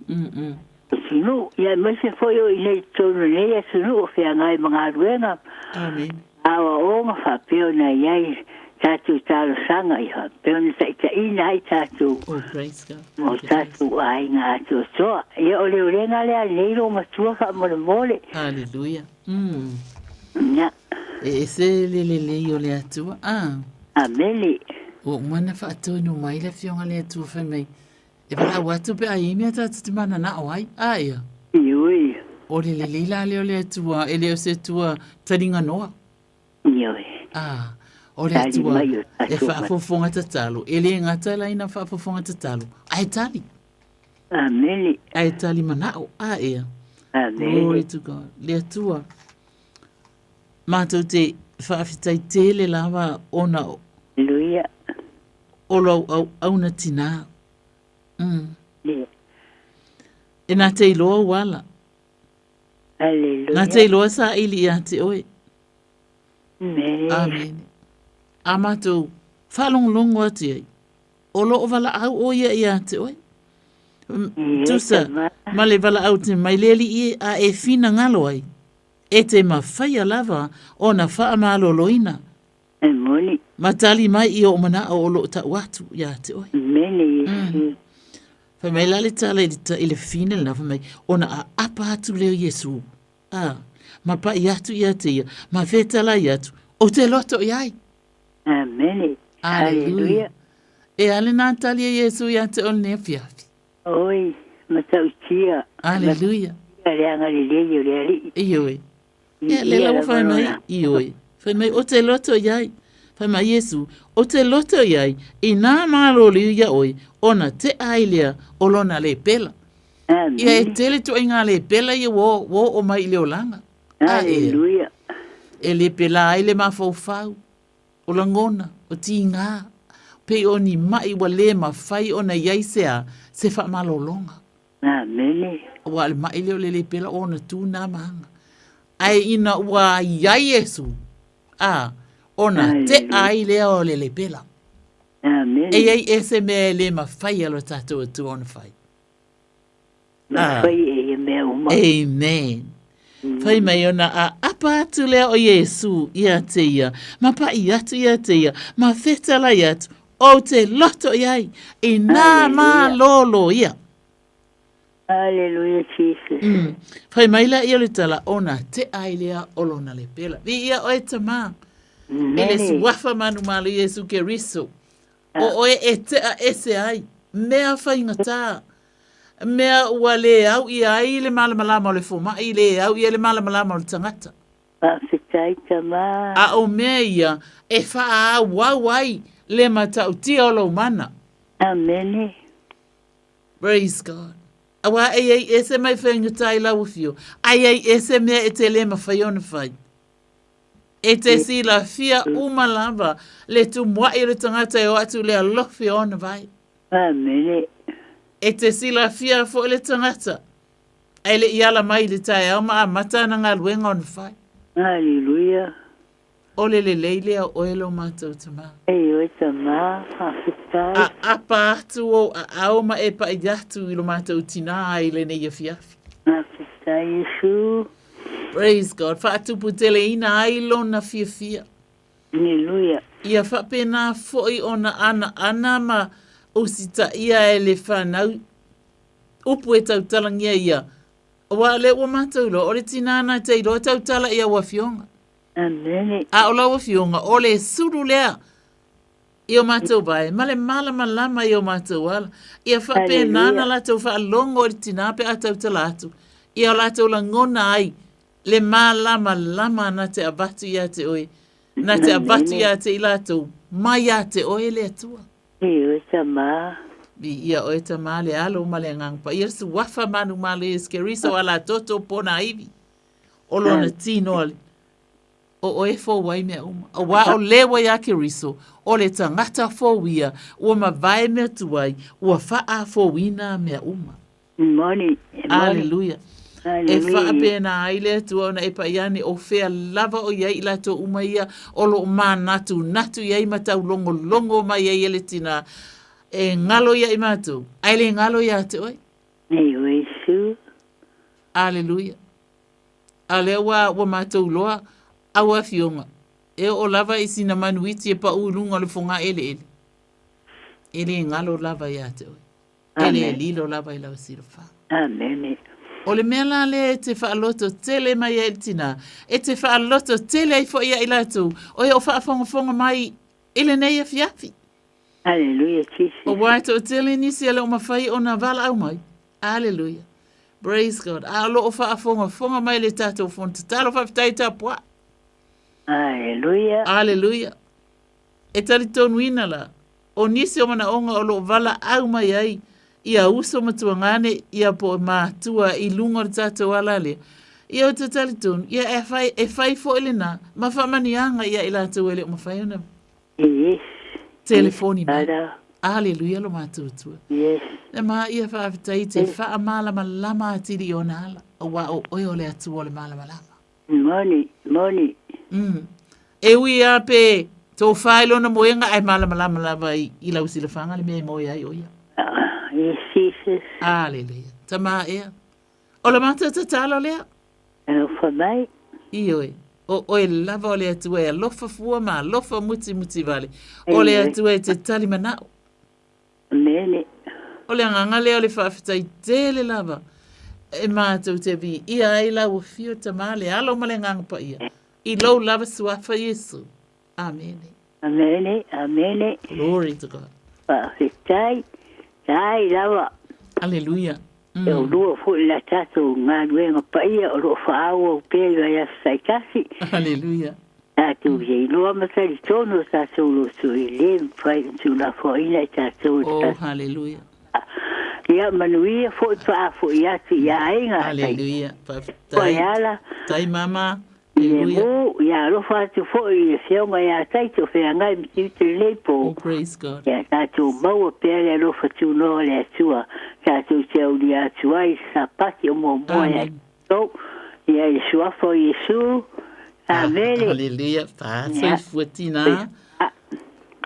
Speaker 3: tunu ia me se fo yo ile tonu ne ia tunu o fia ngai mga ruenga
Speaker 20: amen
Speaker 3: awa o ma fa peo na ia tatu talo sanga ia peo na sa ina ai tatu
Speaker 20: oh praise God
Speaker 3: o tatu ai nga tu so ia ole ole nga le ale ro ma tua fa mo mole
Speaker 20: hallelujah
Speaker 3: ya
Speaker 20: se le yo le atua
Speaker 3: Ameli.
Speaker 20: O mana fa to no mai le fionga le tu fe mai. E para watu pe ai mi ata te mana na ai. Ai.
Speaker 3: Ioi.
Speaker 20: O le lila le tua ele o se tua taringa noa.
Speaker 3: Ioi.
Speaker 20: O le tua. E fa fofonga tatalo. Ele ngata la ina fa fofonga tatalo. Ai tali.
Speaker 3: Ameli.
Speaker 20: Ai tali mana o ai.
Speaker 3: Ameli.
Speaker 20: Glory to God. Le tua. Mato te fa fitai tele lava ona
Speaker 3: Hallelujah.
Speaker 20: Olo au na tina. E na te iloa wala.
Speaker 3: Hallelujah.
Speaker 20: Na te iloa sa ili ia te oe.
Speaker 3: Amen.
Speaker 20: Amato falong longo ati ai. Olo o wala au o ia te oe. Tusa, male wala au te maileli i a e fina ngalo ai. E te mawhaia lava o na wha maloloina.
Speaker 3: Moni.
Speaker 20: Matali mai i o mana o lo ta watu ya te oi.
Speaker 3: Meni.
Speaker 20: Fa mai lale tala i le fine na fa mai ona a apa atu leo Yesu. Ma pa i atu i ate ia. Ma fetala i atu. O te loto i ai.
Speaker 3: Amen. Hallelujah.
Speaker 20: E ale na tali e Yesu i ate on ne fiafi.
Speaker 3: Oi. Matautia.
Speaker 20: Hallelujah.
Speaker 3: Leanga le leo le ali.
Speaker 20: Ioi. Le la fa mai ioi. Fa mai o te loto i ai. Fa mai Yesu, o te loto i ai, i nā māroli ia oi, ona te ailea o lona le pela. Ia e tele tu inga le pela ia wo o mai leo langa.
Speaker 3: Hallelujah.
Speaker 20: E le pela aile mawhau, o langona, o ti ngā, pe o ni mai wa le mawhai o na iaisea se wha malolonga.
Speaker 3: Amen.
Speaker 20: Wa le mai leo le pela o na tū nā maanga. Ai ina wa iai Yesu. Ona te ai lea o le pela.
Speaker 3: Amen.
Speaker 20: E ei ese me le mawhai alo tatou atu ona whai.
Speaker 3: Mawhai e mea uma.
Speaker 20: Amen. Fai mai ona a apa atu lea o Yesu ia te ia. Ma pa i atu ia te ia. Ma whetala i atu. O te loto iai. I nā mā lolo ia.
Speaker 3: Hallelujah, Jesus.
Speaker 20: Fai mai la ia le tala ona te ai lea olona le pela. Vi ia o e tamā. I le suafa manu malu Yesu ke riso. O oe e te a ese ai. Mea fai ngatā. Mea ua le au ia ai le malamalama o le foma. I le au ia le malamalama o le tangata.
Speaker 3: Whawhitai tamā.
Speaker 20: A o mea ia e wha a wawai le matau tia o lo mana.
Speaker 3: Amen.
Speaker 20: Praise God. Awa ai ese mai whaingatai lau fio. Ai ese mea e te le mawhaiona whai. E te si la fia umalava le tu mua i le tangata e o atu le alofi ona vai.
Speaker 3: Amen.
Speaker 20: E te si la fia fo le tangata. Ai le iala mai le tae au maa mata na ngā luenga ona vai.
Speaker 3: Hallelujah.
Speaker 20: Ole le leile a oelo mātou tamā.
Speaker 3: Oe tamā, whawhitai.
Speaker 20: A apa atu o a aoma e pa i atu i lo mātou tina ai le nei a fiafi.
Speaker 3: Whawhitai Yesu.
Speaker 20: Praise God. Whaatupu tele ina ai lona fia.
Speaker 3: Hallelujah.
Speaker 20: Ia whapena foi ona ana ma usita ia e le whanau. Upu e tautalangia ia. Wa le ua mātou lo, o le tinana te iro tautala ia wa fionga.
Speaker 3: Amen.
Speaker 20: A o la wa fionga, o le suru lea. Ia mātou bai, ma le malama ia mātou ala. Ia whapena na la tau whaalongo o le tinape a tautala atu. Ia o la tau la ngona ai. Le malama na te abatu ia te oe. Na te abatu ia te ilatou. Mai ia te oe le atua.
Speaker 3: Oe tamā.
Speaker 20: Ia oe tamā le alo ma le ngangpa. Ia su wafa manu ma le eskeriso ala toto pona ivi. O lona tino ali. O oe fo wai mea uma. O wa o lewa ia keriso. O le tangata fo wia. Ua ma vai mea tuai. Ua faa fo wina mea uma.
Speaker 3: Money.
Speaker 20: Hallelujah. E whaapena aile tua ona e paiani o whea lava o iai la to uma ia o lo ma natu iai matau longo mai iai ele tina e ngalo ia i matu. Aile ngalo ia te oi.
Speaker 3: Nei oi su.
Speaker 20: Hallelujah. Ale wa matau loa awa fionga. E o lava i sina manuiti e pa ulunga le fonga ele. Ele ngalo lava ia te oi. Ele lilo lava i lau sirfa.
Speaker 3: Amen.
Speaker 20: O le mea la le te whaaloto tele mai e tina. E te whaaloto tele ai fo ia i latu. O e o whaafonga mai ele nei a fiafi.
Speaker 3: Hallelujah, Jesus.
Speaker 20: O waito o tele nisi ale o mawhai o na vala au mai. Hallelujah. Praise God. A lo o whaafonga mai le tatou fonta. Talo whaafitai tapua.
Speaker 3: Hallelujah.
Speaker 20: Hallelujah. E tali tonu ina la. O nisi o mana onga o lo vala au mai ai. Ia uso matuangane, ia po mātua i lunga o tātou alale. Ia o te talitonu, ia e whai fo ele nā. Ma whamanianga ia i lātou ele o mawhai ona.
Speaker 3: Yes.
Speaker 20: Telefoni mai. Hallelujah lo mātua.
Speaker 3: Yes.
Speaker 20: E mā ia whaafitai te wha malama lama atiri o nāla. O wa o oi ole atu o le malama lama.
Speaker 3: Money.
Speaker 20: E ui a pe tō whailo na moenga ai malama lama i lau sila whanga le mea moi ai oia.
Speaker 3: Yes, Jesus.
Speaker 20: Hallelujah. Tama ea. O la mata ta talo lea.
Speaker 3: Lofa mai.
Speaker 20: Ioe. O e lava o le atua e lofa fua ma, lofa muti vale. O le atua e te tali manao.
Speaker 3: Mene.
Speaker 20: O le anganga lea o le whaafitai tele lava. E mātou te vi. Ia ai lau fio tama le alo ma le nganga pa ia. I lau lava suafa Yesu. Amen.
Speaker 3: Amen.
Speaker 20: Glory to God.
Speaker 3: Whaafitai. Tai lawa.
Speaker 20: Hallelujah.
Speaker 3: E o lua fu la tatou ngā nuenga paia o lo whaaua o pēra ia saitasi.
Speaker 20: Hallelujah.
Speaker 3: Tātou iei loa matari tono tātou lo tu i le mwhai tu la whaina i tātou.
Speaker 20: Oh, hallelujah.
Speaker 3: Ia manuia fu i paa fu i atu i ainga.
Speaker 20: Hallelujah.
Speaker 3: Pai ala.
Speaker 20: Tai mama.
Speaker 3: Ia alofa atu fu i whionga ia taito whea ngai mtiutu leipo.
Speaker 20: Oh, praise God.
Speaker 3: Ia tātou maua pēra alofa tu noa le atua. Tātou te au li atua i sa pati o mua mua ia. Ia i suafo Yesu. Amen.
Speaker 20: Hallelujah. Tātou fuatina.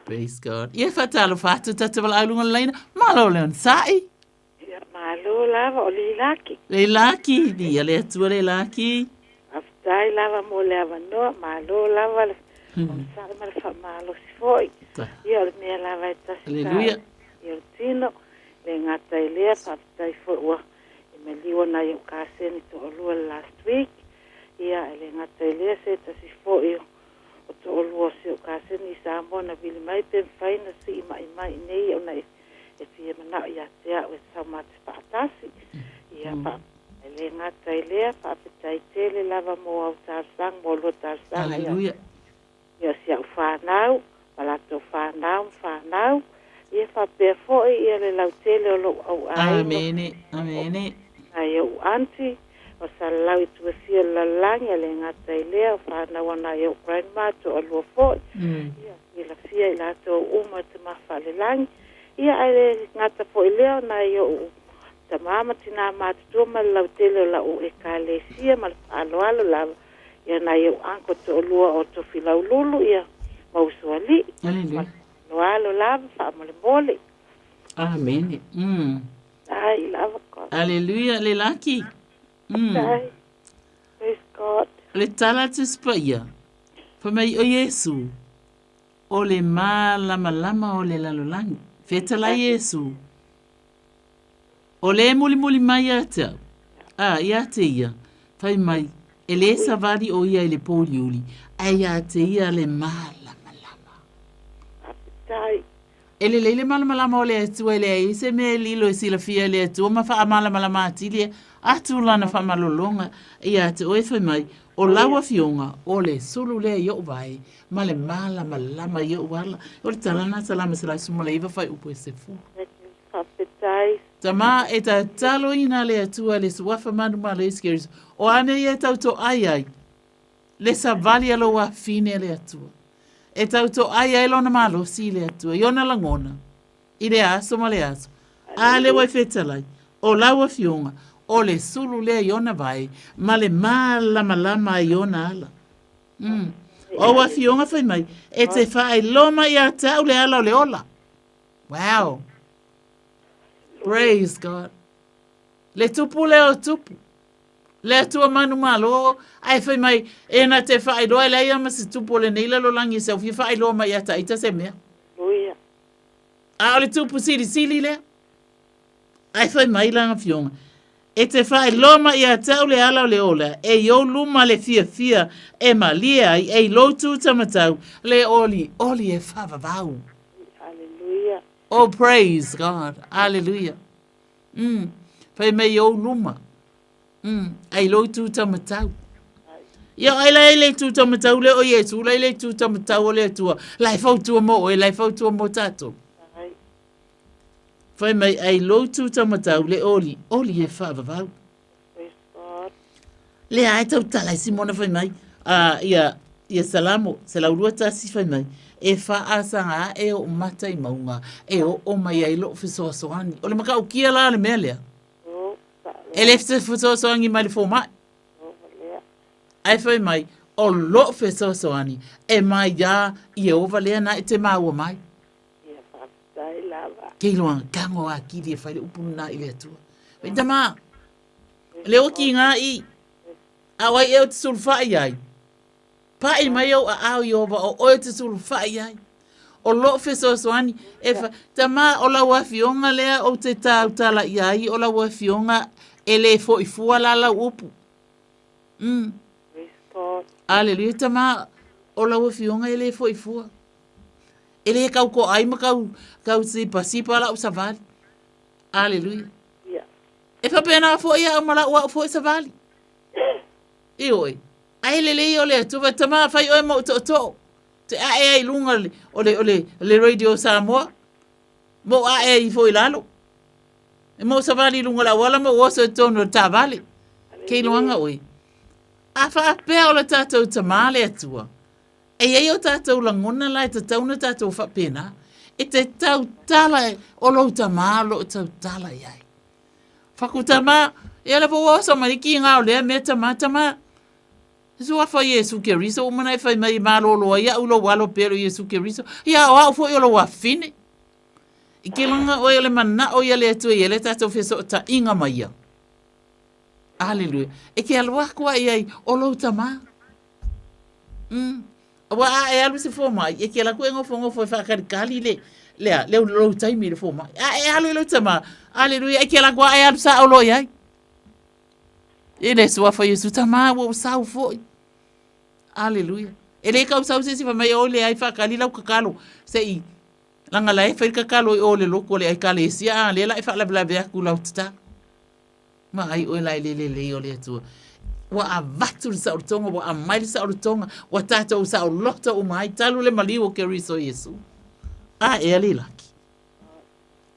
Speaker 20: Praise God. Ia whatalo whatu tatawala aulunga leina. Malo leon sai.
Speaker 21: Ia malo lava o le laki.
Speaker 20: Le laki. Ia le atua le laki.
Speaker 8: tai lava mo le avanoa malo lava le sa ma le fa malo si foi ia le mea lava e tasi
Speaker 20: Aleluia.
Speaker 8: ia le tino le ngata i lea whaapitai foi ua i me liwa na iau kāseni to olua last week ia le ngata i lea se tasi foi o to olua se o kāseni i Samoa na vili mai pe mwhaina si i mai nei o na e fia mana ia te au e sa mate whaatasi ia pa le ngata i lea whaapitai tele lava mo au tārsang mo lo tārsang
Speaker 20: Aleluia.
Speaker 8: ia si au whanau malato whanau ia whapea foi ia le lau tele o lo au ai
Speaker 20: Amene, amene.
Speaker 8: ai au anti o sa lau i tua sia lalangi le ngata i lea o whanau ana i au grandma to o lua foi ia la fia i lato uma te mawhale langi ia ai le ngata foi lea na i au ta mama tina matutua ma lau tele o lau e ka le sia ma alo lava ia na i au anko to o lua o to filau lulu ia mausuali
Speaker 20: Aleluia.
Speaker 8: alo lava whaamole
Speaker 20: Amene.
Speaker 8: ai lava ko
Speaker 20: Aleluia, le laki.
Speaker 8: ai praise God
Speaker 20: Le tala te spaia. Pa mai o Yesu. O le malama o le lalolangi. Fetala Yesu. O le muli mai a te au. Ia te ia. Fai mai. E le savari o ia i le poliuli. Ai a te ia le malama.
Speaker 8: tai
Speaker 20: Ele leile malama o le atua ele ai se me lilo e sila fia le atua ma wha malama atilia atu lana wha malolonga ia te oe whai mai o lawa fionga o le sulu le i o vai ma le malama i o wala o le talana salama se lai sumala iwa whai upo e se fu
Speaker 8: whapetai
Speaker 20: Tama e ta talo ina le atua le suafa manu ma le iskeris o ane i e tau to ai le savali alo wa fine le atua e tau to ai lona malo si le atua iona langona i le aso ma le aso a le wai fetalai o lawa fionga o le sulu le iona vai ma le malama iona ala o wa fionga fai mai e te fai loma i a tau le ala o le ola wow praise God le tupu le o tupu le atua manu malo ai fai mai e na te fai loa le ia ma se tupu le neila lo langi se ufi fai loa mai ata ita se mea
Speaker 8: Luia
Speaker 20: a o le tupu sili le ai fai mai langa fionga e te fai loa mai ata le ala o le ola e yo luma le fia e malia e lotu tamatau le oli e favavau
Speaker 8: hallelujah
Speaker 20: oh praise God hallelujah fai mai yo luma ai lo tu tamatau. Ia ai le tu tamatau le o Yesu, le tu tamatau o le tua. Lai fau tua mo, lai fau tua mo tato. Fai mai ai lo tu tamatau le oli e whaavavau. Le ai tau talai simona fai mai. Ia salamo, se laurua tasi fai mai. E whaasanga e o matai maunga, e o mai ai lo fisoasoani. O le makau kia la le mea lea. E le fisoasoani mai le fo mai. Ai fai mai, o lo fisoasoani, e mai ya i e ova lea na e te maua mai. Kei loa, kango a kiri e whai le upunu na i le atua. Wai tama, le o ki ngā i, a wai e o te sulwhai ai. Pa i mai au a au i ova o oe te sulwhai ai. O lo fisoasoani, e whai, tama o la wafionga lea o te tau tala i ai, o la wafionga e le fo i fua la la upu. Aleluia, tama o la wafionga e le fo i fua. E le kau ko ai ma kau sipa la usavali. Aleluia. E pa pena fo ia ma la ua fo savali. I oi. Ai le o le tuva tama fai oi mo to. Te a e lunga o le radio Samoa. Mo a e fo i lalo. E mo savali lunga la wala mo oso tono tavali. Kei luanga oi. A fa pea o le tatou tamale atua. E ei o tatou langona la e te tauna tatou whapena. E te tau tala o lo tamalo o tau tala iai. Whaku tama, e ala po oso mariki ngā o lea mea tama. Sua fa Yesu ke riso, o mana e whai mai malolo ia ulo walo pero Yesu ke riso. Ia o au fo i o lo wafine. I ke langa o ele mana o ia le atua i ele tatou feso o ta inga mai ia. Hallelujah. E ke alua kua ai o lo tama. Wa e alu se fo mai e ke la ko ngofo fa kali le lo tai mi le fo mai. E alu lo tama. Hallelujah. E ke la kua e alu sa o lo ai. E le sua fa Yesu tama wo sa fo. Hallelujah. E le ka sa se fa mai o le ai fa kali la kakalo. Se i langa la e fa kakalo o le loko le ai kale sia le la e fa la bla bla ku la tata. Ma ai o la le o le tu. Wa a vatu sa o tonga, wa a mai sa o tonga, wa tata o sa o lota o mai, talu le mali o ke riso Yesu. E ali laki.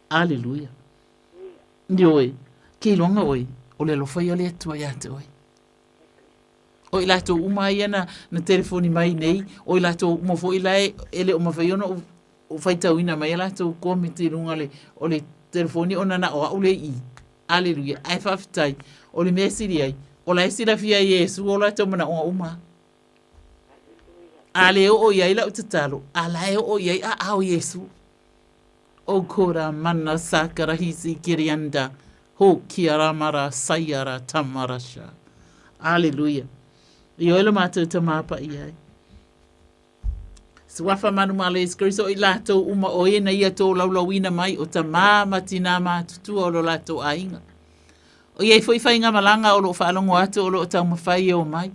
Speaker 20: Aleluia. Ndi oi, ke longa oi, o le lofa i o le atua ia te oi. O i lato umai ana na telefoni mai nei, o i lato umafo i lai, ele umafai ona o faitau ina mai, lato kome te runga le, o le telefoni ona na o aule i. Aleluia. Ai fafitai, o le mesiri ai, o la esira fia Yesu o la tomana o uma. Ale o ia ila utatalo, ala o ia a Yesu. O kora mana sakara hisi kirianda, ho kiara mara sayara tamarasha. Aleluia. Io ele mata tamapa ia. Swafa manu male skriso ilato uma o ena ia to laulawina mai o tamama tinama tutu o lo lato ainga. O iei foi whainga malanga o lo whaalongo atu o lo tau mawhai o mai.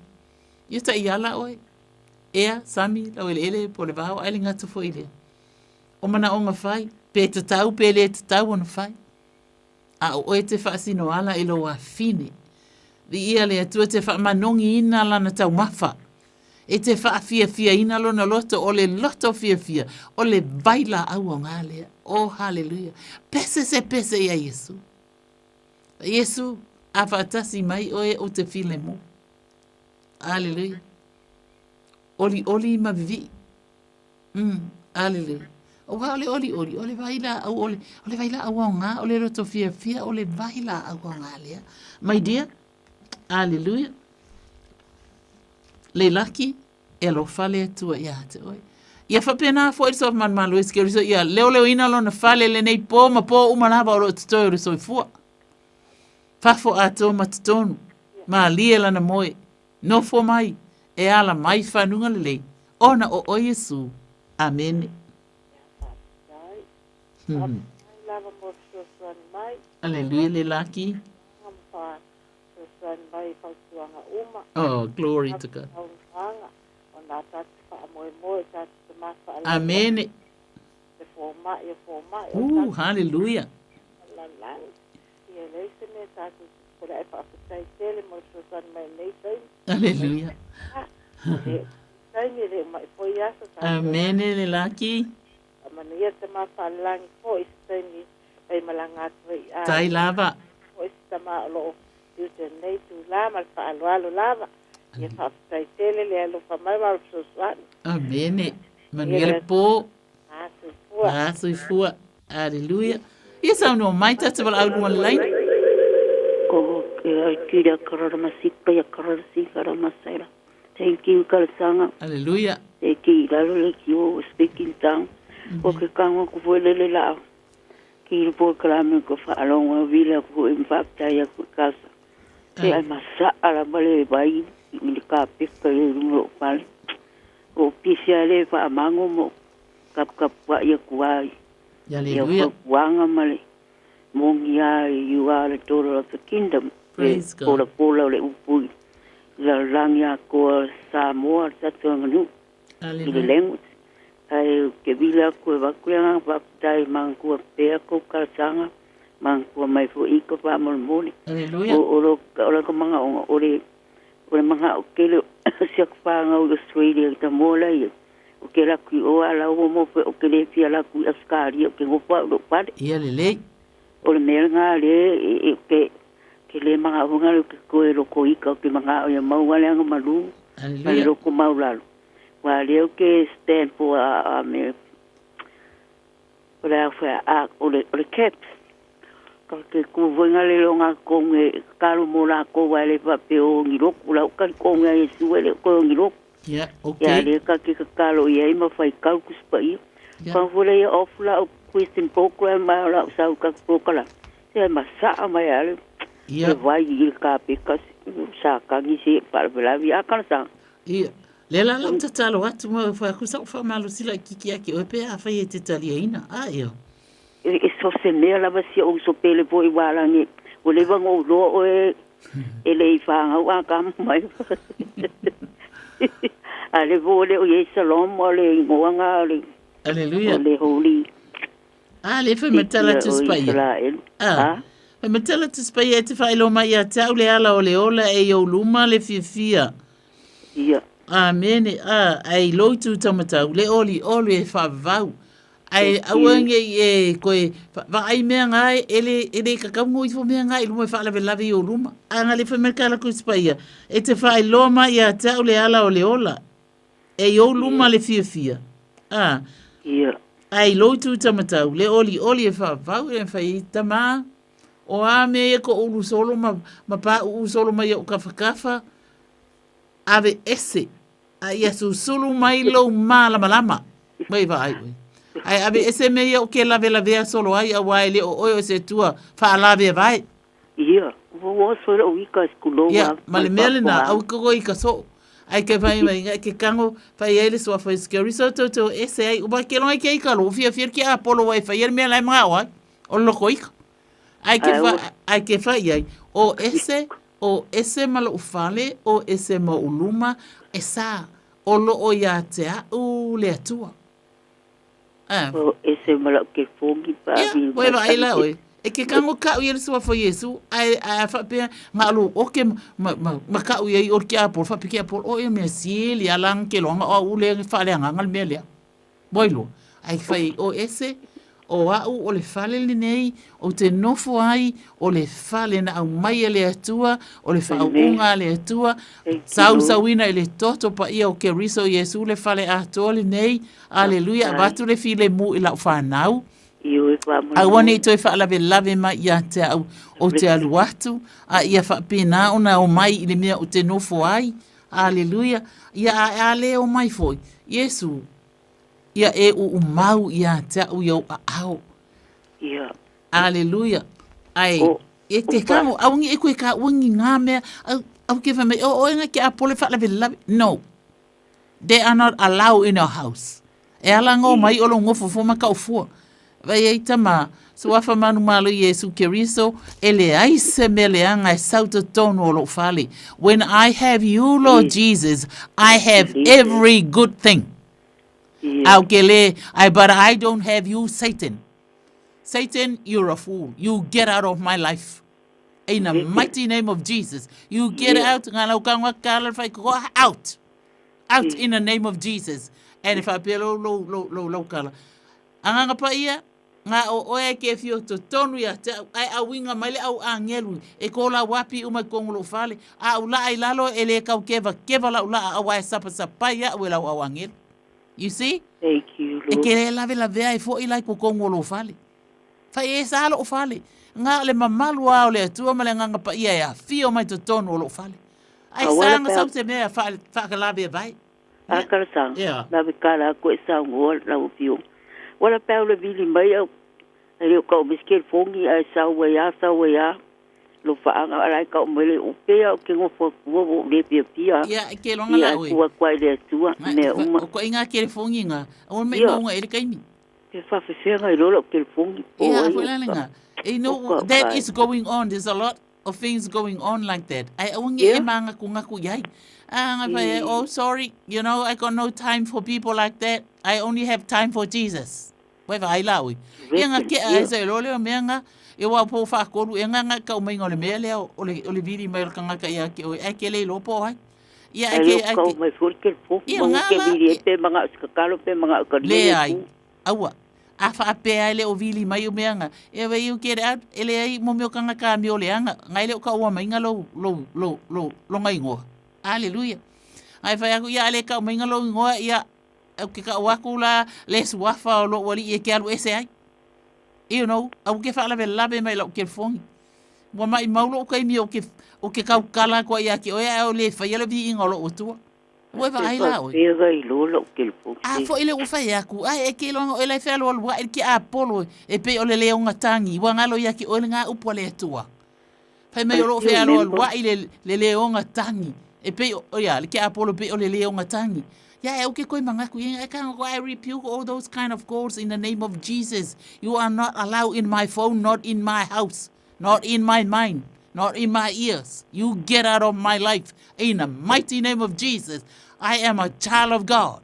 Speaker 20: Ia ta iala oi. Ea, Sami, lau ele po le vau, aile ngata foi le. O mana o ngawhai, pe te tau, pe le te tau o na whai. A o e te whaasino ala ilo wa fine. Vi ia le atua te whaamanongi ina lana tau mawha. E te whaafia ina lo na loto, o le loto fia, o le baila au o ngālea. Oh, hallelujah. Pese se pese ia Yesu. Yesu, a whaatasi mai oe o te file mo. Hallelujah. Oli ma vivi. Hallelujah. O wa ole vaila au ole vaila au ngā, ole roto fia, ole vaila au ngā lea. My dear, hallelujah. Le laki, e lo fale atua ia te oi. Ia whapena fo i sof man malu eskeriso, ia leo ina lo na fale le nei po, ma po umanaba o lo tutoi o riso i fua. Fafo ato matutonu, ma lia lana moe, no fo mai, e ala mai whanunga lelei, ona o Yesu. Amen. Hallelujah le laki. Oh, glory to God. Amen. Hallelujah. Hallelujah. Amen le laki. Tai lava. Amen. Manuel po. Fua. Hallelujah. Yes, I know. My touch will out one line.
Speaker 9: Ko kira karara masika ya karara si karara masaira. Thank you, Kalasanga.
Speaker 20: Hallelujah.
Speaker 9: Thank you, Lalo, you speaking tongue. Porque kanga ko foi lele la. Ki po kalame ko fa along vila ko impacta ya ko casa. Se ai masa ala bale bai ni ka pika no pal. O pisiale fa mango mo kap wa ya kuai.
Speaker 20: Hallelujah.
Speaker 9: Wanga male. Mongia you are the daughter of the kingdom.
Speaker 20: Praise God.
Speaker 9: Pola le upui. La rangya ko Samoa tatonganu.
Speaker 20: Hallelujah.
Speaker 9: Ai ke vila ko va kuanga va tai mangku pe ko kalsanga mangku mai fo iko pa molmoni.
Speaker 20: Hallelujah.
Speaker 9: O ko manga o le manga o ke le siak pa nga o Australia ta mola ye. O ke la ku o ala o mo o ke le fia la ku askari o ke go pa do pa.
Speaker 20: Ia le.
Speaker 9: O le menga le ke le manga o nga ke ko e lo ko ika ke manga o ya mau wale nga malu.
Speaker 20: Hallelujah.
Speaker 9: Lo ko mau la. Leo que stand for me o le caps que ku venga le longa con caro mola ko wale pa pe o ngiro kula ka ko nga Yesu le ko ngiro
Speaker 20: yeah okay ya
Speaker 9: le ka kalo ye ma fai ka ku spai pa vole ya ofla o question program ma la sa ka prokala se ma sa ma ya
Speaker 20: Ia.
Speaker 9: vai i ka peka sa kangi se para velavi akana sa.
Speaker 20: Ia. Le la la ta talo atu mo fa ku sa fa malo sila kiki ake o pe a fa ye te tali ina. A ia.
Speaker 9: E so se me la va si o so pele po i wala ni. O le va ngo lo o e le fa nga ka mai. Ale vole o ye salom o le ngoanga le.
Speaker 20: Hallelujah.
Speaker 9: Le holy.
Speaker 20: Ale fa metala tu spaya. Ah. Fa metala tu spaya te fa ilo mai ata le ala o le ola e yo luma le fifia.
Speaker 9: Ia.
Speaker 20: Amen. Ai lotu tamata le oli e fa vau. Ai awange e koe va ai mea ngai ele ka kamu i fo mea ngai luma fa la vela vi o luma. Anga le fa merkala ku spaya. E te fa ilo mai ata le ala o le ola. E yo luma le fifia. Ah.
Speaker 9: Ia.
Speaker 20: Ai lotu tamatau le oli e fa vau e fa i tama o a me e ko ulu solo ma pa u solo mai o kafa ave ese a ia su solo mai lo mala malama mai vai ai ave ese me o ke la vela vea solo ai a wai le o se tua fa la ve vai
Speaker 9: ia wo so o wika skulo
Speaker 20: ia male mele na au ko i ka so ai ke vai mai ke kango fai ele so fa scary so to ese ai o ba ke lo ai ke ka lo fia que a polo vai fai ele me la ma wa o lo ko ai ke fai ai o ese malo ufale o ese mo uluma esa o lo o ya te u le tua
Speaker 9: o ese malo ke fongi pa
Speaker 20: vi vai ai la oi e ke kango ka u ele so fa Yesu ai fa pe ngalo o ke ma ka u ai o ke a por fa pe ke por o e me sieli alang ke lo o u le fa le ngal me le boilo ai fai o ese o au o le fale le nei o te nofo ai o le fale na au mai le atua o le faunga le atua sauina le toto pa ia o ke riso Yesu le fale ato le nei aleluia batu le file mu i la fanau I want to if I love ma ia te au o te aluatu a ia fa pina ona o mai i le mea o te nofo ai aleluia ia a le o mai foi Yesu ia e u mau ia te au yo au
Speaker 9: ia
Speaker 20: aleluia ai e te kamo au ngi e koe ka wangi ngā mea au ke me o nga ke apole fa la no they are not allowed in our house e ala ngo mai o lo ngofo fo ma ka ufua vai ai tama so afa manu malo Yesu Keriso ele ai se mele anga e sauta tono o lo fale when I have you Lord Jesus I have every good thing but I don't have you, Satan. Satan, you're a fool. You get out of my life. In the mighty name of Jesus. You get out. Out. Out in the name of Jesus. And if I be lo kala. Anga pa ia nga o e ke fio to tonu ya ai a winga male au angelu e ko la wapi uma kongulo fale a ula ai lalo ele ka keva la ula a wa sapa ya wela au angelu. You see?
Speaker 9: Thank you, Lord.
Speaker 20: E ke la vea e fo i lai ko kongo lo fale. Fa e sa lo fale. Nga le mamalu a le tua male nga pa ia ya fio mai to tono lo fale. Ai sa nga sa te mea fa ka la vea vai.
Speaker 9: A ka sa. La be kala ko sa ngol la o fio. Wala pa le vili mai au. Ele ko miskel fongi ai sa wa ya. Lo fa anga ala ka mele o pe o ke ngo fo wo le pia
Speaker 20: ya ke longa la we
Speaker 9: wa kwa le tua me
Speaker 20: o ko inga ke fongi nga o me ngo ele kaimi
Speaker 9: ke fa fe nga lo ke fongi
Speaker 20: ya fo la nga you know that is going on there's a lot of things going on like that I unge e manga ku nga ku yai anga pa oh sorry you know I got no time for people like that I only have time for Jesus we vai la we inga ke ai se lo le menga e wa po fa ko e nga ka o mai ngole mele o le vidi mai ka nga ka ia ke o e ke le lo po ai ia ke ai
Speaker 9: ko mai fo ke po mo ke vidi pe manga ska kalo pe manga ka
Speaker 20: le ai awa a fa pe ai le o vili mai o menga e we you get out ele ai mo me ka nga ka mi o le anga ngai le ka o mai nga lo ngai ngo haleluya ai fa ya le ka mai nga lo ngo ia ke ka wa kula le swafa o lo wali e ke alu ese ai you know au ke fala bela be mai lo ke fongi wa mai maulo kai mi o ke kau kala ko ia ki o ia o le fa ia le vi ngolo o tu wa va ai la o
Speaker 9: e vai lo ke fongi
Speaker 20: a fo ile u fa ia ku ai e ke lo ele fa lo wa e ki apolo e pe o le le nga tangi wa ngalo ia ki o nga upo le tua Fai mai o lo fe alo alua i le leonga tangi. E pe o ya, le ke apolo pe o le leonga tangi. Ya e o ke koe mangaku, I rebuke all those kind of calls in the name of Jesus. You are not allowed in my phone, not in my house, not in my mind, not in my ears. You get out of my life in the mighty name of Jesus. I am a child of God.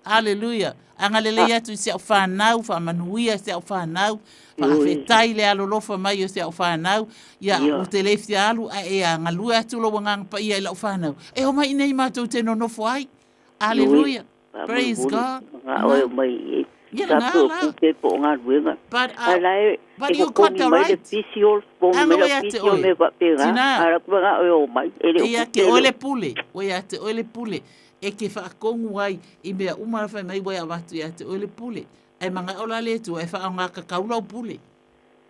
Speaker 20: Hallelujah. Angalele atu se au whanau, whamanuia se au whanau, whawhetai le alolofa mai o se au whanau, ia o te lefti alu, a e a ngalua atu lo wangang pa ia ila whanau. E o mai nei mātou te nonofo ai. Hallelujah. Praise God. But you got the right. Ia ke ole pule, ia te ole pule. E ke whaakongu ai, i mea umara whai mai wai awatu ia te ole pule. E manga ola le tu, e wha ngā kakaula o pule.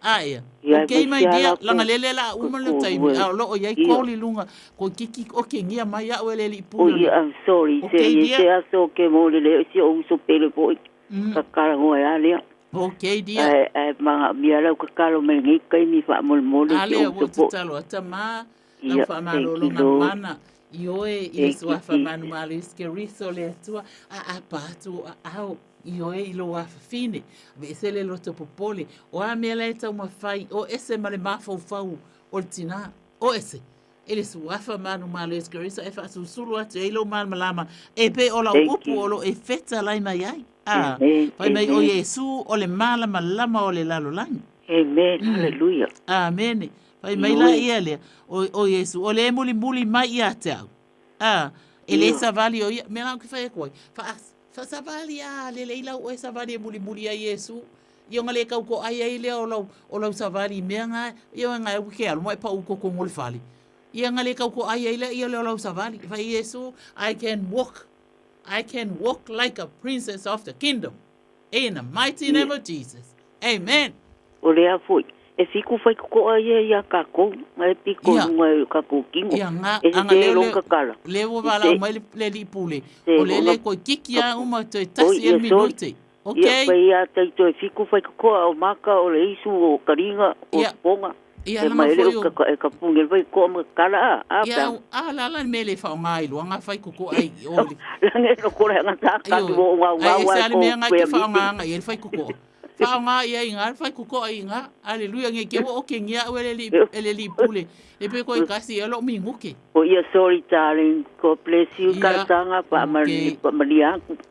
Speaker 20: Aia. O kei mai dia, langa lele la umara taimi, a lo o iai kōli lunga, ko kiki o ke ngia mai a uele li pule.
Speaker 9: I'm sorry, se aso ke mo le si o uso pele po kakara ngoe alea.
Speaker 20: Okay, dia.
Speaker 9: Mga miara kakaro me ngi kai mi wha mole
Speaker 20: ale o te talo ata ma, la wha malolonga mana. Ioe i sua wha manu mali ske riso le atua, a pātu a au. Ioe i lo a fine, ve se le loto popole, o a mea le tau mawhai, o ese male mafau fau, o tina, o ese. Ele suafa manu malo eskerisa e fa susulu atu e lo mal malama e pe ola upu olo e feta lai mai ai. Pai mai o Yesu o le mala malama o le lalo lang.
Speaker 9: Amen. Hallelujah.
Speaker 20: Amen. Pai mai la ia le o Yesu o le muli mai ia te au. Ele savali o ia me la ke fa e koi. Fa savali a le leila o savali muli a Yesu. Ia ngale kau ko ai le o lo savali me nga ia nga u ke alu mai pa u ko ngol fali. Ia ngale kau ko ai le ia le savali. Fa Yesu, I can walk like a princess of the kingdom. In the mighty name of Jesus. Amen.
Speaker 9: O lea foi. E fiku fai ko ai ia ka ko, mai piko ngai ka ko kingo.
Speaker 20: Ia nga anga le wo wala mai le li pule. O le ko kikia uma te tasi e minuti. Okay.
Speaker 9: Ia pai a tai to fiku fai ko o maka o le isu o karinga o ponga.
Speaker 20: Ia langa foi o
Speaker 9: ka pungel vai ko ma kala a.
Speaker 20: Ia la mele fa ngai lo nga fai ko ai o.
Speaker 9: Lange no ko nga ta ka wo wa wa.
Speaker 20: Ai me nga ke fa nga ia fai ko. Fa nga ia inga fai ko ai nga. Hallelujah nge ke o ke ngia ele li pule. E pe ko kasi elo mi nguke.
Speaker 9: O ia sorry darling. God bless you ka tanga pa maria.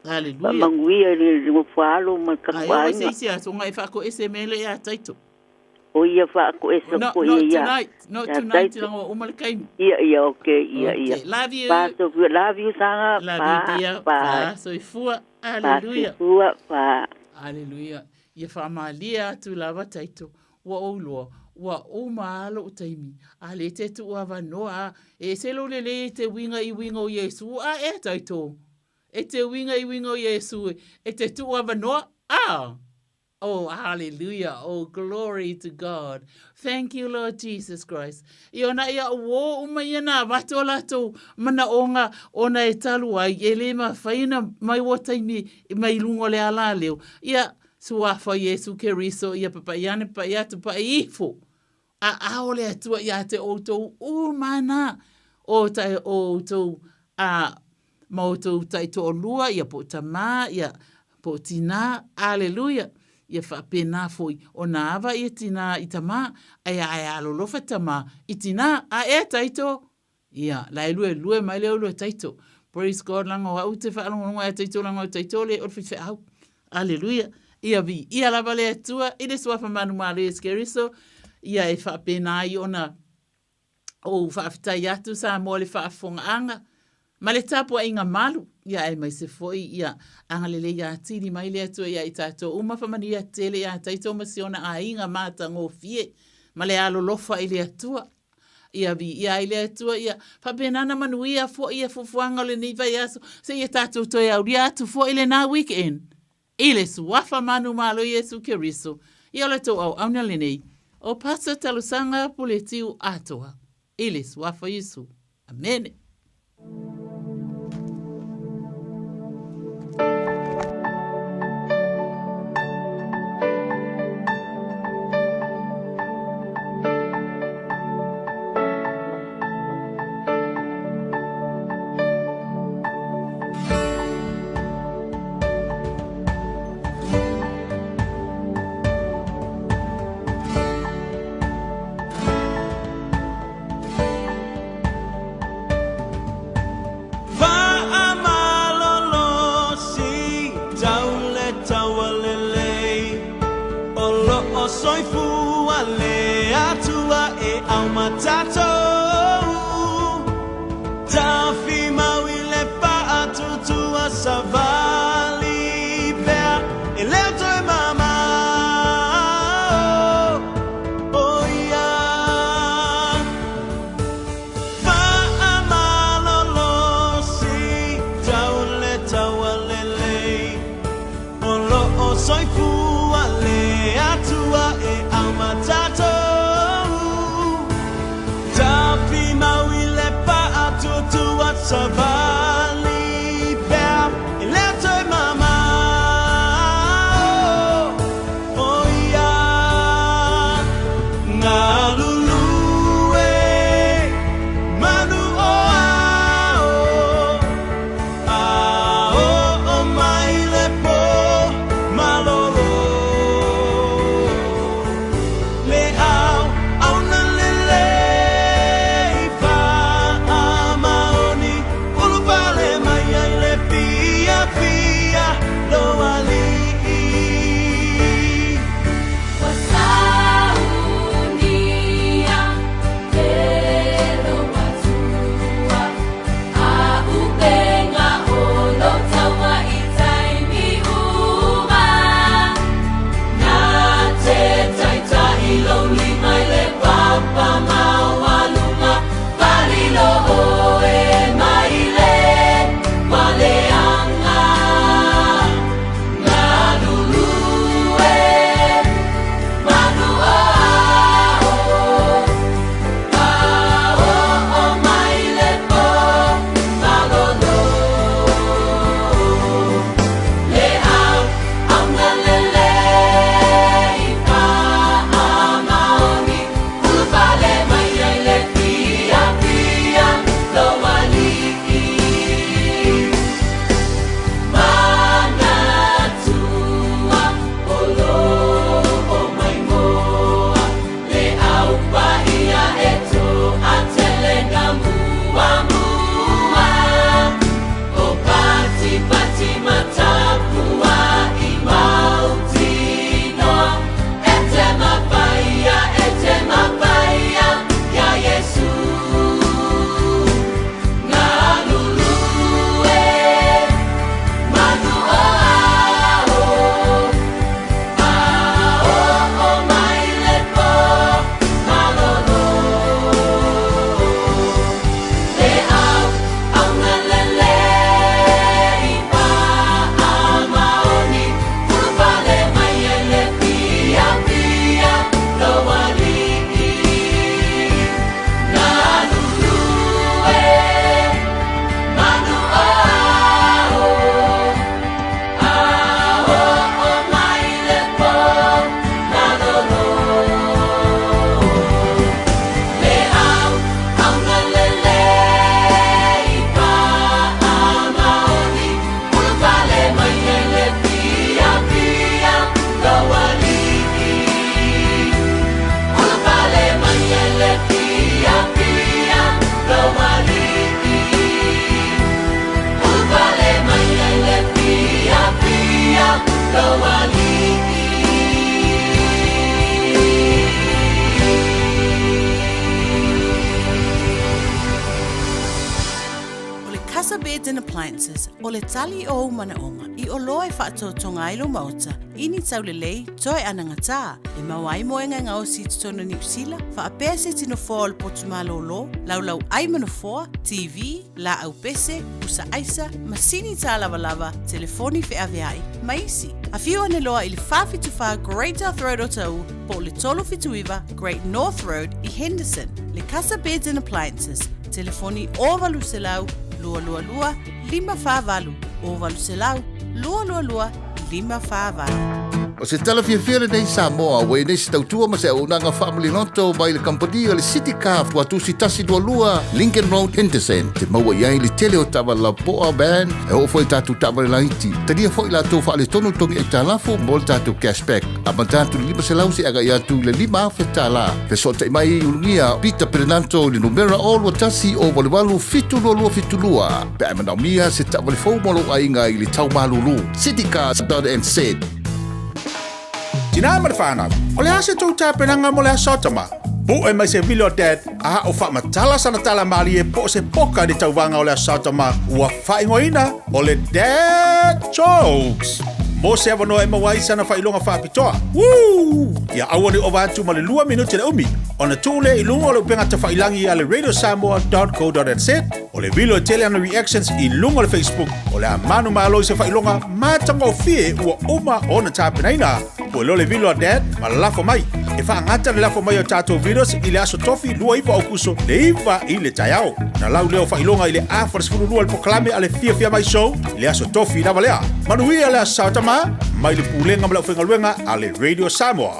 Speaker 20: Hallelujah.
Speaker 9: Mangui ele mo falo ma ka
Speaker 20: ai. Ai sei sia so ngai fa ko SML ya taito.
Speaker 9: O ia fa ko esa ko ia.
Speaker 20: Not tonight, lango umalkai.
Speaker 9: Ia, okay, ia.
Speaker 20: Love you.
Speaker 9: Love you sanga.
Speaker 20: Love you, dear. So ifua, hallelujah. Hallelujah. Ia whamalia atu lava taito. Wa ouloa. Wa o maalo o taimi. A le te tu ava noa. E se lo le te winga i winga o Yesu. E taito. E te winga i winga o Yesu. E te tu ava noa. Oh, hallelujah. Oh, glory to God. Thank you, Lord Jesus Christ. Iona ia wo umai na watola to mana onga ona e talu ai ele ma faina mai wotaimi mai lungo le ala leo. Ia suafa Yesu Keriso ia papa iane pa ia tu pa ifo. Aole atua ia te outou umana. O tai outou mautou tai to lua ia po tama ia po tina. Hallelujah. Ia whapena foi. O nā awa ia tina i tama, ai alolofa tama. I tina, a taito. Ia, lai lue mai leo lue taito. Praise God, langa o au te whaalonga taito, langa o taito le o whiwhi au. Alleluia. Ia vi, ia lava le atua, i le swafa manu mare eskeriso. Ia e whapena i ona o whaafitai atu sa mo le whaafonga anga. Ma le tapu a inga malu, ia e mai se foi, ia angalele ia tiri mai le atua ia i tato uma whamani ia tele ia taito masiona a inga mata ngō fie, ma le alolofa i le atua, ia vi, ia i le atua, ia whapenana manu ia fo ia fufuanga le niva i aso, se ia tato toi au ria atu fo ile nā weekend, ile suafa manu malo Yesu Keriso, ia le tau au auna le nei, o pasa talusanga puletiu atoa, ile suafa Yesu, amen.
Speaker 15: au matato Tafi mawile pa atutu a savali Pea e leo toi mama Oh yeah Fa amalolo si Taule tawalele Olo o soifu ale atua e au matato Tafi mawile pa atutu a savali Pea e leo toi mama Oh yeah Nga lulue Manu o ao o mai le po malolo Le au na lele pa amaoni Ulu pale mai ai le pia pia lo ali
Speaker 4: Wasaunia, pero matua, a upenga ono tawa itaimi uma. Na te taita ilo lima le papa mawalunga, palilo oe maile, waleanga. Ngalulue, manu ao, o maile po, malolo. Le au na lele ipa amaoni, ulupale mai ai le pia pia lo waliki. Manatua olo o mai moa le au paia eto atelenga mua mua o pati pati matapua i mautinoa ete mapaia ya Yesu nga lulue manu ao o mai le po malolo Le au na lele ipa amaoni Ulupale mai ai le pia pia lo waliki Nga lulue manu ao o mai le po malolo Le au na lele ipa amaoni Ulupale mai ai le pia pia lo waliki Ulupale mai ai le pia pia lo waliki Ulupale mai ai le pia pia lo waliki
Speaker 10: O le Casa Beds and Appliances, o le tali o manaonga, i o loa e whaatotonga ilo mauta, ini taulelei, toi anangata, e mawai moenga ngau si tutono New Zealand, whaapea se tino fōa o le potumalo lo, laulau aimano fōa, TV, la au pese, usa aisa, masini tā lava, telefoni fe aveai, maisi. A whiu ane loa i le whawhituwha Great North Road o tau, po le tolo whituiwa Great North Road i Henderson, le Casa Beds and Appliances, telefoni o valu se lau, lua lua lua, 555, o valu se lau, lua lua lua, 555.
Speaker 17: O se tala fia nei Samoa, wei nei se tautua ma se unanga family noto mai le kampania le City Car tua tusi tasi dua lua, Lincoln Road, Henderson. Te maua iai le tele o tawa la poa band, e o foi tatu tawa le laiti. Tania foi la tofa le tonu tongi e talafu, mo le tatu cashback. Ama tatu lima se lausi aga ia tu le 5 afe tala. Pe so te mai ungia, Pita Pernanto le numera o lua tasi o wale walu fitu lua fitu lua. Pe ama naumia se tawa le fau molo ainga i le tau malulu. City Car, .nz.
Speaker 5: Tina marfana, ole ase tau tapenanga mo le asotama. Po e mai se vilo tet a o fa matala sana tala mali e po se poka de tauwanga o le Sautama ua whaingoina o le Dad Jokes. Mo se avano e mawai sana whailonga whapitoa. Woo! Ia awani o vantu ma le 2 minuti le umi. O na tūle i lunga o le upenga ta whailangi a le radiosamoa.co.nz o le vilo e tele ana reactions i lunga o le Facebook o le amanu malo i se whailonga matanga o fie ua uma o na tāpenaina. Po lo le vilo a Dad ma lafo mai. E wha ngata le lafo mai o tātou videos i le aso tofi lua iwa o kuso le iwa i le taiao. Na lau leo whailonga i le awhara sifuru lua le pokalame a le fia mai show i le aso tofi na walea. Manuia le aso Sautama mai le pulenga mala whengaluenga a le Radio Samoa.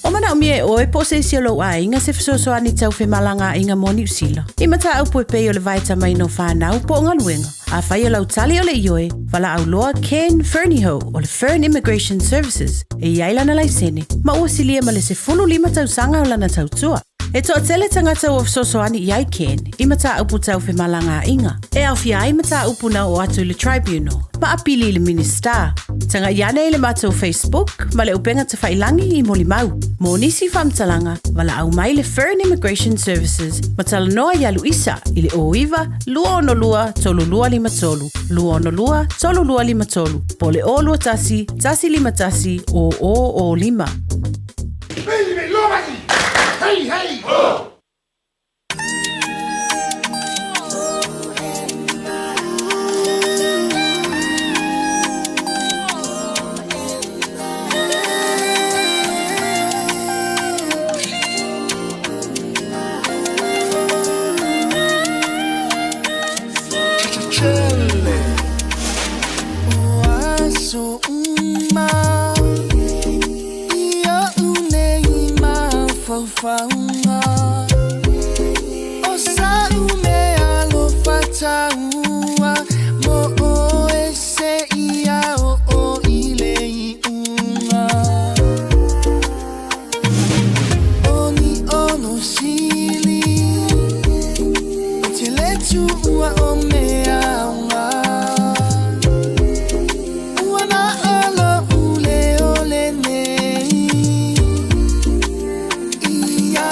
Speaker 10: O mana o mie o e po se siolo a inga se fisoso ani tau fe malanga inga mo New Zealand. I mata au po e peo le vaita mai no whanau po ngā luenga. A whai o lau tali o le ioe, wala au loa Ken Ferniho o le Fern Immigration Services e iailana lai sene. Ma ua silia ma le se 15 tau sanga o lana tau tua. E toa tele tangata o fisoso ani iai Ken, I mata au po tau fe malanga inga. E au fia ai mata au puna o atu le tribunal. Ma apili le minister. Tanga iane le matou Facebook, ma le upenga te whailangi I moli mau. Mo nisi whamtalanga, wala au mai le Fern Immigration Services, ma tala noa ia Luisa, I le oiva, lua ono lua, tolu lua lima tolu. Lua ono lua, tolu lua lima tolu. Po le o lua tasi, tasi lima tasi, o lima.
Speaker 4: Baby, lua hey, hey, oh!
Speaker 12: O sa ume alo fataua mo o ese ia o ile I unga Oni ono sili Te letu ua o mea unga Wana alo ule ole nei Ia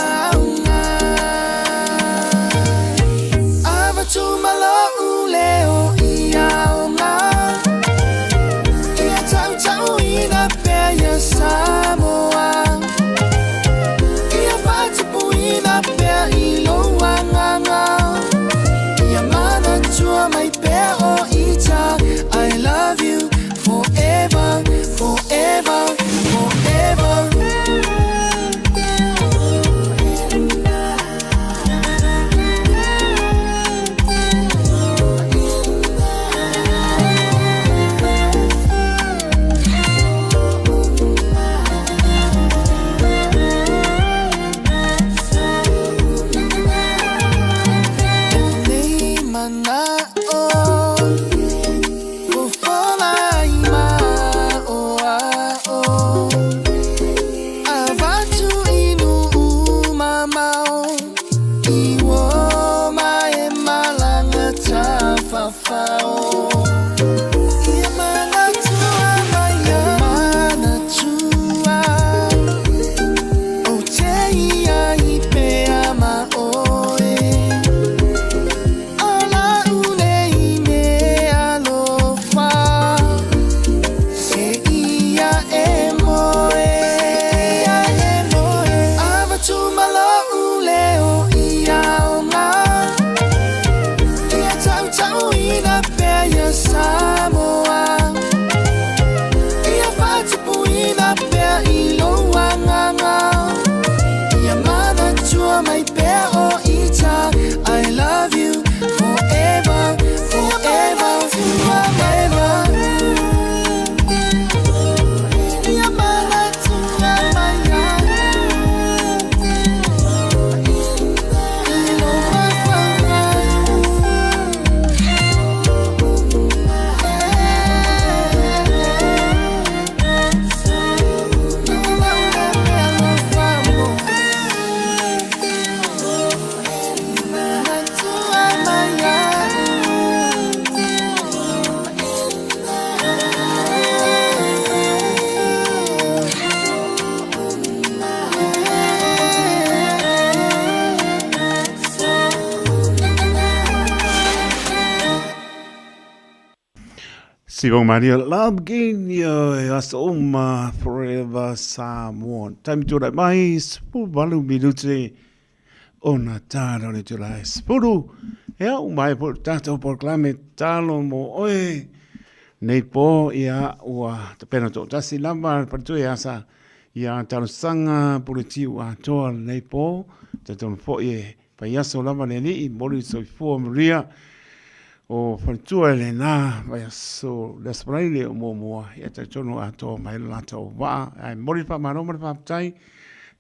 Speaker 7: Sibong Maria Lamginio Asoma Forever Samoa. Time to the mais, Pubalu Minute. Ona tano ni July. Spuru. Ea umai portato proclame talo mo oe. Nei po ia ua te pena tō tasi lama partu ia sa ia talo sanga puriti ua toa nei po te tono po ie pa iaso lama ne ni mori soifua Maria o partua le na pa iaso despraile o mua ia te tono a toa mai lata o waa ai mori pa maroma pa tai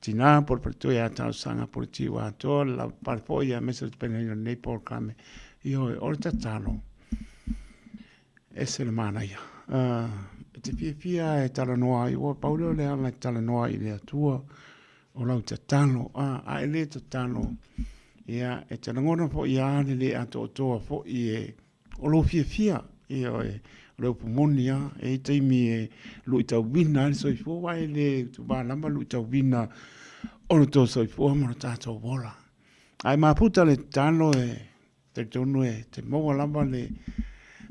Speaker 7: tina por partua ia talo sanga puriti ua toa la parpo ia mesa te pena nei po kame io orta talo ese le mana ia. Te pia e tala noa i o paulo le ala tala noa i le atua o lau te tano. A e le te tano. Ia e tala ngona po i ane le ato o toa po i e o lo fia i o e reo pumoni ia e teimi e lui tau wina e soi fua e le tu ba lamba lui tau wina o no tau soi fua mara tātou wola. Ai maputa le tano e te tonu e te maua lamba le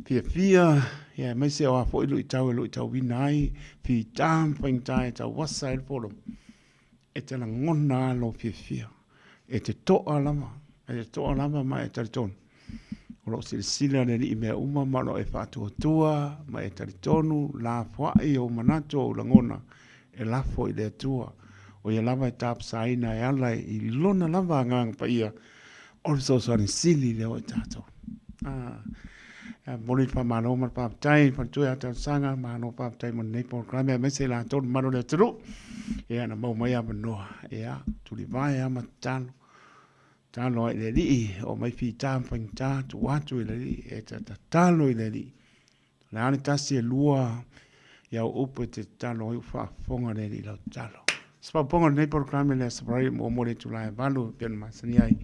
Speaker 7: Pia, ia mai se o a foi lui tau wina ai, pi tam ping tai tau wasa il polo. E te la ngona lo pia. E te toa lama, ma e taritonu. O lo sila le li mea uma ma lo e whātua tua, ma e taritonu, la whai o manato o la ngona, e lafo i le tua. O ia lava e tap saina e ala i lona lava ngang pa ia, o so ni sili le o e tātou. Mori pa mano ma pa tai pa tu ata sanga mano pa tai mon nei por krame me se la ton mano le tru e na mo mai no e a tu li vai a matano tano le li o mai fi tam pa ta tu atu le li e ta talo le li la ani tasi lua ya upo te talo u fa fonga le li la talo spa ponga nei por krame le spray mo mo le tu la valu pen masani ai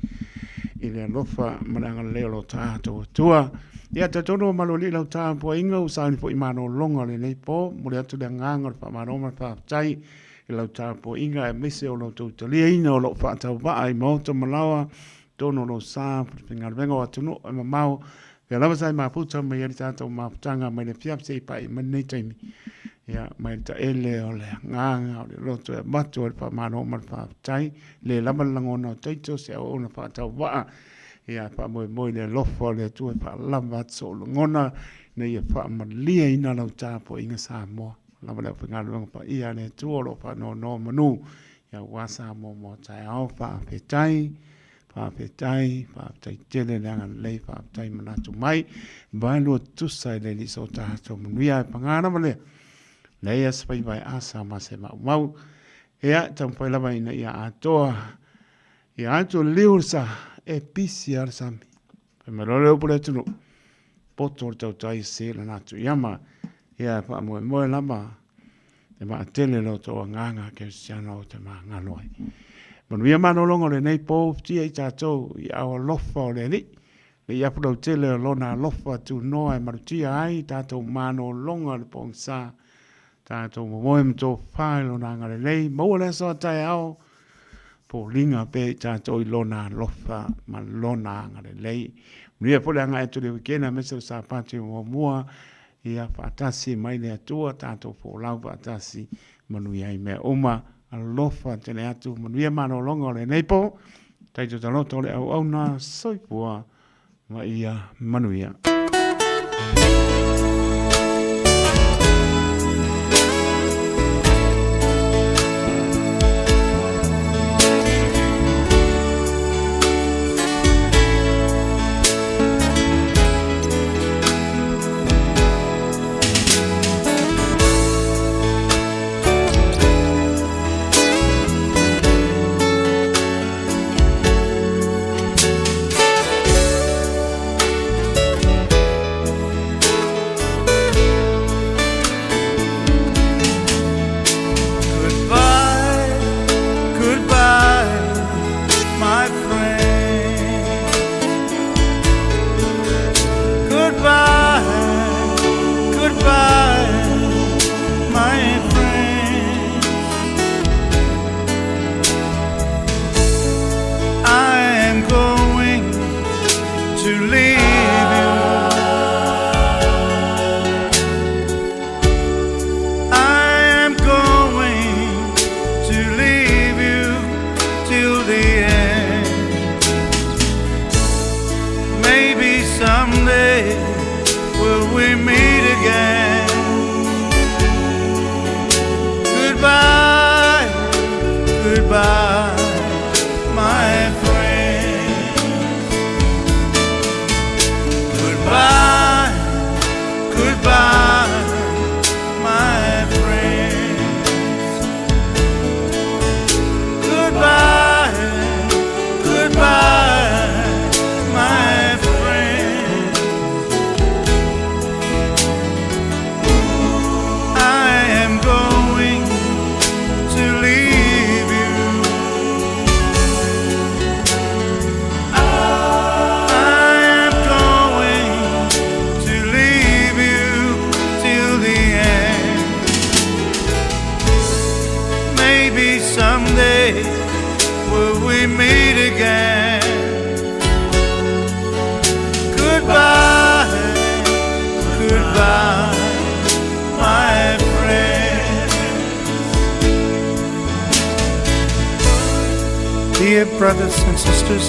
Speaker 7: ile lofa mananga le lo ta to tua ia te tono maloli lau tā po inga usani po imano longa le nei po, mure atu le nganga pa maroma pa tai i lau tā po inga e mese o lau tau talia ina o lau whaatau waa i mauta malawa, tono lo sā, pingar vengo atunu e mamau, pia lava sai maputa mai ari tātou maputanga mai le fiapse i pa i manei taimi. Ia, mai ta ele o le nganga o le roto e matu o le pa maroma pa tai, le lama langona o taito se o ona whaatau waa, ia pa mo le lofo le tu pa lava so ngona ne ia pa malia ina lau tapo inga Samoa lava le pinga lo pa ia ne tu lo pa no manu ia wasa mo tai au pa petai pa tele le le pa tai manatu mai ba lo tu sai le so ta to ia pangana male le ia spai vai asa ma se mau ia tampo lava ina ia atoa ia ato liursa e pisi ar sami. Pe me role upure tunu. Poto tau tai se la natu. Iama, ia pa moe lama. Te maa tele lo toa nganga ke siana o te maa nganoi. Manu ia mano longo le nei po tia i tātou i awa lofa o le li. Le ia pudau tele o lona lofa tu noa e marutia ai tātou mano longa le pong sa. Tātou moe mto whae lo na ngare lei. Maua le soa tai ao. Po linga pe tātou i lona lofa ma lona ngare lei. Mria pole anga e tuli wikena mese o sa pati o mua ia whaatasi mai le atua tātou po lau whaatasi manu ia i mea uma a lofa tele atu manu ia mano longa o le neipo taito taloto le au na soipua ma ia manu ia.
Speaker 13: maybe someday will we meet again. Goodbye, goodbye, my friend. Dear brothers and sisters,